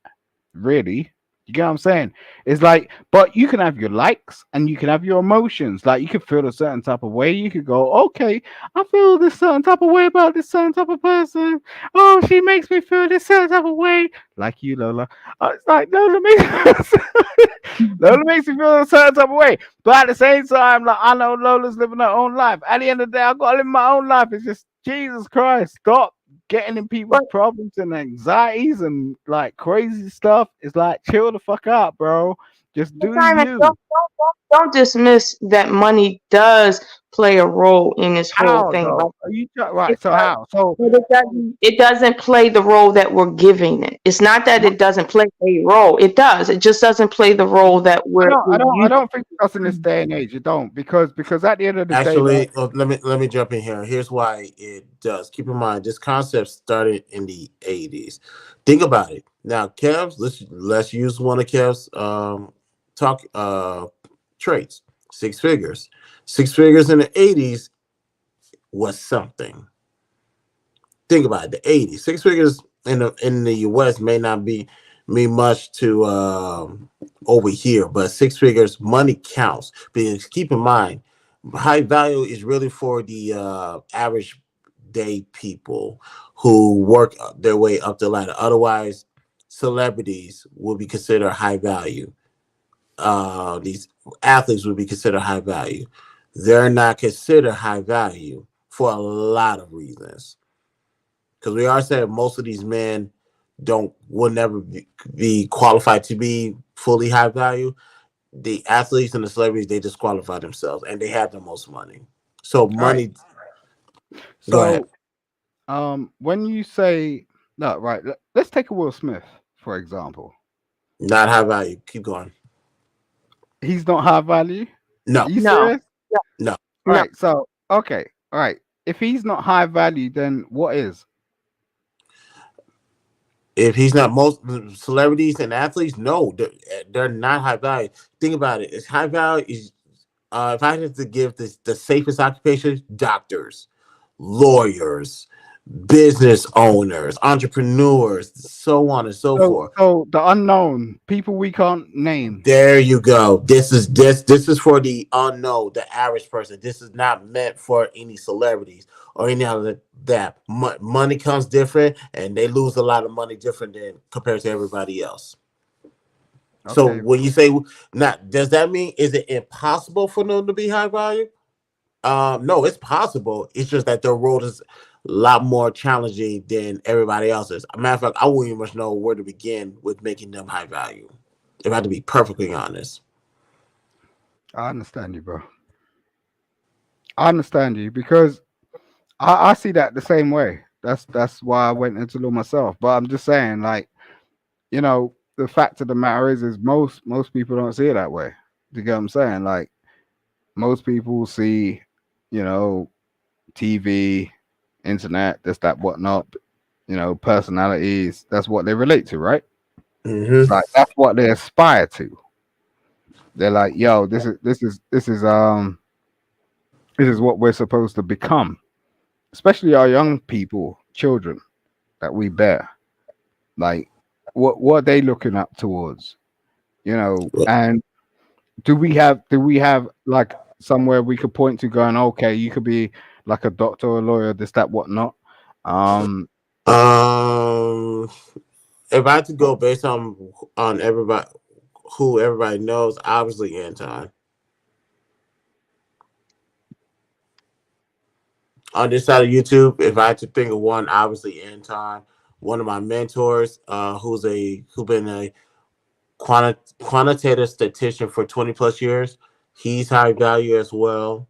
Really. You get what I'm saying? It's like, but you can have your likes and you can have your emotions. Like you could feel a certain type of way. You could go, okay, I feel this certain type of way about this certain type of person. Oh, she makes me feel this certain type of way. Like you, Lola. It's like Lola makes Lola makes me feel a certain type of way. But at the same time, like I know Lola's living her own life. At the end of the day, I gotta live my own life. It's just Jesus Christ, stop getting in people's But problems and anxieties and like crazy stuff. It's like chill the fuck out, bro. Just do Simon, you. don't dismiss that money does play a role in this whole How thing. Like though? Are you it right? So does, how? So but it doesn't play the role that we're giving it. It's not that it doesn't play a role. It does. It just doesn't play the role that I we're don't, I don't, I used don't think it does in this to. day and age. It don't, because at the end of the day, like, Actually, let me jump in here. Here's why it does. Keep in mind, this concept started in the 80s. Think about it. Now, Kev's, let's use one of Kev's talk traits. Six figures. Six figures in the 80s was something. Think about it. The 80s. Six figures in the US may not be mean much to over here, but six figures money counts. Because keep in mind, high value is really for the average day people who work their way up the ladder. Otherwise, celebrities will be considered high value. These athletes would be considered high value. They're not considered high value for a lot of reasons. Because we are saying most of these men don't will never be qualified to be fully high value. The athletes and the celebrities, they disqualify themselves and they have the most money. So all right. money, go ahead. So, when you say no, right? Let's take a Will Smith for example. Not high value. Keep going. He's not high value. No, You No, serious? no. All no. right. So, okay. All right. If he's not high value, then what is? If he's not, most celebrities and athletes, no, they're not high value. Think about it. It's high value is if I had to give this the safest occupation, doctors, lawyers, business owners, entrepreneurs, so on and so So, forth. so the unknown people we can't name. There you go. This is for the unknown, the average person. This is not meant for any celebrities or any other that. Money comes different, and they lose a lot of money different than compared to everybody else. So Okay. when you say not, does that mean is it impossible for them to be high value? No, it's possible. It's just that their role is a lot more challenging than everybody else's. As a matter of fact, I wouldn't even much know where to begin with making them high value. If I had to be perfectly honest. I understand you, bro. I understand you because I see that the same way. That's why I went into law myself. But I'm just saying, like, the fact of the matter is most people don't see it that way. You get what I'm saying? Like, most people see, you know, TV, internet, this, that, whatnot, personalities. That's what they relate to, right? Mm-hmm. Like, that's what they aspire to. They're like, yo, this is what we're supposed to become, especially our young people, children that we bear. Like, what are they looking up towards? And do we have like somewhere we could point to going, okay, you could be like a doctor or a lawyer, this, that, whatnot. Um, Um, if I had to go based on everybody who everybody knows, obviously Anton. On this side of YouTube, if I had to think of one, obviously Anton, one of my mentors, who been a quantitative statistician for 20 plus years. He's high value as well.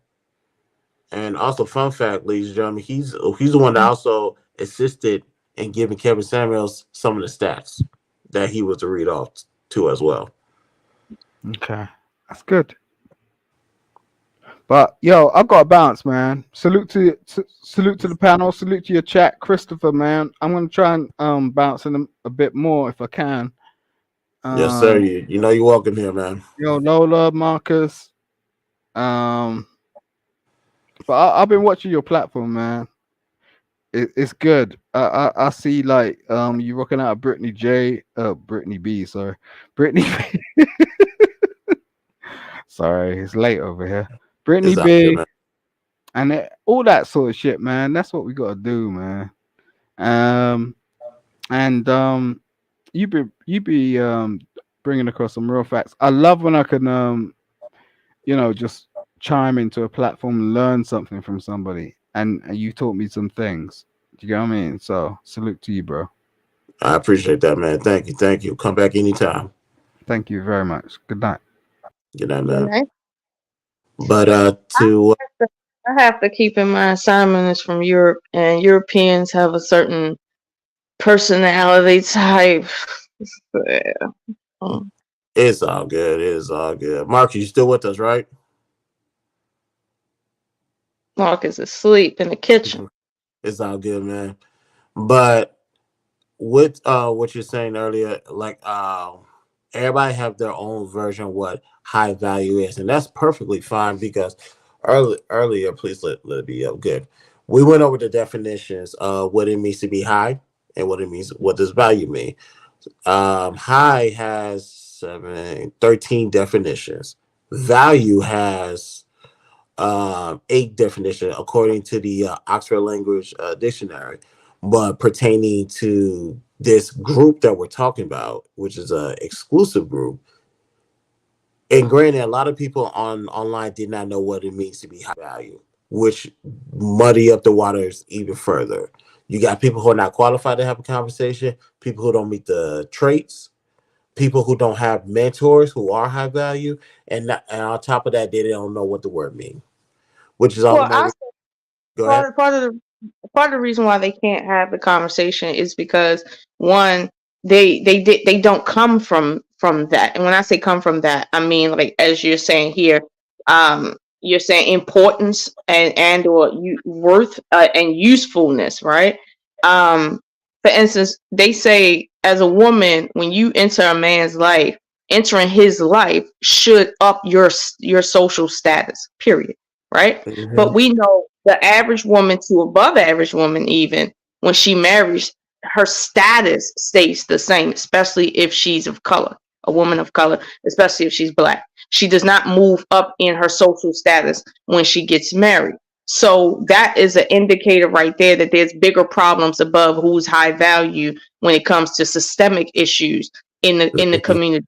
And also, fun fact, ladies and gentlemen, he's the one that also assisted in giving Kevin Samuels some of the stats that he was to read off to as well. okay, that's good. But yo, I've got to bounce, man. Salute to the panel. Salute to your chat, Christopher, man. I'm gonna try and bounce in a bit more if I can. Yes, sir. Um, You know you're welcome here, man. Lola, Marcus. Um, but I've been watching your platform, man. It's good. I see like you rocking out a Brittany B, sorry. Brittany B. Sorry, it's late over here. Brittany It's out here, B man. and all that sort of shit, man. That's what we gotta do, man. Um and you be bringing across some real facts. I love when I can just chime into a platform and learn something from somebody, and you taught me some things. Do you get what I mean? So salute to you, bro. I appreciate that, man. Thank you. Thank you. Come back anytime. Thank you very much. Good night. Good night, Good man. night. But to I have to keep in mind Simon is from Europe, and Europeans have a certain personality type. Yeah. It's all good. It's all good. Mark, you still with us, right? Mark is asleep in the kitchen. It's all good, man. But with what you're saying earlier, like everybody have their own version of what high value is, and that's perfectly fine because earlier, please let it be good. We went over the definitions of what it means to be high and what does value mean. High has 13 definitions. Value has 8 definition according to the Oxford Language Dictionary, but pertaining to this group that we're talking about, which is a exclusive group. And granted, a lot of people online did not know what it means to be high value, which muddy up the waters even further. You got people who are not qualified to have a conversation, people who don't meet the traits, people who don't have mentors who are high value, and on top of that, they don't know what the word means, which is all the Well, more. Go ahead. part of the reason why they can't have the conversation is because one, they don't come from that. And when I say come from that, I mean, like, as you're saying here, you're saying importance and or worth, and usefulness, right? um for instance, they say as a woman, when you enter a man's life, entering his life should up your social status, period, right? Hmm. But we know the average woman to above average woman, even when she marries, her status stays the same, especially if she's of color, a woman of color, especially if she's black. She does not move up in her social status when she gets married. So that is an indicator right there that there's bigger problems above who's high value when it comes to systemic issues in the community.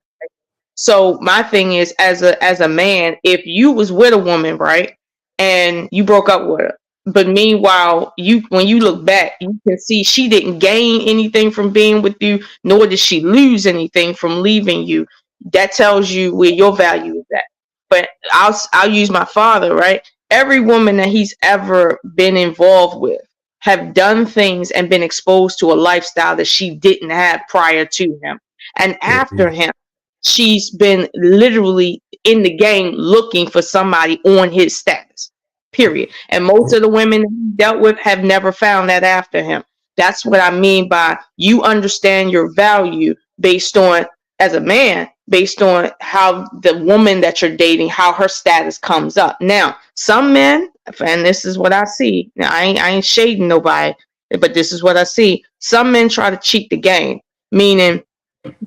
So my thing is, as a man, if you was with a woman, right, and you broke up with her, but meanwhile, when you look back, you can see she didn't gain anything from being with you, nor did she lose anything from leaving you. That tells you where your value is at. but I'll use my father, right? Every woman that he's ever been involved with have done things and been exposed to a lifestyle that she didn't have prior to him. And after him, she's been literally in the game looking for somebody on his status, period. And most of the women that he dealt with have never found that after him. That's what I mean by you understand your value based on, as a man, based on how the woman that you're dating, how her status comes up. Now, some men, and this is what I see. Now, I ain't shading nobody, but this is what I see. Some men try to cheat the game, meaning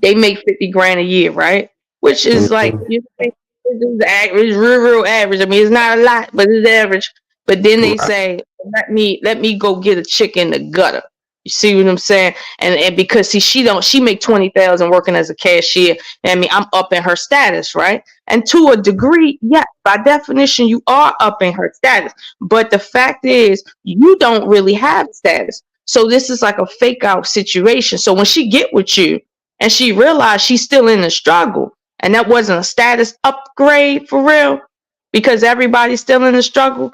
they make 50 grand a year, right? Which is like, you know, it's average, real average. I mean, it's not a lot, but it's average. But then they say, let me go get a chick in the gutter. You see what I'm saying? And because see, she make 20,000 working as a cashier. I mean, I'm upping her status, right? And to a degree, yeah, by definition, you are upping her status. But the fact is, you don't really have status. So this is like a fake out situation. So when she get with you and she realized she's still in the struggle, and that wasn't a status upgrade for real, because everybody's still in the struggle,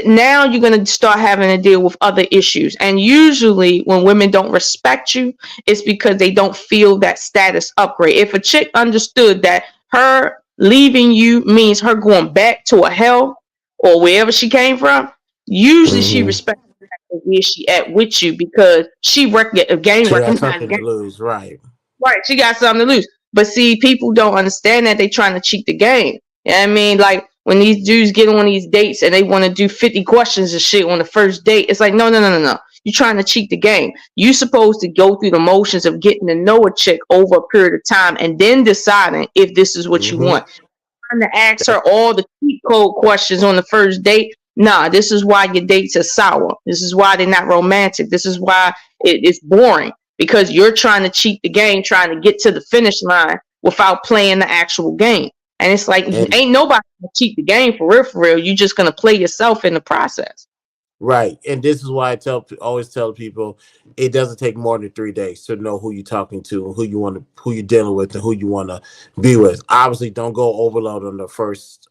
now you're going to start having to deal with other issues. And usually when women don't respect you, it's because they don't feel that status upgrade. If a chick understood that her leaving you means her going back to a hell or wherever she came from, usually she respects where she at with you, because she She got recognized something to lose, right? right, she got something to lose. But see, people don't understand that they trying to cheat the game. You know what I mean? Like when these dudes get on these dates and they want to do 50 questions and shit on the first date, it's like, no. You're trying to cheat the game. You're supposed to go through the motions of getting to know a chick over a period of time and then deciding if this is what you want. Trying to ask her all the cheat code questions on the first date. Nah, this is why your dates are sour. This is why they're not romantic. This is why it's boring, because you're trying to cheat the game, trying to get to the finish line without playing the actual game. And it's like, ain't nobody gonna cheat the game for real, for real. You're just gonna play yourself in the process. Right. And this is why I always tell people it doesn't take more than 3 days to know who you're talking to, who you're dealing with, and who you want to be with. Obviously, don't go overload on the first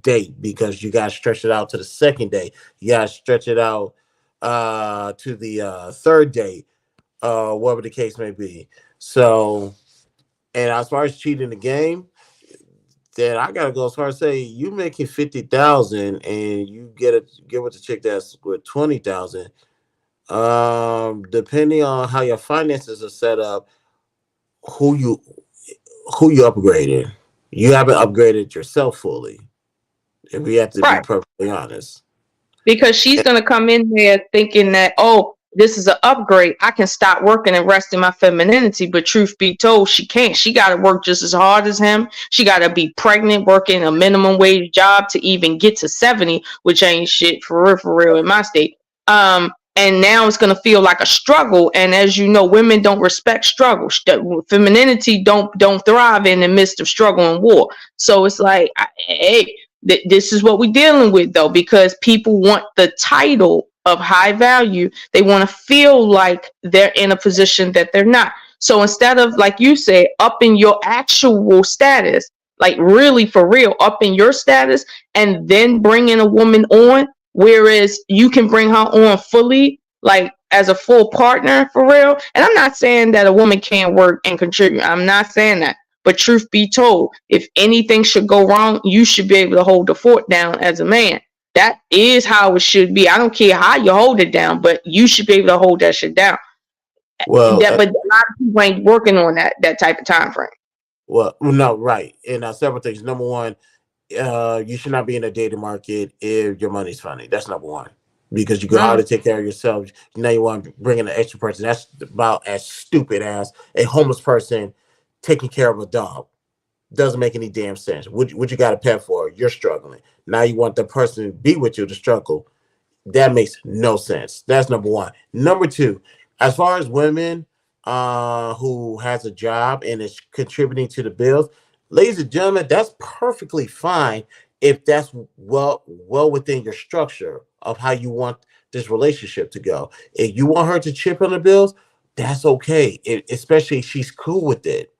date, because you got to stretch it out to the second day. You got to stretch it out to the third date, whatever the case may be. So, and as far as cheating the game, then I gotta go as far as say you making 50,000 and you get with the chick that's with 20,000. Depending on how your finances are set up, who you upgraded. You haven't upgraded yourself fully. If we have to be perfectly honest. Because she's going to come in there thinking that, oh, this is an upgrade. I can stop working and rest in my femininity. But truth be told, she can't. She got to work just as hard as him. She got to be pregnant, working a minimum wage job to even get to 70, which ain't shit for real in my state. And now it's going to feel like a struggle. And as you know, women don't respect struggle. Femininity don't thrive in the midst of struggle and war. So it's like, hey, this is what we're dealing with, though, because people want the title of high value. They want to feel like they're in a position that they're not. So instead of, like you said, upping your actual status, like really for real, upping your status and then bringing a woman on, whereas you can bring her on fully, like as a full partner for real. And I'm not saying that a woman can't work and contribute. I'm not saying that. But truth be told, if anything should go wrong, you should be able to hold the fort down as a man. That is how it should be. I don't care how you hold it down, but you should be able to hold that shit down. Well, but a lot of people ain't working on that type of time frame. Well, no, right. And several things. Number one, you should not be in the dating market if your money's funny. That's number one. Because you can hardly take care of yourself. Now you want to bring in an extra person. That's about as stupid as a homeless person taking care of a dog. Doesn't make any damn sense. What you got a pet for? You're struggling. Now you want the person to be with you to struggle. That makes no sense. That's number one. Number two, as far as women who has a job and is contributing to the bills, ladies and gentlemen, that's perfectly fine if that's well within your structure of how you want this relationship to go. If you want her to chip on the bills, that's okay. Especially if she's cool with it.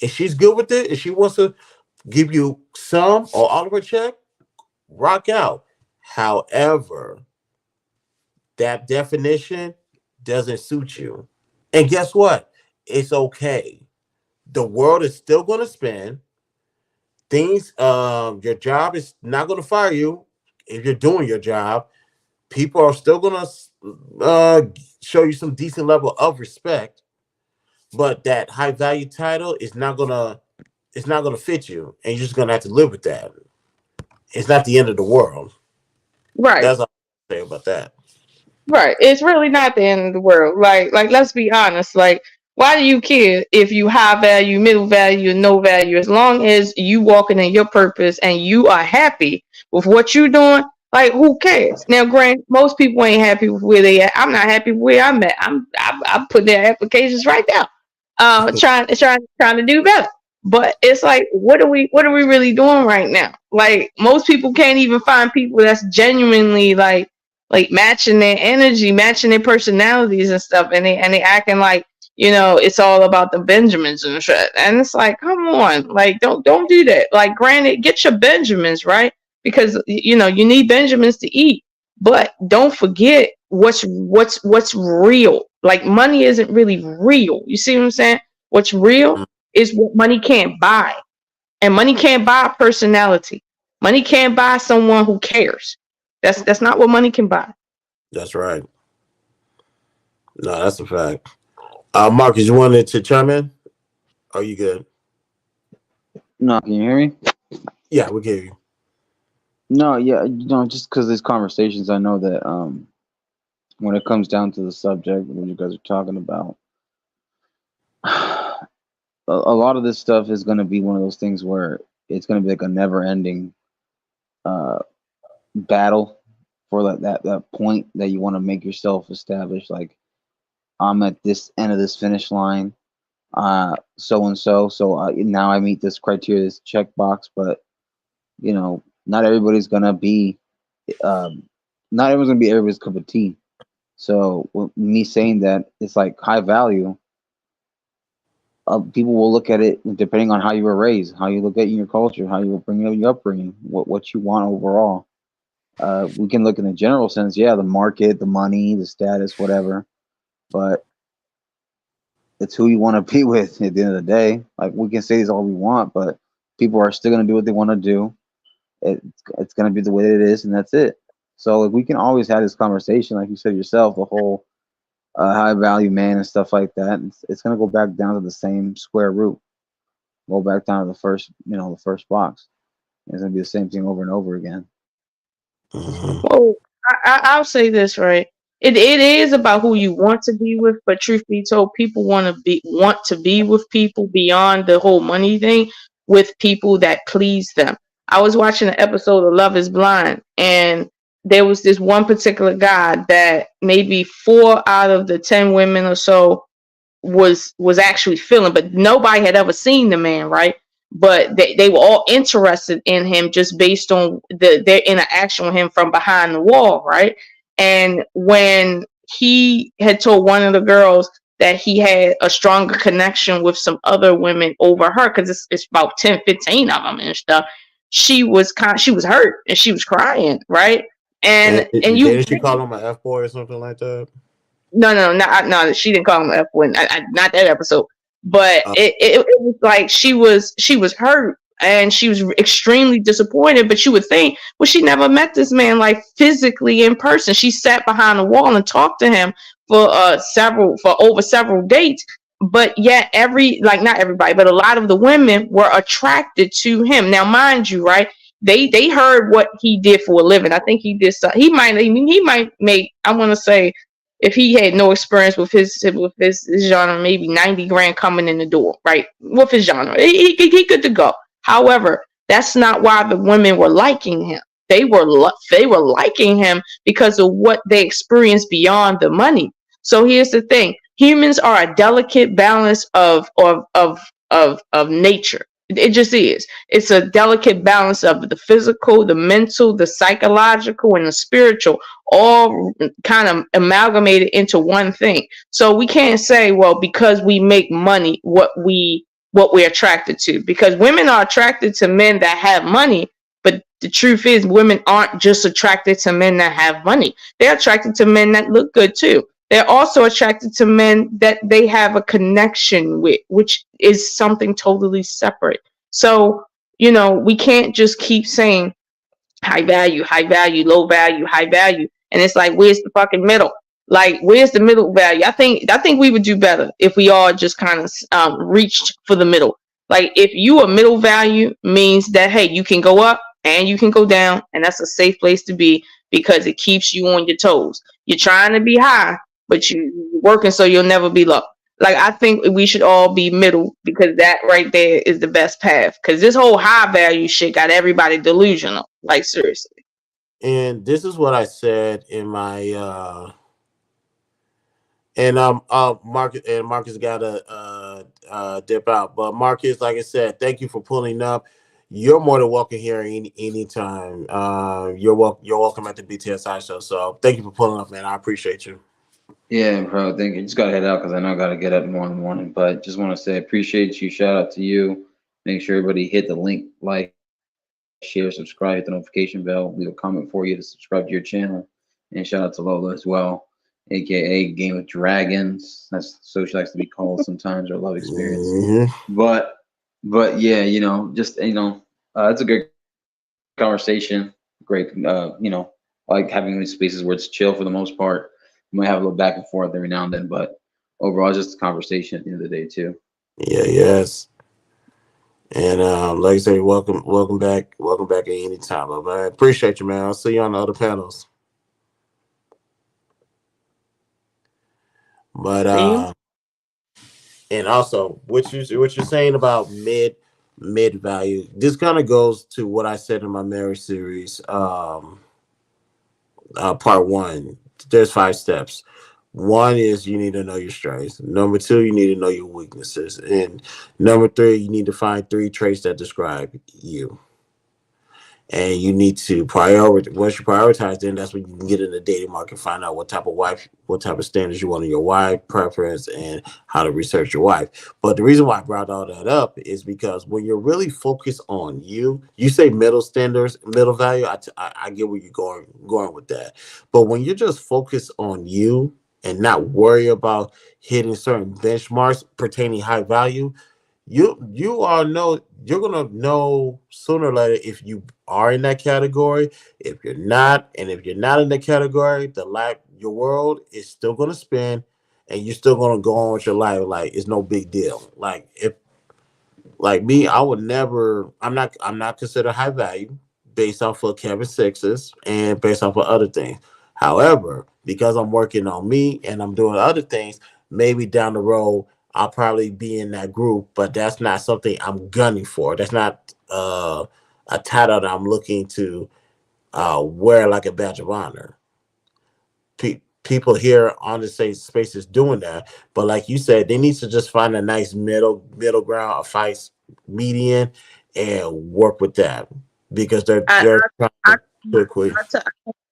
If she's good with it, if she wants to give you some or all of a check, rock out. However, that definition doesn't suit you. And guess what? It's okay. The world is still going to spin. Things, your job is not going to fire you if you're doing your job. People are still going to show you some decent level of respect, but that high value title is not going to it's not going to fit you, and you're just going to have to live with that. It's not the end of the world. Right. That's all I say about that. Right. It's really not the end of the world. Like let's be honest. Like, why do you care if you high value, middle value, and no value? As long as you walking in your purpose and you are happy with what you're doing, like who cares? Now, grant most people ain't happy with where they at. I'm not happy with where I'm at. I'm putting their applications right now. Trying to do better. But it's like, what are we really doing right now? Like most people can't even find people that's genuinely like matching their energy, matching their personalities and stuff, and they acting like it's all about the Benjamins and shit. And it's like, come on, like don't do that. Like, granted, get your Benjamins right because you need Benjamins to eat, but don't forget what's real. Like money isn't really real. You see what I'm saying? What's real is what money can't buy, and money can't buy personality. Money can't buy someone who cares. That's not what money can buy. That's right. No, that's a fact. Marcus, you wanted to chime in? Are you good? No, can you hear me? Yeah, we hear you. No, yeah, just because these conversations, I know that when it comes down to the subject, what you guys are talking about, a lot of this stuff is going to be one of those things where it's going to be like a never-ending uh, battle for that point that you want to make yourself established. Like, I'm at this end of this finish line, so and so. So now I meet this criteria, this checkbox. But not everybody's gonna be, not everyone's gonna be everybody's cup of tea. So with me saying that, it's like high value. People will look at it depending on how you were raised, how you look at your culture, how you were bringing up your upbringing, what you want overall. We can look in the general sense, yeah, the market, the money, the status, whatever, but it's who you want to be with at the end of the day. Like, we can say this all we want, but people are still going to do what they want to do. It's going to be the way that it is, and that's it. So like, we can always have this conversation, like you said yourself, the whole high value man and stuff like that. It's going to go back down to the same square root. Go back down to the first box. It's going to be the same thing over and over again. Mm-hmm. Well, I'll say this, right. It is about who you want to be with, but truth be told, people want to be with people beyond the whole money thing, with people that please them. I was watching an episode of Love Is Blind, and there was this one particular guy that maybe 4 out of the 10 women or so was actually feeling, but nobody had ever seen the man, right? But they were all interested in him just based on their interaction with him from behind the wall, right? And when he had told one of the girls that he had a stronger connection with some other women over her, because it's about 10, 15 of them and stuff, she was hurt and she was crying, right? And you Didn't she call him an F boy or something like that? No, she didn't call him F one. Not that episode. But Uh, it was like she was hurt and she was extremely disappointed. But you would think, well, she never met this man like physically in person. She sat behind a wall and talked to him for over several dates. But yet not everybody, but a lot of the women were attracted to him. Now, mind you, right? They heard what he did for a living. I think he did. He might make. I want to say, if he had no experience with his genre, maybe 90 grand coming in the door, right? With his genre, he good to go. However, that's not why the women were liking him. They were liking him because of what they experienced beyond the money. So here's the thing: humans are a delicate balance of nature. It just is. It's a delicate balance of the physical, the mental, the psychological, and the spiritual, all kind of amalgamated into one thing. So we can't say, well, because we make money, what we what we're attracted to, because women are attracted to men that have money. But the truth is, women aren't just attracted to men that have money. They're attracted to men that look good too. They're also attracted to men that they have a connection with, which is something totally separate. So, we can't just keep saying high value, low value, high value. And it's like, where's the fucking middle? Like, where's the middle value? I think we would do better if we all just kind of reached for the middle. Like, if you a middle value, means that, hey, you can go up and you can go down, and that's a safe place to be, because it keeps you on your toes. You're trying to be high, but you're working so you'll never be low. Like, I think we should all be middle, because that right there is the best path. Because this whole high value shit got everybody delusional. Like, seriously. And this is what I said in my and Marcus got to dip out. But Marcus, like I said, thank you for pulling up. You're more than welcome here anytime. You're welcome at the BTSI show. So thank you for pulling up, man. I appreciate you. Yeah, bro. Thank you. Just gotta head out because I know I gotta get up more in the morning. But just want to say appreciate you. Shout out to you. Make sure everybody hit the link, like, share, subscribe, hit the notification bell. Leave a comment for you to subscribe to your channel. And shout out to Lola as well, aka Game of Dragons. That's so she likes to be called sometimes, or Love Experience. Mm-hmm. But yeah, just it's a good conversation. Great, I like having these spaces where it's chill for the most part. We might have a little back and forth every now and then, but overall, it's just a conversation at the end of the day too. Yeah. Yes. And like I say, welcome back at any time. I appreciate you, man. I'll see you on the other panels. But See you? and also what you're saying about mid value, this kind of goes to what I said in my marriage series, part one. There's 5 steps. One is you need to know your strengths. Number 2, you need to know your weaknesses. And number 3, you need to find 3 traits that describe you. And you need to prioritize. Once you prioritize, then that's when you can get in the dating market, find out what type of wife, what type of standards you want in your wife, preference, and how to research your wife. But the reason why I brought all that up is because when you're really focused on you say middle standards, middle value. I get where you're going with that. But when you're just focused on you and not worry about hitting certain benchmarks pertaining high value, you all know, you're gonna know sooner or later if you are in that category, if you're not. And if you're not in that category, your world is still gonna spin, and you're still gonna go on with your life like it's no big deal. Like, if like me, I would never. I'm not considered high value based off of Kevin Sixes and based off of other things. However, because I'm working on me and I'm doing other things, maybe down the road I'll probably be in that group. But that's not something I'm gunning for. That's not a title that I'm looking to wear like a badge of honor. People here on the same space is doing that, but like you said, they need to just find a nice middle ground, a fight median, and work with that, because I, they're trying I, to quickly. I,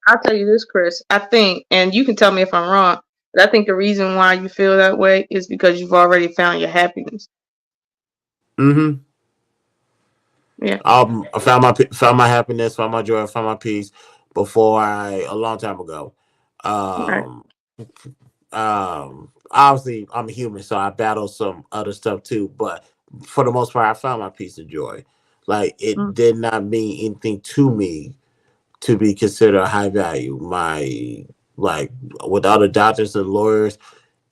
I'll tell you this, Chris. I think, and you can tell me if I'm wrong, but I think the reason why you feel that way is because you've already found your happiness. Mm-hmm. Yeah. I found my happiness, found my joy, found my peace before I a long time ago. Right. Um, Obviously, I'm a human, so I battle some other stuff too. But for the most part, I found my peace and joy. Like, it Mm. did not mean anything to me to be considered high value. My like with all the doctors and lawyers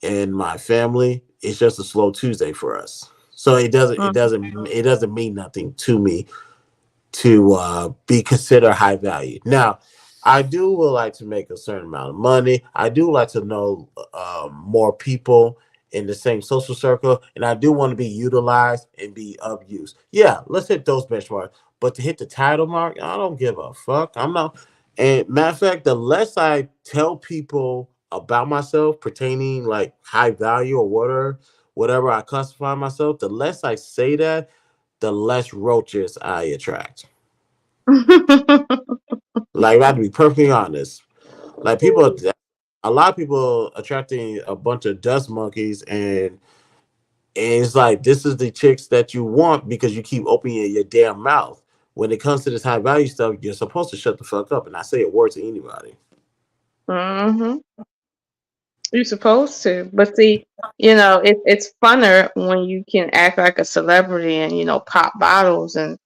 in my family, it's just a slow Tuesday for us. So Mm. it doesn't mean nothing to me to be considered high value. Now, I do would like to make a certain amount of money. I do like to know more people in the same social circle, and I do want to be utilized and be of use. Yeah, let's hit those benchmarks. But to hit the title mark, I don't give a fuck. I'm not. And matter of fact, the less I tell people about myself pertaining like high value or whatever I classify myself, the less I say that, the less roaches I attract. Like, I have to be perfectly honest. Like, a lot of people attracting a bunch of dust monkeys, and And it's like, this is the chicks that you want because you keep opening your damn mouth. When it comes to this high value stuff, you're supposed to shut the fuck up and not say a word to anybody. Mm-hmm. You're supposed to, but see, it's funner when you can act like a celebrity and pop bottles and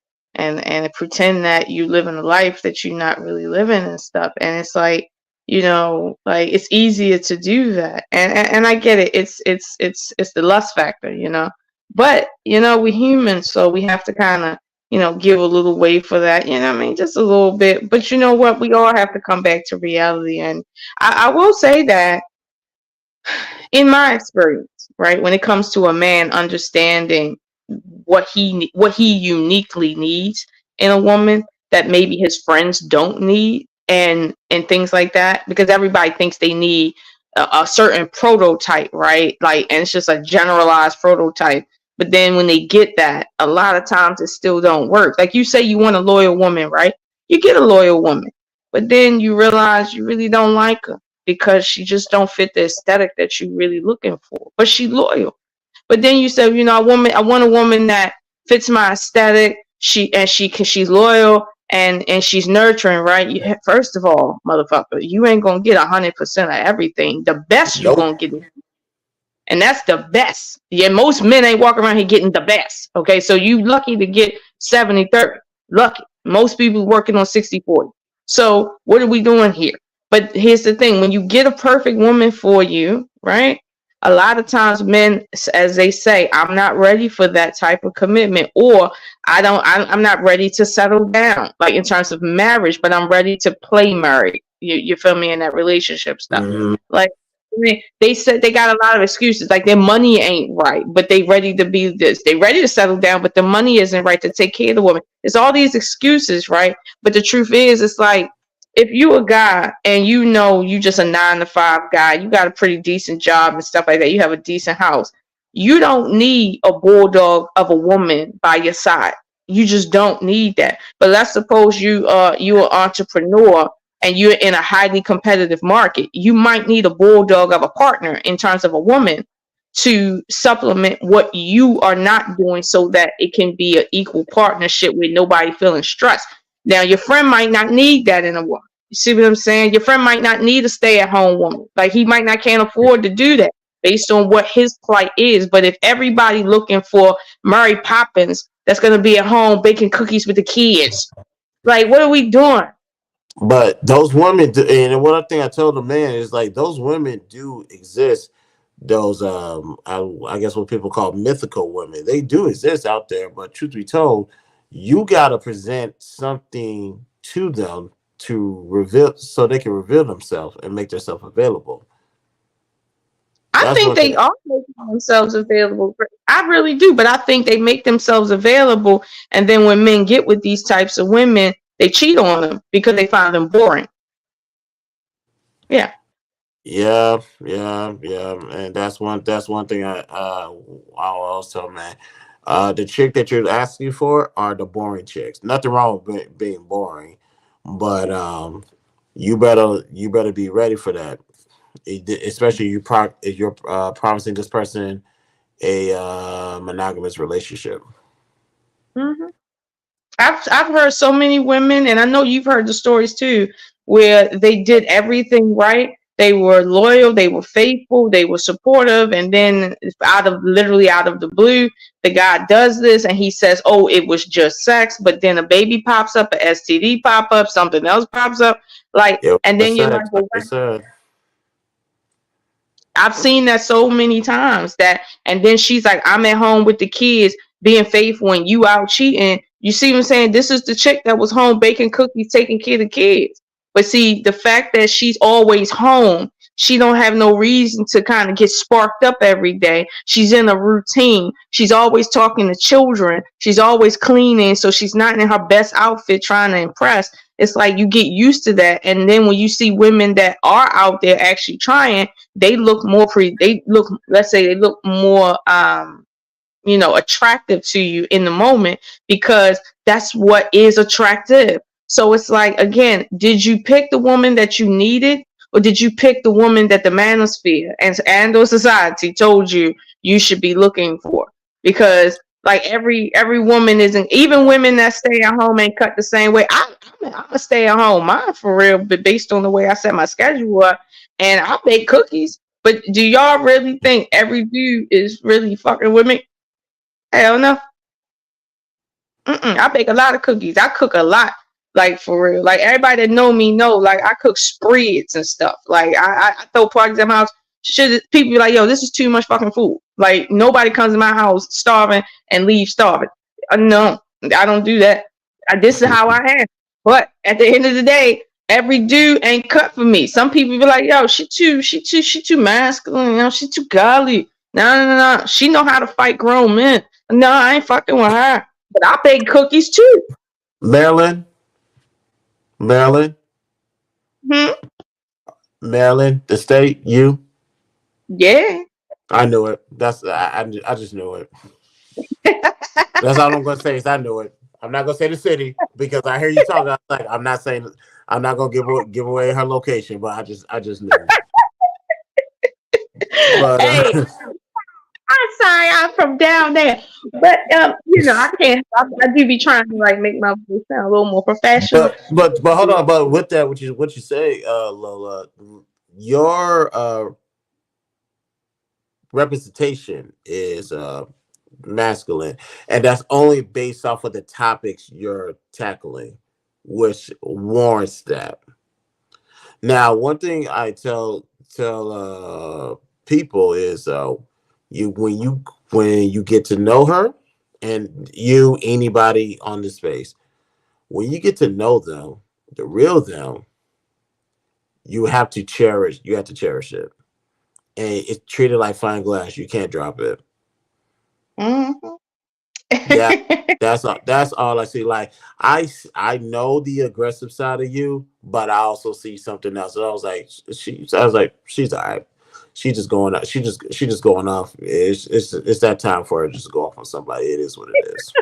pretend that you live in a life that you're not really living and stuff. And it's like, like it's easier to do that. And I get it. It's the lust factor. But we're humans, so we have to kind of give a little way for that. You know what I mean? Just a little bit. But you know what? We all have to come back to reality. And I will say that in my experience, right, when it comes to a man understanding what he uniquely needs in a woman that maybe his friends don't need, and things like that, because everybody thinks they need a certain prototype, right? Like, and it's just a generalized prototype. But then when they get that, a lot of times it still don't work. Like you say, you want a loyal woman, right? You get a loyal woman, but then you realize you really don't like her because she just don't fit the aesthetic that you really looking for. But she loyal. But then you say, I want a woman that fits my aesthetic. She's loyal and she's nurturing, right? First of all, motherfucker, you ain't gonna get 100% of everything. The best you Nope. gonna get, and that's the best. Yeah, most men ain't walking around here getting the best. Okay, so you lucky to get 70-30. Lucky. Most people working on 60-40. So what are we doing here? But here's the thing: when you get a perfect woman for you, right? A lot of times men, as they say, I'm not ready for that type of commitment, or I'm not ready to settle down, like in terms of marriage, but I'm ready to play married. You feel me, in that relationship stuff. Mm-hmm. Like, they said they got a lot of excuses, like their money ain't right, but they ready to be this. They ready to settle down, but the money isn't right to take care of the woman. It's all these excuses, right? But the truth is, it's like, if you a guy and you just a 9-to-5 guy, you got a pretty decent job and stuff like that, you have a decent house, you don't need a bulldog of a woman by your side. You just don't need that. But let's suppose you an entrepreneur and you're in a highly competitive market. You might need a bulldog of a partner in terms of a woman to supplement what you are not doing, so that it can be an equal partnership with nobody feeling stressed. Now, your friend might not need that in a woman. You see what I'm saying? Your friend might not need a stay-at-home woman. Like, he might not can't afford to do that based on what his plight is. But if everybody looking for Mary Poppins that's going to be at home baking cookies with the kids, like, what are we doing? But those women, and what I think I told the man is like, those women do exist. Those I guess what people call mythical women, they do exist out there. But truth be told, you gotta present something to them to reveal, so they can reveal themselves and make themselves available. I That's think one they thing. are making themselves available. I really do, but I think they make themselves available, and then when men get with these types of women, they cheat on them because they find them boring. Yeah. Yeah, and that's one thing I always tell man. The chick that you're asking for are the boring chicks. Nothing wrong with being boring, but you better be ready for that. Especially if you're promising this person a monogamous relationship. hmm I've heard so many women, and I know you've heard the stories too, where they did everything right. They were loyal, they were faithful, they were supportive, and then out of the blue, the guy does this, and he says, "Oh, it was just sex," but then a baby pops up, a STD pop up, something else pops up, like, Yeah, and that's then you're sex, like, like "Well, I said. I've seen that so many times that, and then she's like, I'm at home with the kids being faithful and you out cheating." You see what I'm saying? This is the chick that was home baking cookies, taking care of the kids. But see, the fact that she's always home, she don't have no reason to kind of get sparked up every day. She's in a routine. She's always talking to children. She's always cleaning. So she's not in her best outfit trying to impress. It's like you get used to that. And then when you see women that are out there actually trying, they look more let's say they look more attractive to you in the moment, because that's what is attractive. So it's like, again, did you pick the woman that you needed, or did you pick the woman that the manosphere and or society told you you should be looking for. Because like every woman isn't, even women that stay at home ain't cut the same way. I'm a stay at home mom for real, but based on the way I set my schedule up, and I bake cookies. But do y'all really think every dude is really fucking with me? Hell no. I bake a lot of cookies. I cook a lot, like for real. Like everybody that know me know, like I cook spreads and stuff. Like I throw parties at my house. Should people be like, yo, this is too much fucking food? Like nobody comes to my house starving and leave starving. No, I don't do that. This is how I am. But at the end of the day, every dude ain't cut for me. Some people be like, yo, she too masculine. You know, she too godly. No. She know how to fight grown men. No, I ain't fucking with her. But I bake cookies too. Maryland, Maryland, Hmm? Maryland, the state. You. Yeah. I knew it. I just knew it. That's all I'm gonna say is I knew it. I'm not gonna say the city because I hear you talking. I'm not saying I'm not gonna give away her location, but I just knew. But Hey, I'm sorry, I'm from down there. But I can't. I do be trying to like make my voice sound a little more professional. but hold on. But with that, what you say, Lola, your representation is masculine, and that's only based off of the topics you're tackling, which warrants that. Now, one thing I tell people is you when you get to know her, and anybody on the space, when you get to know them, the real them, you have to cherish it, and it's treated like fine glass. You can't drop it. Mhm. Yeah, that's all I see. Like I know the aggressive side of you, but I also see something else. And I was like, she's all right. She just going up. She just going off. It's that time for her to just go off on somebody. It is what it is.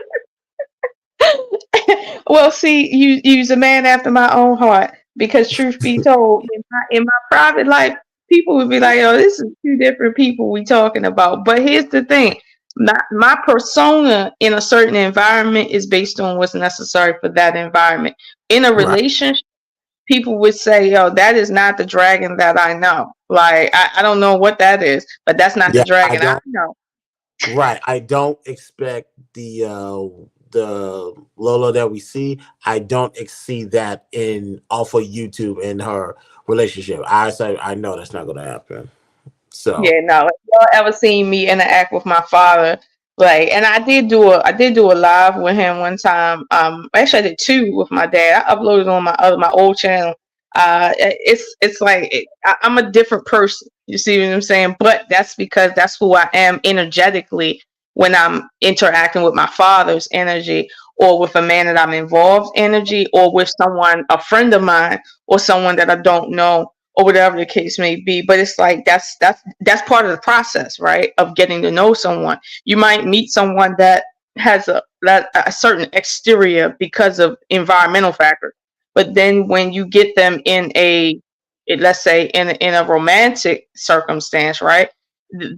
Well, see, you's a man after my own heart. Because truth be told, in my private life, people would be like, "Oh, this is two different people we talking about." But here's the thing: my persona in a certain environment is based on what's necessary for that environment. In a Right. relationship, people would say, "Yo, that is not the dragon that I know." Like I don't know what that is, but that's not the Yeah, I dragon I don't. know. Right. I don't expect the Lola that we see. I don't see that in off of YouTube in her relationship. I say I know that's not going to happen. So Yeah, no. If y'all ever seen me interact with my father, like, and I did do a live with him one time. Actually, I did two with my dad. I uploaded on my old channel. It's like I'm a different person. You see what I'm saying? But that's because that's who I am energetically when I'm interacting with my father's energy, or with a man that I'm involved energy, or with someone, a friend of mine, or someone that I don't know, or whatever the case may be. But it's like that's part of the process, right? Of getting to know someone. You might meet someone that has a certain exterior because of environmental factors, but then when you get them in let's say in a romantic circumstance, right?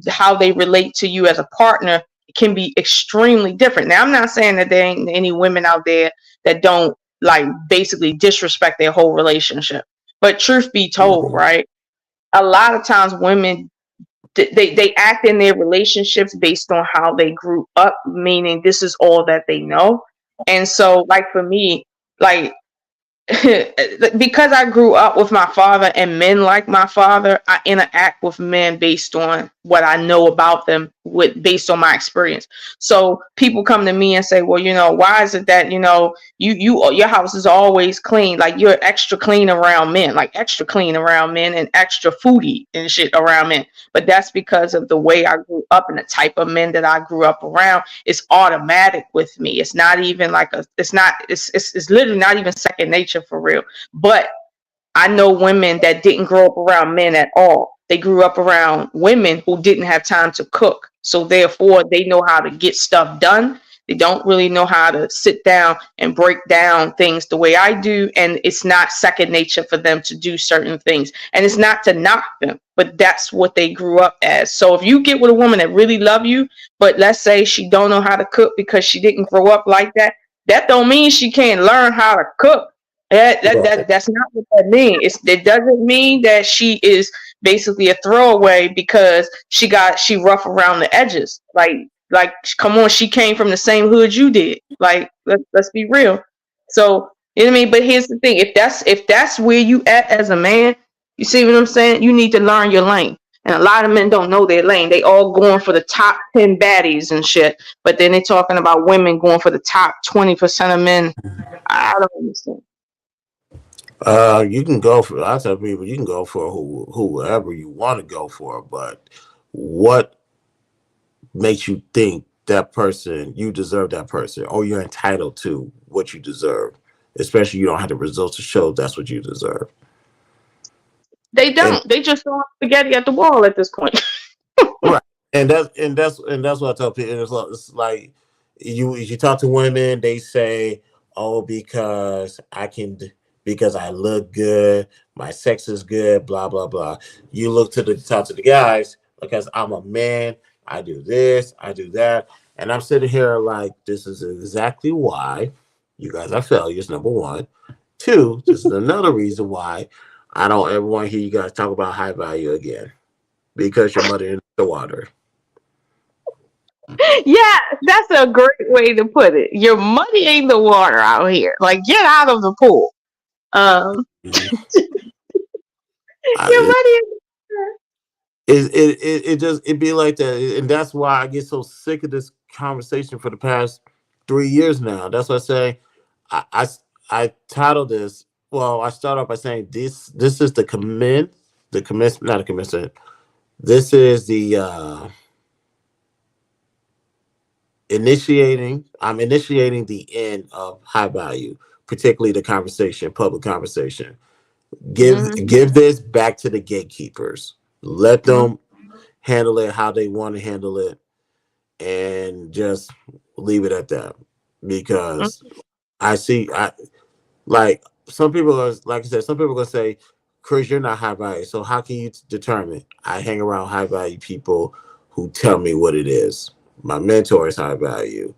How they relate to you as a partner can be extremely different. Now, I'm not saying that there ain't any women out there that don't like basically disrespect their whole relationship. But truth be told, mhm. right? A lot of times women they act in their relationships based on how they grew up, meaning this is all that they know. And so like for me, like because I grew up with my father and men like my father, I interact with men based on what I know about them, based on my experience. So people come to me and say, well, why is it that your house is always clean, like you're extra clean around men, like extra clean around men and extra foodie and shit around men. But that's because of the way I grew up and the type of men that I grew up around. It's automatic with me. It's not even like it's literally not even second nature for real. But I know women that didn't grow up around men at all. They grew up around women who didn't have time to cook. So therefore they know how to get stuff done. They don't really know how to sit down and break down things the way I do. And it's not second nature for them to do certain things. And it's not to knock them, but that's what they grew up as. So if you get with a woman that really love you, but let's say she don't know how to cook because she didn't grow up like that, that don't mean she can't learn how to cook. That's not what that means. It doesn't mean that she is basically a throwaway because she rough around the edges. Like come on, she came from the same hood you did. Like let's be real. So you know what I mean. But here's the thing: if that's where you at as a man, you see what I'm saying? You need to learn your lane. And a lot of men don't know their lane. They all going for the top 10 baddies and shit. But then they're talking about women going for the top 20% of men. I don't understand. You can go for. I tell people you can go for whoever you want to go for, but what makes you think that person you deserve that person, or you're entitled to what you deserve? Especially you don't have the results to show that's what you deserve. They And don't. They just throw spaghetti at the wall at this point. right, and that's what I tell people. It's like you talk to women, they say, "Oh, because I look good, my sex is good, blah blah blah." You talk to the guys because I'm a man. I do this, I do that, and I'm sitting here like this is exactly why you guys are failures. Number one, two. This is another reason why I don't ever want to hear you guys talk about high value again because you're muddying the water. Yeah, that's a great way to put it. You're muddying the water out here. Like, get out of the pool. Um, Mhm. you're I, muddying. it be like that, and that's why I get so sick of this conversation for the past 3 years now. That's why I say I I, I titled this. Well, I start off by saying this is the commence not a commencement. This is the initiating. I'm initiating the end of high value, particularly the conversation, public conversation. Mm-hmm, Give this back to the gatekeepers. Let mm-hmm, them handle it how they want to handle it, and just leave it at that. Because I like some people are like I said, some people are gonna say, Chris, you're not high value. So how can you determine? I hang around high value people who tell me what it is. My mentor is high value.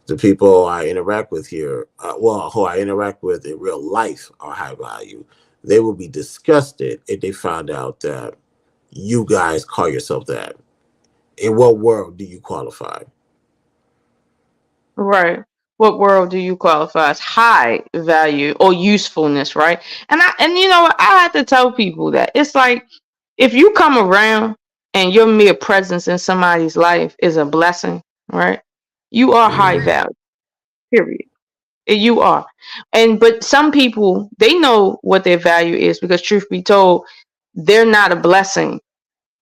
The people I interact with here, who I interact with in real life are high value. They will be disgusted if they found out that you guys call yourself that. In what world do you qualify? right. What world do you qualify as high value or usefulness, right? And you know what? I have to tell people that it's like if you come around and your mere presence in somebody's life is a blessing, right? You are high Mm, value. Period. You are. And but some people they know what their value is because truth be told, they're not a blessing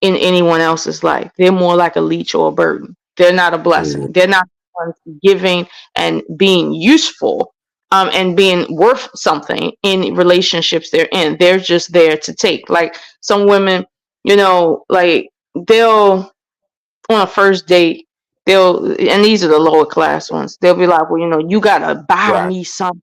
in anyone else's life. They're more like a leech or a burden. They're not a mm, blessing. They're not the ones giving and being useful and being worth something in relationships they're in. They're just there to take. Like some women, like they'll on a first date, and these are the lower class ones, they'll be like, well, you gotta buy right. me something.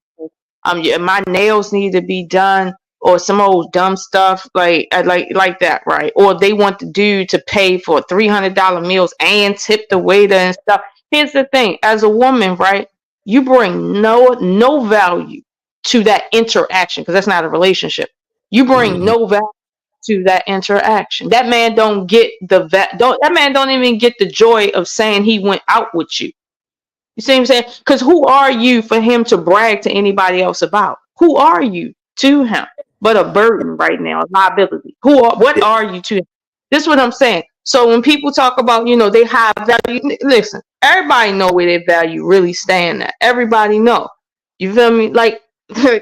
Yeah, my nails need to be done, or some old dumb stuff like that, right? Or they want the dude to pay for $300 meals and tip the waiter and stuff. Here's the thing: as a woman, right, you bring no value to that interaction because that's not a relationship. You bring Mm, no value to that interaction. That man don't get that man don't even get the joy of saying he went out with you. You see what I'm saying? Because who are you for him to brag to anybody else about? Who are you to him? But a burden right now, a liability. What yeah, are you to him? This is what I'm saying. So when people talk about, they high value, listen, everybody know where their value really stand at. Everybody know. You feel me? Like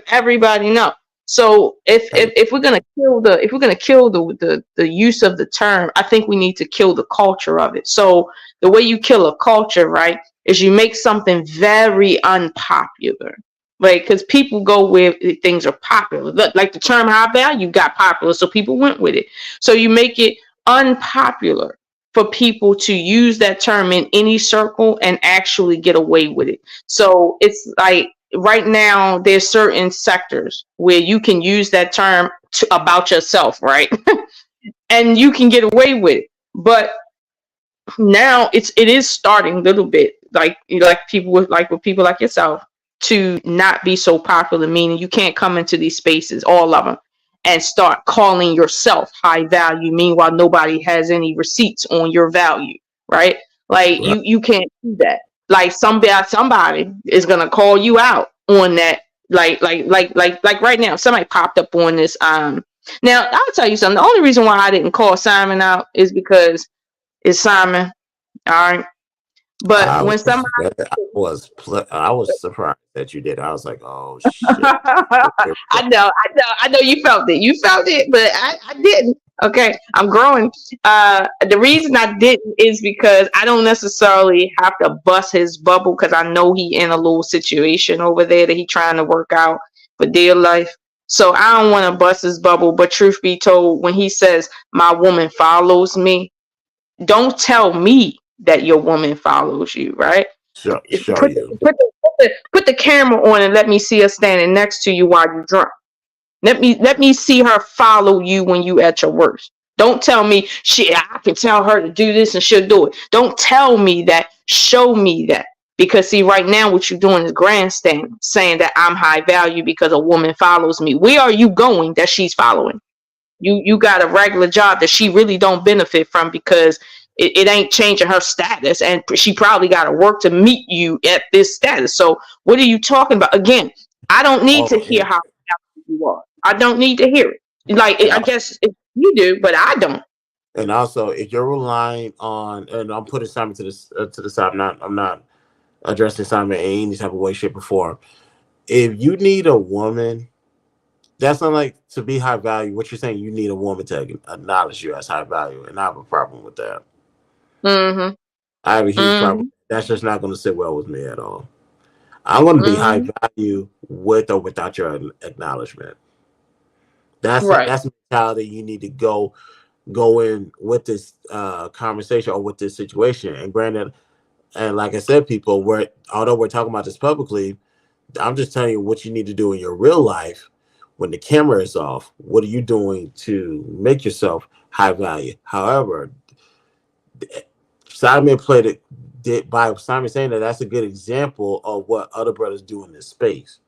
everybody know. So if we're gonna kill the use of the term, I think we need to kill the culture of it. So the way you kill a culture, right, is you make something very unpopular, right? Because people go where things are popular. Like the term high value got popular, so people went with it. So you make it unpopular. for people to use that term in any circle and actually get away with it. So it's like right now there's certain sectors where you can use that term about yourself, right? And you can get away with it. But now it is starting a little bit like people with people like yourself to not be so popular, meaning you can't come into these spaces, all of them, and start calling yourself high value, meanwhile nobody has any receipts on your value, right? Like Right. you can't do that. Like somebody is gonna call you out on that. Like right now somebody popped up on this. Now I'll tell you something. The only reason why I didn't call Simon out is because it's Simon. All right. But I when was, somebody I was surprised that you did. I was like, oh shit. Here we go. I know you felt it. You felt it, but I didn't. Okay. I'm growing. The reason I didn't is because I don't necessarily have to bust his bubble because I know he in a little situation over there that he trying to work out for dear life. So I don't want to bust his bubble. But truth be told, when he says my woman follows me, don't tell me that your woman follows you, right? Show you. Put the camera on and let me see her standing next to you while you're drunk. Let me see her follow you when you at your worst. Don't tell me shit. I can tell her to do this and she'll do it. Don't tell me that. Show me that. Because see, right now what you're doing is grandstand, saying that I'm high value because a woman follows me. Where are you going that she's following? You got a regular job that she really don't benefit from because it ain't changing her status, and she probably got to work to meet you at this status. So what are you talking about? Again, I don't need to Oh, hear how happy you are. I don't need to hear it. Like and I guess you do, but I don't. and also if you're relying on, and I'm putting Simon to the side. I'm not addressing Simon in any type of way, shape, or form. If you need a woman, that's not like to be high value. What you're saying, you need a woman to acknowledge you as high value, and I have a problem with that. Mm-hmm. I have a huge problem. Mm-hmm. That's just not going to sit well with me at all. I want to be high Mm-hmm. value with or without your acknowledgement. Right. That's the mentality you need to go in with this conversation or with this situation. And granted, and like I said, people, although we're talking about this publicly, I'm just telling you what you need to do in your real life when the camera is off. What are you doing to make yourself high value? However, Simon played it did by Simon saying that that's a good example of what other brothers do in this space.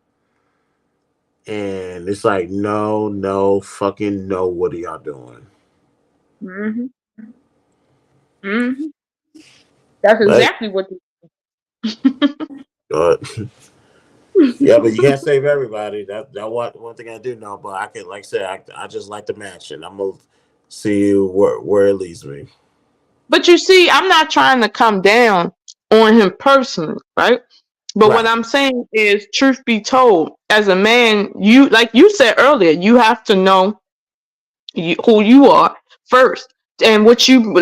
And it's like, no, no, fucking no, what are y'all doing? Mm-hmm. Mm-hmm. That's But, exactly what. uh, yeah, but you can't save everybody. That one thing I do know. But I can, like I said, I just like the match, and I'm gonna see where it leads me. But you see, I'm not trying to come down on him personally, right? But what Right. I'm saying is, truth be told, as a man, you like you said earlier, you have to know who you are first, and what you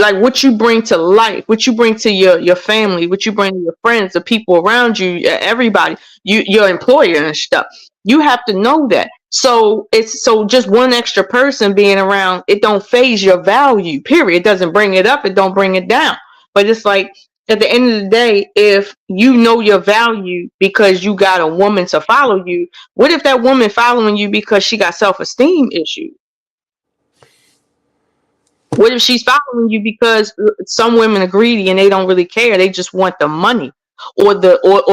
bring to life, what you bring to your family, what you bring to your friends, the people around you, everybody, your employer and stuff. You have to know that. So it's so just one extra person being around, it don't phase your value. Period. It doesn't bring it up. It don't bring it down. But it's like at the end of the day, if you know your value because you got a woman to follow you, what if that woman following you because she got self-esteem issues? What if she's following you because some women are greedy and they don't really care? They just want the money, or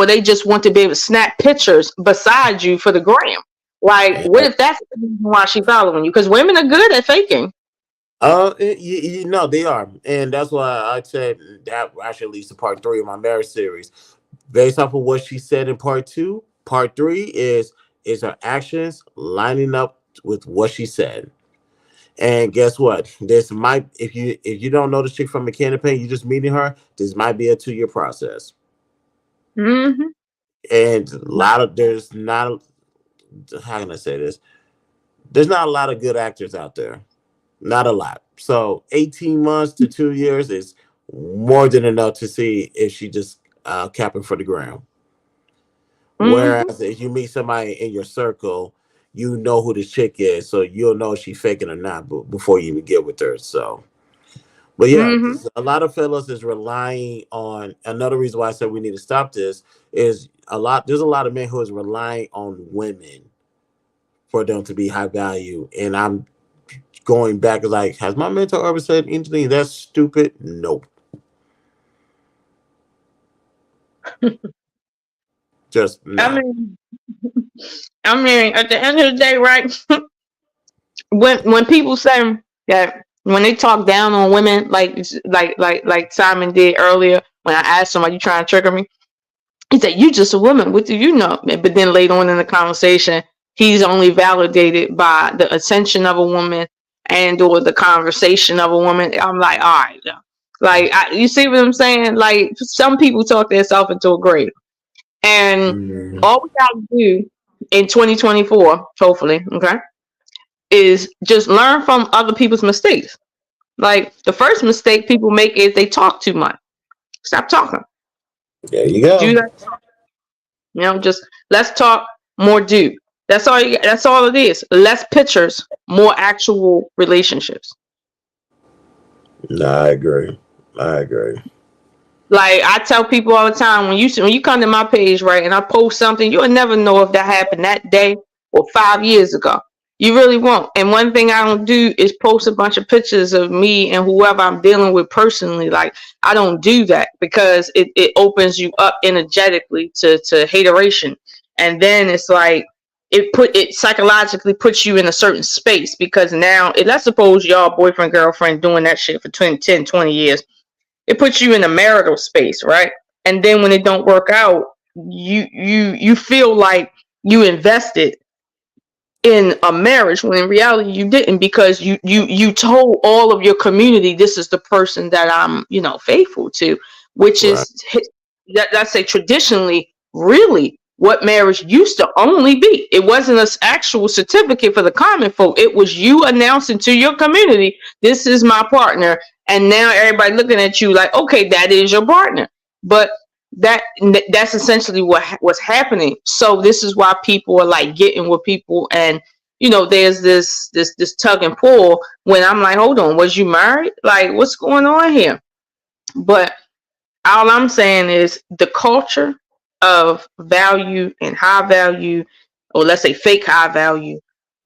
they just want to be able to snap pictures beside you for the gram. Like, what And, if that's the reason why she's following you? Because women are good at faking. you know they are, and that's why I said that actually leads to part three of my marriage series. Based off of what she said in part two, part three is her actions lining up with what she said. And guess what? This might if you don't know the chick from Mechanic Paint, you just meeting her. This might be a 2 year process. Mm-hmm. And a lot of there's not how can I say this? There's not a lot of good actors out there. Not a lot. So 18 months to 2 years is more than enough to see if she just capping for the ground. Mm-hmm. Whereas if you meet somebody in your circle, you know who this chick is, so you'll know if she's faking or not before you even get with her. So But yeah, Mm-hmm. a lot of fellas is relying on, another reason why I said we need to stop this is there's a lot of men who is relying on women for them to be high value. And I'm going back, like, has my mentor ever said anything that's stupid? Nope. Just I no. mean, at the end of the day, right? when people say that, when they talk down on women, like Simon did earlier, when I asked him, "Are you trying to trigger me?" He said, "You just a woman. What do you know?" But then later on in the conversation, he's only validated by the attention of a woman and or the conversation of a woman. I'm like, all right, now. Like, you see what I'm saying? Like, some people talk themselves into a grave, and Mm, all we gotta do in 2024, hopefully, okay, is just learn from other people's mistakes. Like, the first mistake people make is they talk too much. Stop talking. there you Do go. that. Just let's talk, more do. That's all. That's all it is. Less pictures, more actual relationships. No, I agree. I agree. Like, I tell people all the time, when you come to my page, right, and I post something, you'll never know if that happened that day or 5 years ago. You really won't. And one thing I don't do is post a bunch of pictures of me and whoever I'm dealing with personally. Like, I don't do that because it opens you up energetically to hateration. And then it's like it psychologically puts you in a certain space, because now, let's suppose y'all boyfriend, girlfriend doing that shit for 10, 20 years. It puts you in a marital space, right? And then when it don't work out, you feel like you invested in a marriage, when in reality you didn't, because you told all of your community, this is the person that I'm faithful to, which Right. is, let's say, traditionally, really what marriage used to only be. It wasn't an actual certificate for the common folk. It was you announcing to your community, this is my partner. And now everybody looking at you like, okay, that is your partner. But that's essentially what's happening. So this is why people are like getting with people, and there's this tug and pull, when I'm like, hold on, was you married? Like, what's going on here? But all I'm saying is, the culture of value and high value, or let's say fake high value,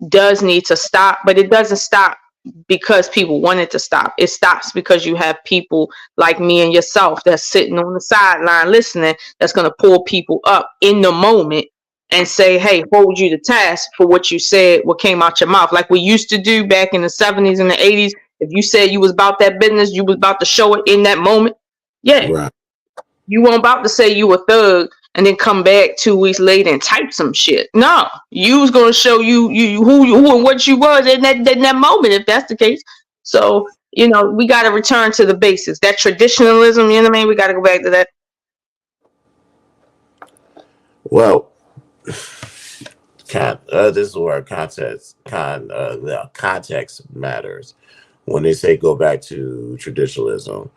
does need to stop. But it doesn't stop because people want it to stop. It stops because you have people like me and yourself that's sitting on the sideline listening, that's going to pull people up in the moment and say, hey, hold you to task for what you said, what came out your mouth, like we used to do back in the 70s and the 80s. If you said you was about that business, you was about to show it in that moment. Yeah, Right. you weren't about to say you a thug and then come back 2 weeks later and type some shit. No, you was gonna show you who and what you was in that moment, if that's the case. So we got to return to the basics. That traditionalism, you know what I mean? We got to go back to that. Well, this is where context matters. When they say go back to traditionalism,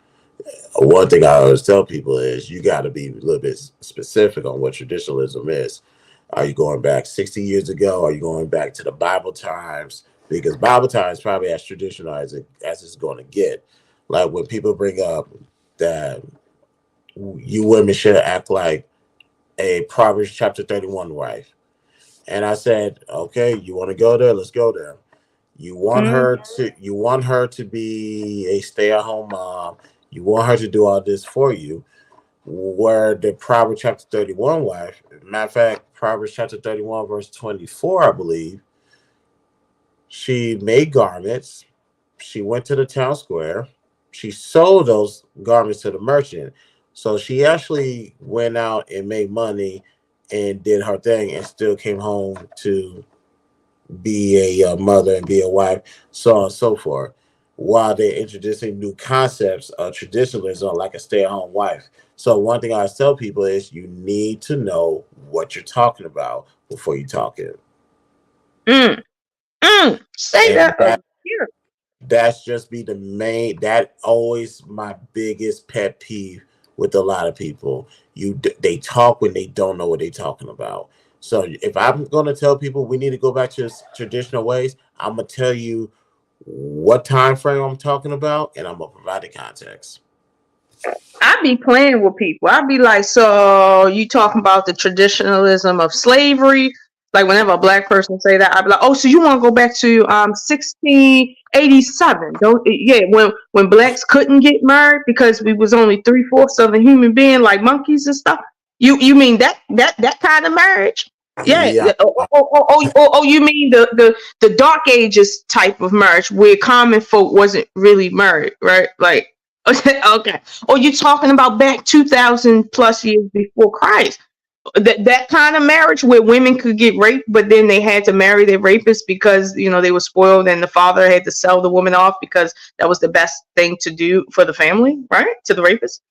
one thing I always tell people is you got to be a little bit specific on what traditionalism is. Are you going back 60 years ago? Are you going back to the Bible times? Because Bible times probably as traditional as it's going to get. Like when people bring up that you women should act like a Proverbs chapter 31 wife. And I said, okay, you want to go there? Let's go there. Mm. You want her to be a stay-at-home mom. You want her to do all this for you. Where the Proverbs chapter 31 wife, matter of fact, Proverbs chapter 31, verse 24, I believe, she made garments. She went to the town square. She sold those garments to the merchant. So she actually went out and made money and did her thing and still came home to be a mother and be a wife, so on and so forth. While they're introducing new concepts of traditionalism, like a stay-at-home wife. So one thing I always tell people is you need to know what you're talking about before you talk it. Mm. Say And that again. that's just be the main. That always my biggest pet peeve with a lot of people. They talk when they don't know what they're talking about. So if I'm going to tell people we need to go back to traditional ways, I'm gonna tell you what time frame I'm talking about, and I'm gonna provide the context. I be playing with people. I be like, so you talking about the traditionalism of slavery? Like whenever a black person say that, I be like, oh, so you want to go back to 1687? Don't yeah, when blacks couldn't get married because we was only 3/4 of a human being, like monkeys and stuff. You mean that kind of marriage? Yeah. Yeah, You mean the dark ages type of marriage where common folk wasn't really married, right? Like okay. Or you talking about back 2000 plus years before Christ? That kind of marriage where women could get raped, but then they had to marry their rapists because they were spoiled, and the father had to sell the woman off because that was the best thing to do for the family, right? To the rapist.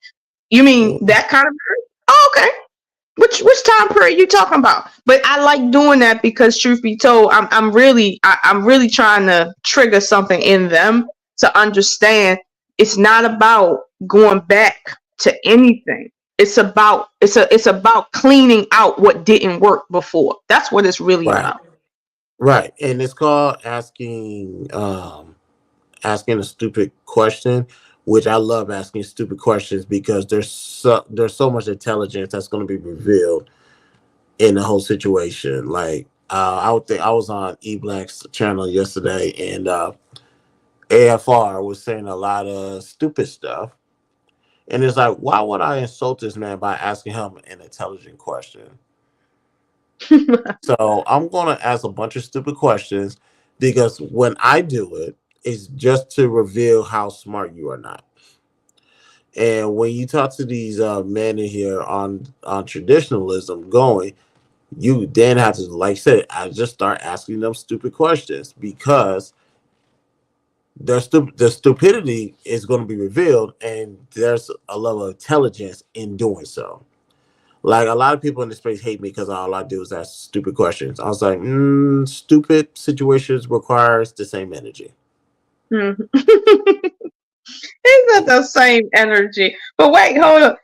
You mean that kind of marriage? Oh, okay. Which time period you talking about? But I like doing that because, truth be told, I'm really trying to trigger something in them to understand it's not about going back to anything. It's about cleaning out what didn't work before. That's what it's really right, about. right, and it's called asking a stupid question, which I love asking stupid questions because there's so much intelligence that's going to be revealed in the whole situation. Like I would think I was on E Black's channel yesterday, and AFR was saying a lot of stupid stuff, and it's like, why would I insult this man by asking him an intelligent question? So I'm gonna ask a bunch of stupid questions because when I do it, it's just to reveal how smart you are not. And when you talk to these men in here on traditionalism going, you then have to, like I said, I just start asking them stupid questions because the stupidity is going to be revealed, and there's a level of intelligence in doing so. Like a lot of people in the space hate me because all I do is ask stupid questions. I was like, stupid situations requires the same energy. Mhm. It's not the same energy. But wait, hold up.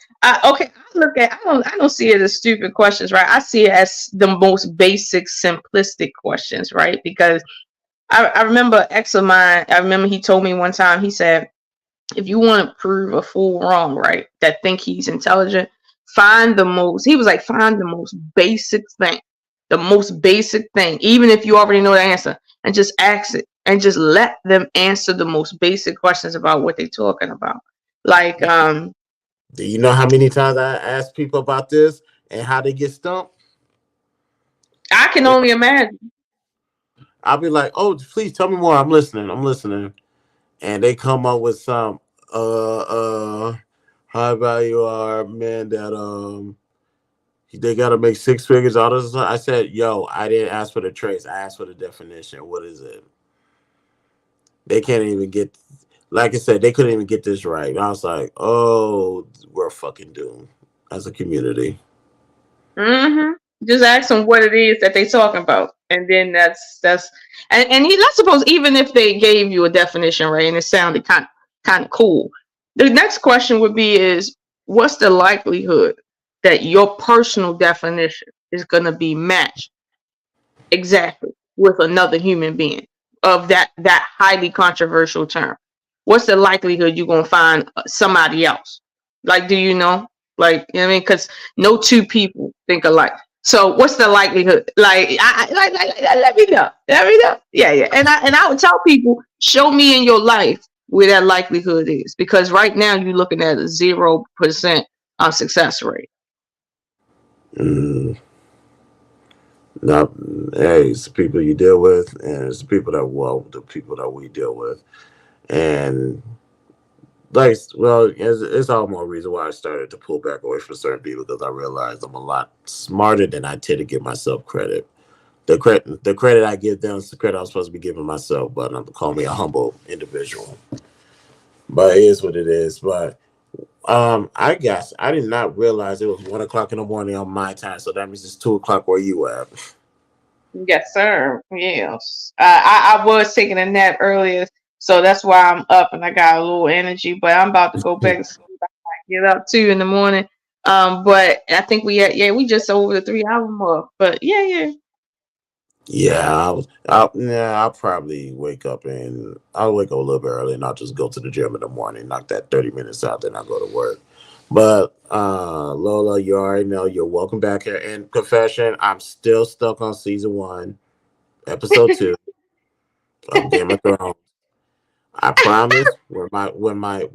Okay, I don't see it as stupid questions, right? I see it as the most basic, simplistic questions, right? Because I remember ex of mine. I remember he told me one time. He said, if you want to prove a fool wrong, right, that think he's intelligent, he was like, find the most basic thing, even if you already know the answer, and just ask it and just let them answer the most basic questions about what they're talking about. Like, Do you know how many times I ask people about this and how they get stumped? I can Yeah. only imagine. I'll be like, "Oh, please tell me more. I'm listening. I'm listening." And they come up with some high value are men that they gotta make six figures. All this. I said, "Yo, I didn't ask for the trace. I asked for the definition. What is it?" They can't even get. Like I said, they couldn't even get this right. And I was like, "Oh, we're fucking doomed as a community." Mm-hmm. Just ask them what it is that they talking about, and then and let's suppose even if they gave you a definition, right, and it sounded kind of cool. The next question would be is what's the likelihood that your personal definition is going to be matched exactly with another human being of that highly controversial term? What's the likelihood you're gonna find somebody else? Like, do you know? Like, you know what I mean? Because no two people think alike. So, what's the likelihood? Like, let me know. Let me know. Yeah, yeah. And I would tell people, show me in your life where that likelihood is, because right now you're looking at a 0% success rate. Mm, not, hey, it's the people you deal with, and it's the people that we deal with, and like, well, it's all more reason why I started to pull back away from certain people because I realized I'm a lot smarter than I tend to give myself credit. The credit I give them is the credit I'm supposed to be giving myself, but I'm call me a humble individual. But it is what it is. But I guess I did not realize it was 1 o'clock in the morning on my time, so that means it's 2 o'clock where you at. Yes, sir. Yes. I was taking a nap earlier, so that's why I'm up and I got a little energy. But I'm about to go back to sleep. I might get up too in the morning. But I think we just over the 3 hour mark. But yeah, yeah. Yeah, I'll probably wake up and I'll wake up a little bit early and I'll just go to the gym in the morning, knock that 30 minutes out, then I'll go to work. But Lola, you already know you're welcome back here. In confession, I'm still stuck on season 1, episode 2 of Game of Thrones. I promise when my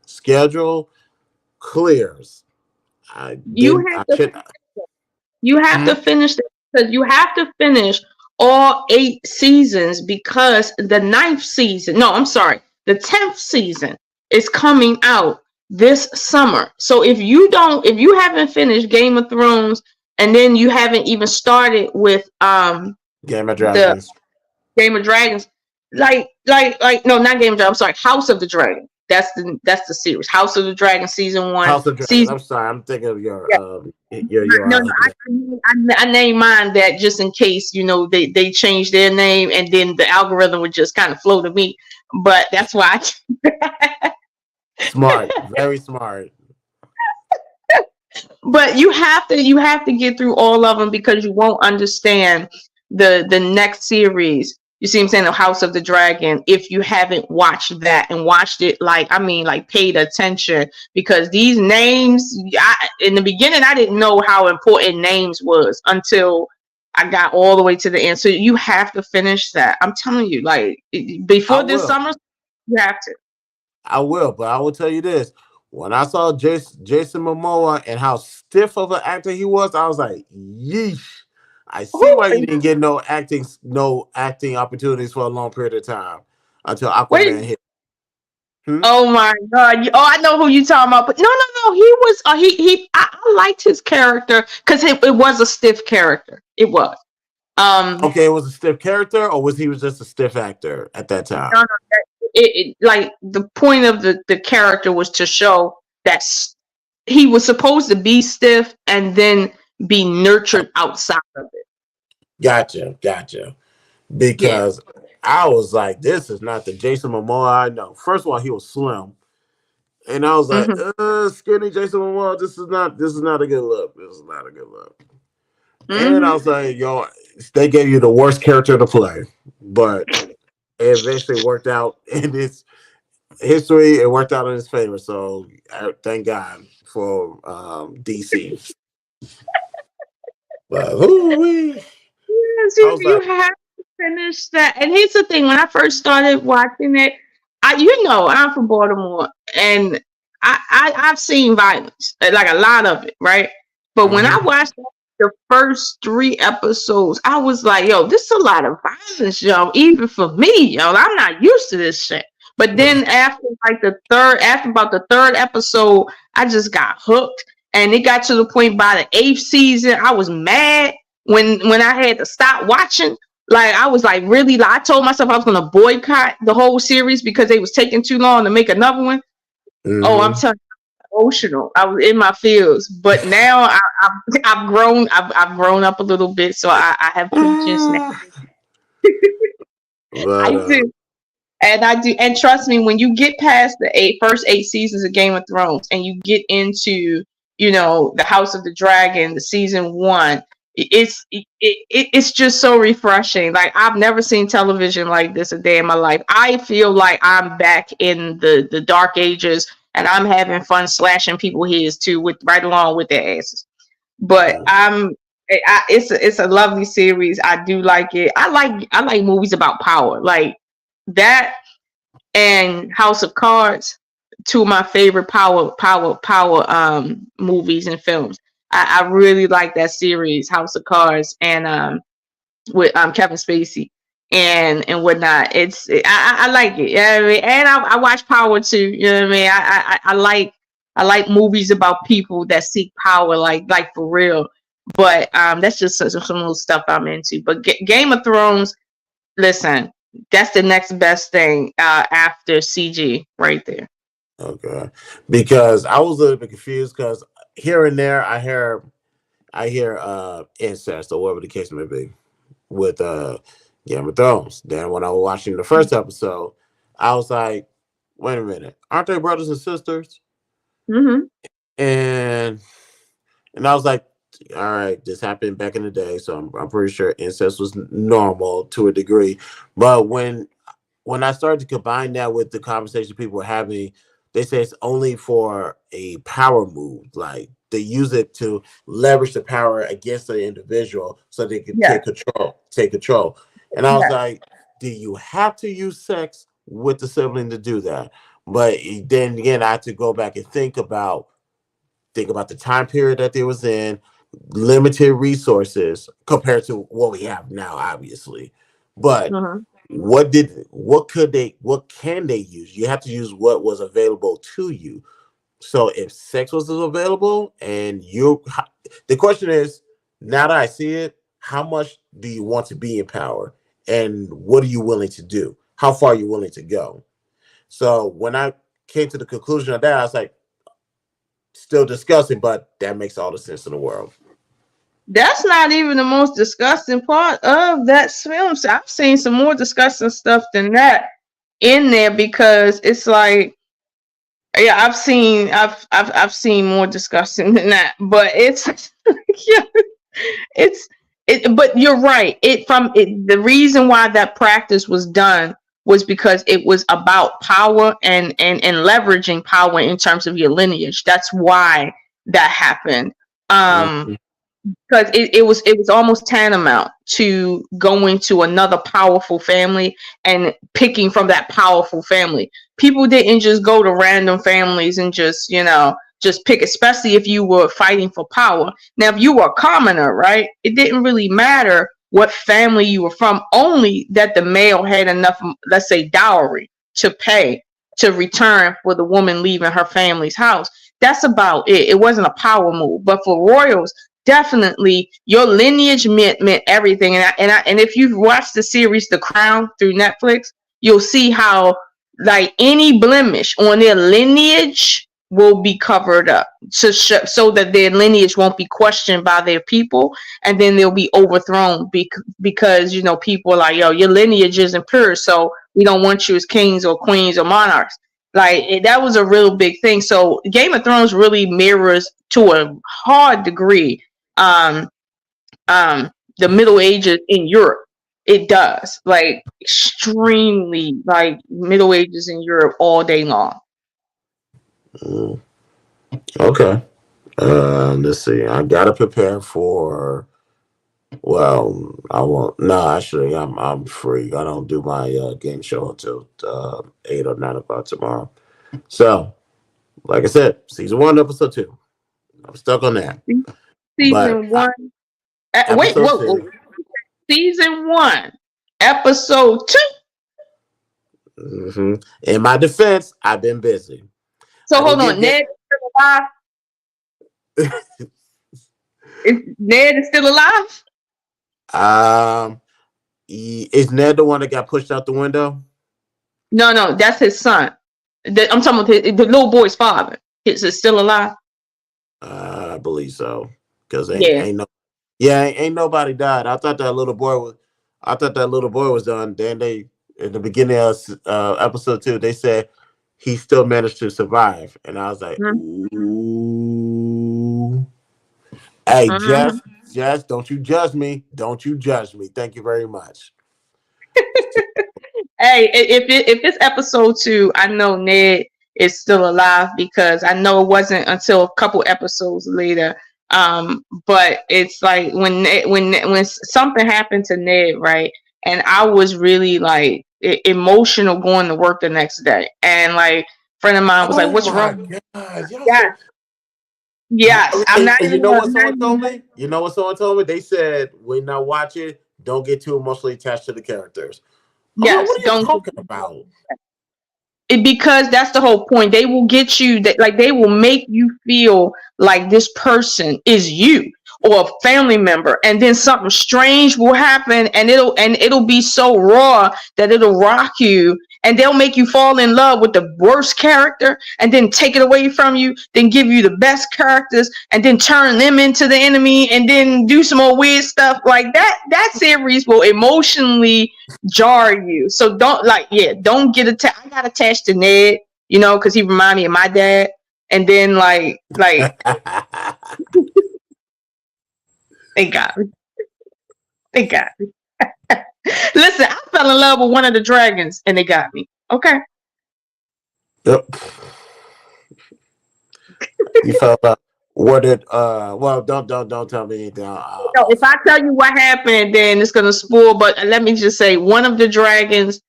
schedule clears, You I have to should. You have Hmm? to finish that because you have to finish all 8 seasons because the ninth season, no, I'm sorry, the 10th season is coming out this summer. So if you haven't finished Game of Thrones and then you haven't even started with Game of the Dragons. Game of Dragons, no, not Game of Dragons, I'm sorry, House of the Dragon. That's the series. House of the Dragon season 1, House of Dragons. season I'm sorry, I'm thinking of yeah, your no, no, I named mine that just in case they changed their name and then the algorithm would just kind of flow to me. But that's why. smart, very smart. But you have to get through all of them because you won't understand the next series. You see what I'm saying? The House of the Dragon. If you haven't watched that and watched it, like paid attention because these names. In the beginning, I didn't know how important names was until I got all the way to the end. So you have to finish that. I'm telling you, like I before this will. summer, you have to. I will, but I will tell you this. When I saw Jason Momoa and how stiff of an actor he was, I was like, yeesh. I see Who? why you didn't get no acting opportunities for a long period of time until Wait. Aquaman hit. Hmm? Oh my God! Oh, I know who you talking about. But no, no, no. He was. He. I liked his character because it was a stiff character. It was. Um. Okay, it was a stiff character, or was he was just a stiff actor at that No, time? no. Like the point of the character was to show that he was supposed to be stiff and then be nurtured outside of it. Gotcha. Yeah. Because I was like, this is not the Jason Momoa I know. First of all, he was slim. And I was like, Hmm. skinny Jason Momoa, this is not a good look. This is not a good look. And I Hmm. was like, yo, they gave you the worst character to play. But it eventually worked out in his history. It worked out in his favor. So thank God for DC. But Yes, I you, was you like, have to finish that. And here's the thing: when I first started watching it, I'm from Baltimore, and I've seen violence, like a lot of it, right? But when I mm-hmm. watched the first 3 episodes, I was like, "Yo, this is a lot of violence, yo. Even for me, yo, I'm not used to this shit." But then after about the third episode, I just got hooked, and it got to the point by the 8th season, I was mad when I had to stop watching. Like I was like really like I told myself I was gonna boycott the whole series because they was taking too long to make another one. Oh, I'm Mm-hmm. telling you, emotional. I was in my feels, but now I've grown. I've grown up a little bit, so I have patience now. But I do. And I do, and trust me, when you get past the first 8 seasons of Game of Thrones, and you get into, the House of the Dragon, the season 1, it's just so refreshing. Like I've never seen television like this a day in my life. I feel like I'm back in the dark ages, and I'm having fun slashing people heads too, with right along with their asses. But it's a lovely series. I do like it. I like movies about power, like that and House of Cards, 2 of my favorite power movies and films. I really like that series, House of Cards, and with Kevin Spacey and whatnot. I like it. Yeah, I mean, and I watch Power too. You know what I mean? I like movies about people that seek power, like for real. But that's just some little stuff I'm into. But Game of Thrones, listen, that's the next best thing after CG right there. okay, because I was a little bit confused because here and there I hear incest or whatever the case may be with Game of Thrones. Then when I was watching the first episode, I was like, wait a minute, aren't they brothers and sisters? Mm-hmm. And and I was like, All right, this happened back in the day, so I'm pretty sure incest was normal to a degree. But when I started to combine that with the conversation people were having, they say it's only for a power move. Like they use it to leverage the power against the individual so they can Yeah, take control. And I was yeah. like, do you have to use sex with the sibling to do that? But then again, I had to go back and think about the time period that they was in, limited resources compared to what we have now, obviously. But Mhm. what can they use? You have to use what was available to you. So if sex was available and the question is, now that I see it, how much do you want to be in power? And what are you willing to do? How far are you willing to go? So when I came to the conclusion of that, I was like, still discussing, but that makes all the sense in the world. That's not even the most disgusting part of that film. So I've seen some more disgusting stuff than that in there because it's like, yeah, I've seen more disgusting than that, but it's yeah, it's it. But you're right. The reason why that practice was done was because it was about power and leveraging power in terms of your lineage. That's why that happened. Um, Mhm. because it was almost tantamount to going to another powerful family and picking from that powerful family. People didn't just go to random families and just pick, especially if you were fighting for power. Now if you were a commoner, right, it didn't really matter what family you were from, only that the male had enough, let's say, dowry to pay to return for the woman leaving her family's house. That's about it. It wasn't a power move. But for royals, definitely your lineage meant everything. And if you've watched the series The Crown through Netflix, you'll see how, like, any blemish on their lineage will be covered up so that their lineage won't be questioned by their people, and then they'll be overthrown because people are like, yo, your lineage isn't pure, so we don't want you as kings or queens or monarchs. Like that was a real big thing. So Game of Thrones really mirrors to a hard degree um um the Middle Ages in Europe. It does, like, extremely, like, Middle Ages in Europe all day long. Mm, okay. Let's see. I gotta prepare for. Well, I won't. No, actually, I'm free. I don't do my game show until 8 or 9 o'clock tomorrow. So, like I said, season one, episode two. I'm stuck on that. But Season one. Wait, episode whoa. two. Season one, episode two. In my defense, I've been busy. So I didn't hold give on, get. Ned is still alive. Ned is still alive. um, is Ned the one that got pushed out the window? No, that's his son. I'm talking about the little boy's father. Is still alive? I believe so. Cause Yeah. ain't nobody died. I thought that little boy was done. Then they, in the beginning of episode two, they said he still managed to survive, and I was like, Mhm. ooh, hey, Mhm. Jess, don't you judge me. Don't you judge me. Thank you very much. Hey, if it's episode two, I know Ned is still alive because I know it wasn't until a couple episodes later. But it's like when something happened to Ned, right? And I was really like emotional going to work the next day, and like, friend of mine was like, Oh "What's my wrong?" God, y'all Yes, so. yes. I'm not And you even. know what I'm not someone told even. me? You know what someone told me? They said when I watch it, don't get too emotionally attached to the characters. I'm like, Yes, what are you don't. talking about? Because that's the whole point. They will get you that, like, they will make you feel like this person is you or a family member, and then something strange will happen, and it'll be so raw that it'll rock you, and they'll make you fall in love with the worst character and then take it away from you, then give you the best characters and then turn them into the enemy and then do some more weird stuff like that. That series will emotionally jar you. So don't get attached. I got attached to Ned, because he reminded me of my dad. And then like They got me. They got me. Listen, I fell in love with one of the dragons, and they got me. Okay. Yep. You felt about what did well don't tell me anything. So if I tell you what happened, then it's gonna spoil. But let me just say, one of the dragons,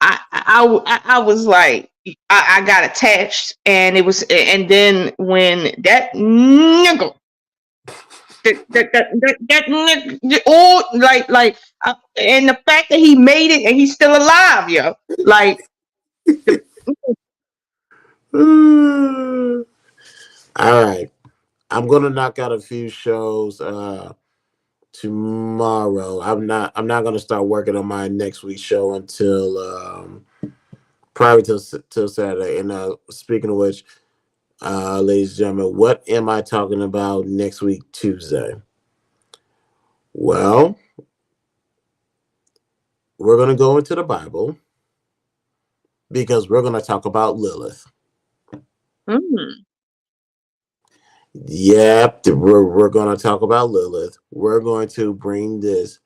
I was like, I got attached, and it was, and then when that nigga, that nigga, oh, and the fact that he made it and he's still alive, yo, like, all right. I'm gonna knock out a few shows tomorrow. I'm not gonna start working on my next week's show until probably till Saturday. And speaking of which, ladies and gentlemen, what am I talking about next week, Tuesday? Well, we're going to go into the Bible because we're going to talk about Lilith. Yep, we're going to talk about Lilith. We're going to bring this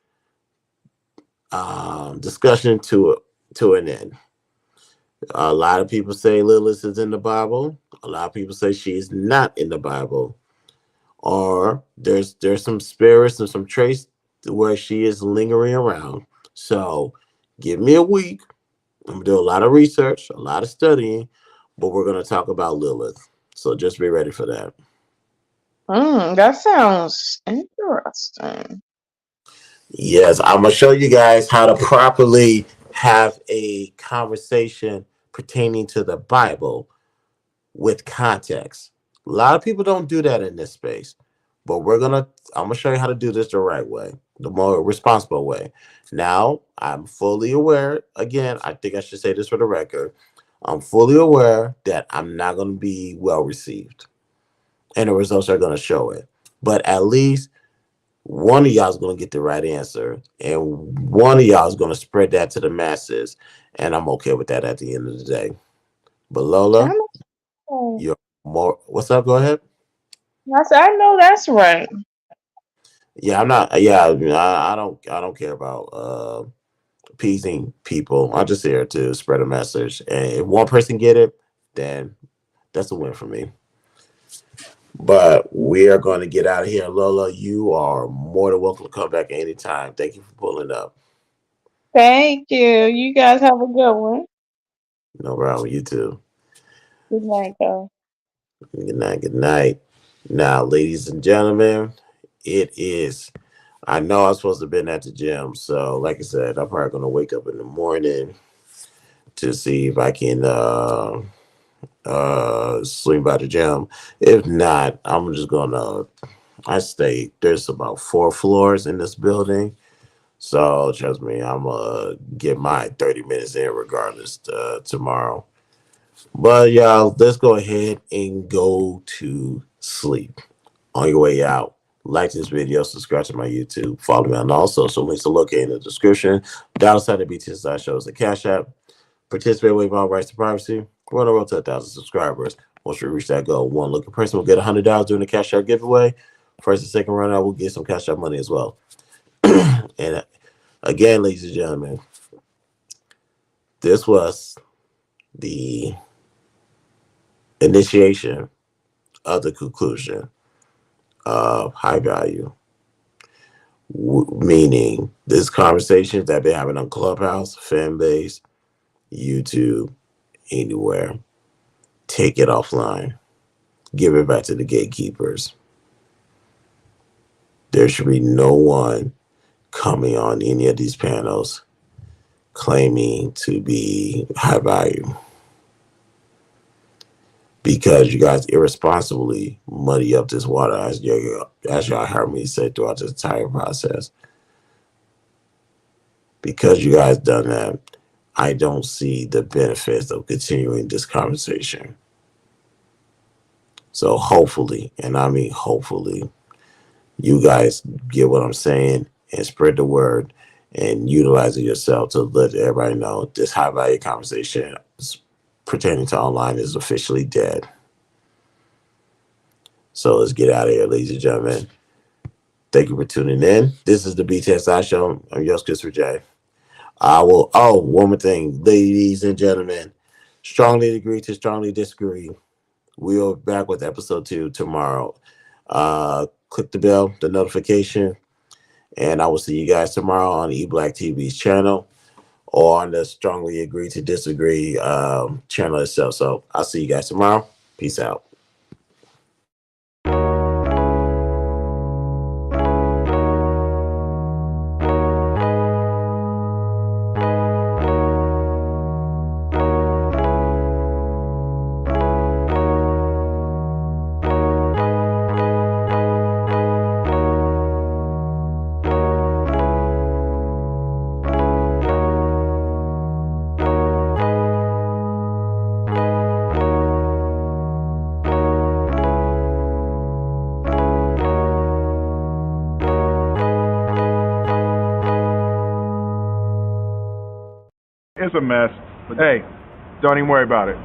discussion to an end. A lot of people say Lilith is in the Bible. A lot of people say she's not in the Bible. Or there's some spirits and some trace where she is lingering around. So give me a week. I'm gonna do a lot of research, a lot of studying, but we're gonna talk about Lilith. So just be ready for that. That sounds interesting. Yes, I'm gonna show you guys how to properly have a conversation pertaining to the Bible with context. A lot of people don't do that in this space, but I'm gonna show you how to do this the right way, the more responsible way. Now, I'm fully aware, again, I think I should say this for the record. I'm fully aware that I'm not gonna be well received. And the results are gonna show it. But at least one of y'all is gonna get the right answer, and one of y'all is gonna spread that to the masses. And I'm okay with that at the end of the day. But Lola, you're more. What's up? Go ahead. I know that's right. Yeah, I'm not. Yeah, I don't care about appeasing people. I'm just here to spread a message, and if one person get it, then that's a win for me. But we are going to get out of here. Lola, you are more than welcome to come back anytime. Thank you for pulling up. Thank you. You guys have a good one. No problem. You too. Good night, guys. Good night. Good night. Now, ladies and gentlemen, it is. I know I was supposed to have been at the gym, so like I said, I'm probably gonna wake up in the morning to see if I can swing by the gym. If not, I'm just gonna. There's about 4 floors in this building, so trust me, I'm gonna get my 30 minutes in regardless tomorrow. But y'all, let's go ahead and go to sleep. On your way out, like this video, subscribe to my YouTube, follow me on all social links are located in the description. $sign the BTSI shows the Cash App. Participate with all rights to privacy. We're on the road to 1,000 subscribers. Once we reach that goal, one lucky person will get $100 during the Cash App giveaway. First and second runner will get some Cash App money as well. And again, ladies and gentlemen, this was the initiation of the conclusion of high value, meaning this conversations that I've been having on Clubhouse, fan base, YouTube, anywhere. Take it offline. Give it back to the gatekeepers. There should be no one coming on any of these panels claiming to be high value, because you guys irresponsibly muddy up this water, as y'all heard me say throughout this entire process. Because you guys done that, I don't see the benefits of continuing this conversation. So hopefully, and I mean hopefully, you guys get what I'm saying and spread the word and utilize it yourself to let everybody know this high value conversation pertaining to online is officially dead. So let's get out of here, ladies and gentlemen. Thank you for tuning in. This is the BTSI Show. I'm your host, Christopher J. One more thing. Ladies and gentlemen, strongly agree to strongly disagree. We'll be back with episode 2 tomorrow. Click the bell, the notification, and I will see you guys tomorrow on eBlack TV's channel or on the Strongly Agree to Disagree channel itself. So I'll see you guys tomorrow. Peace out. It's a mess, but hey, don't even worry about it.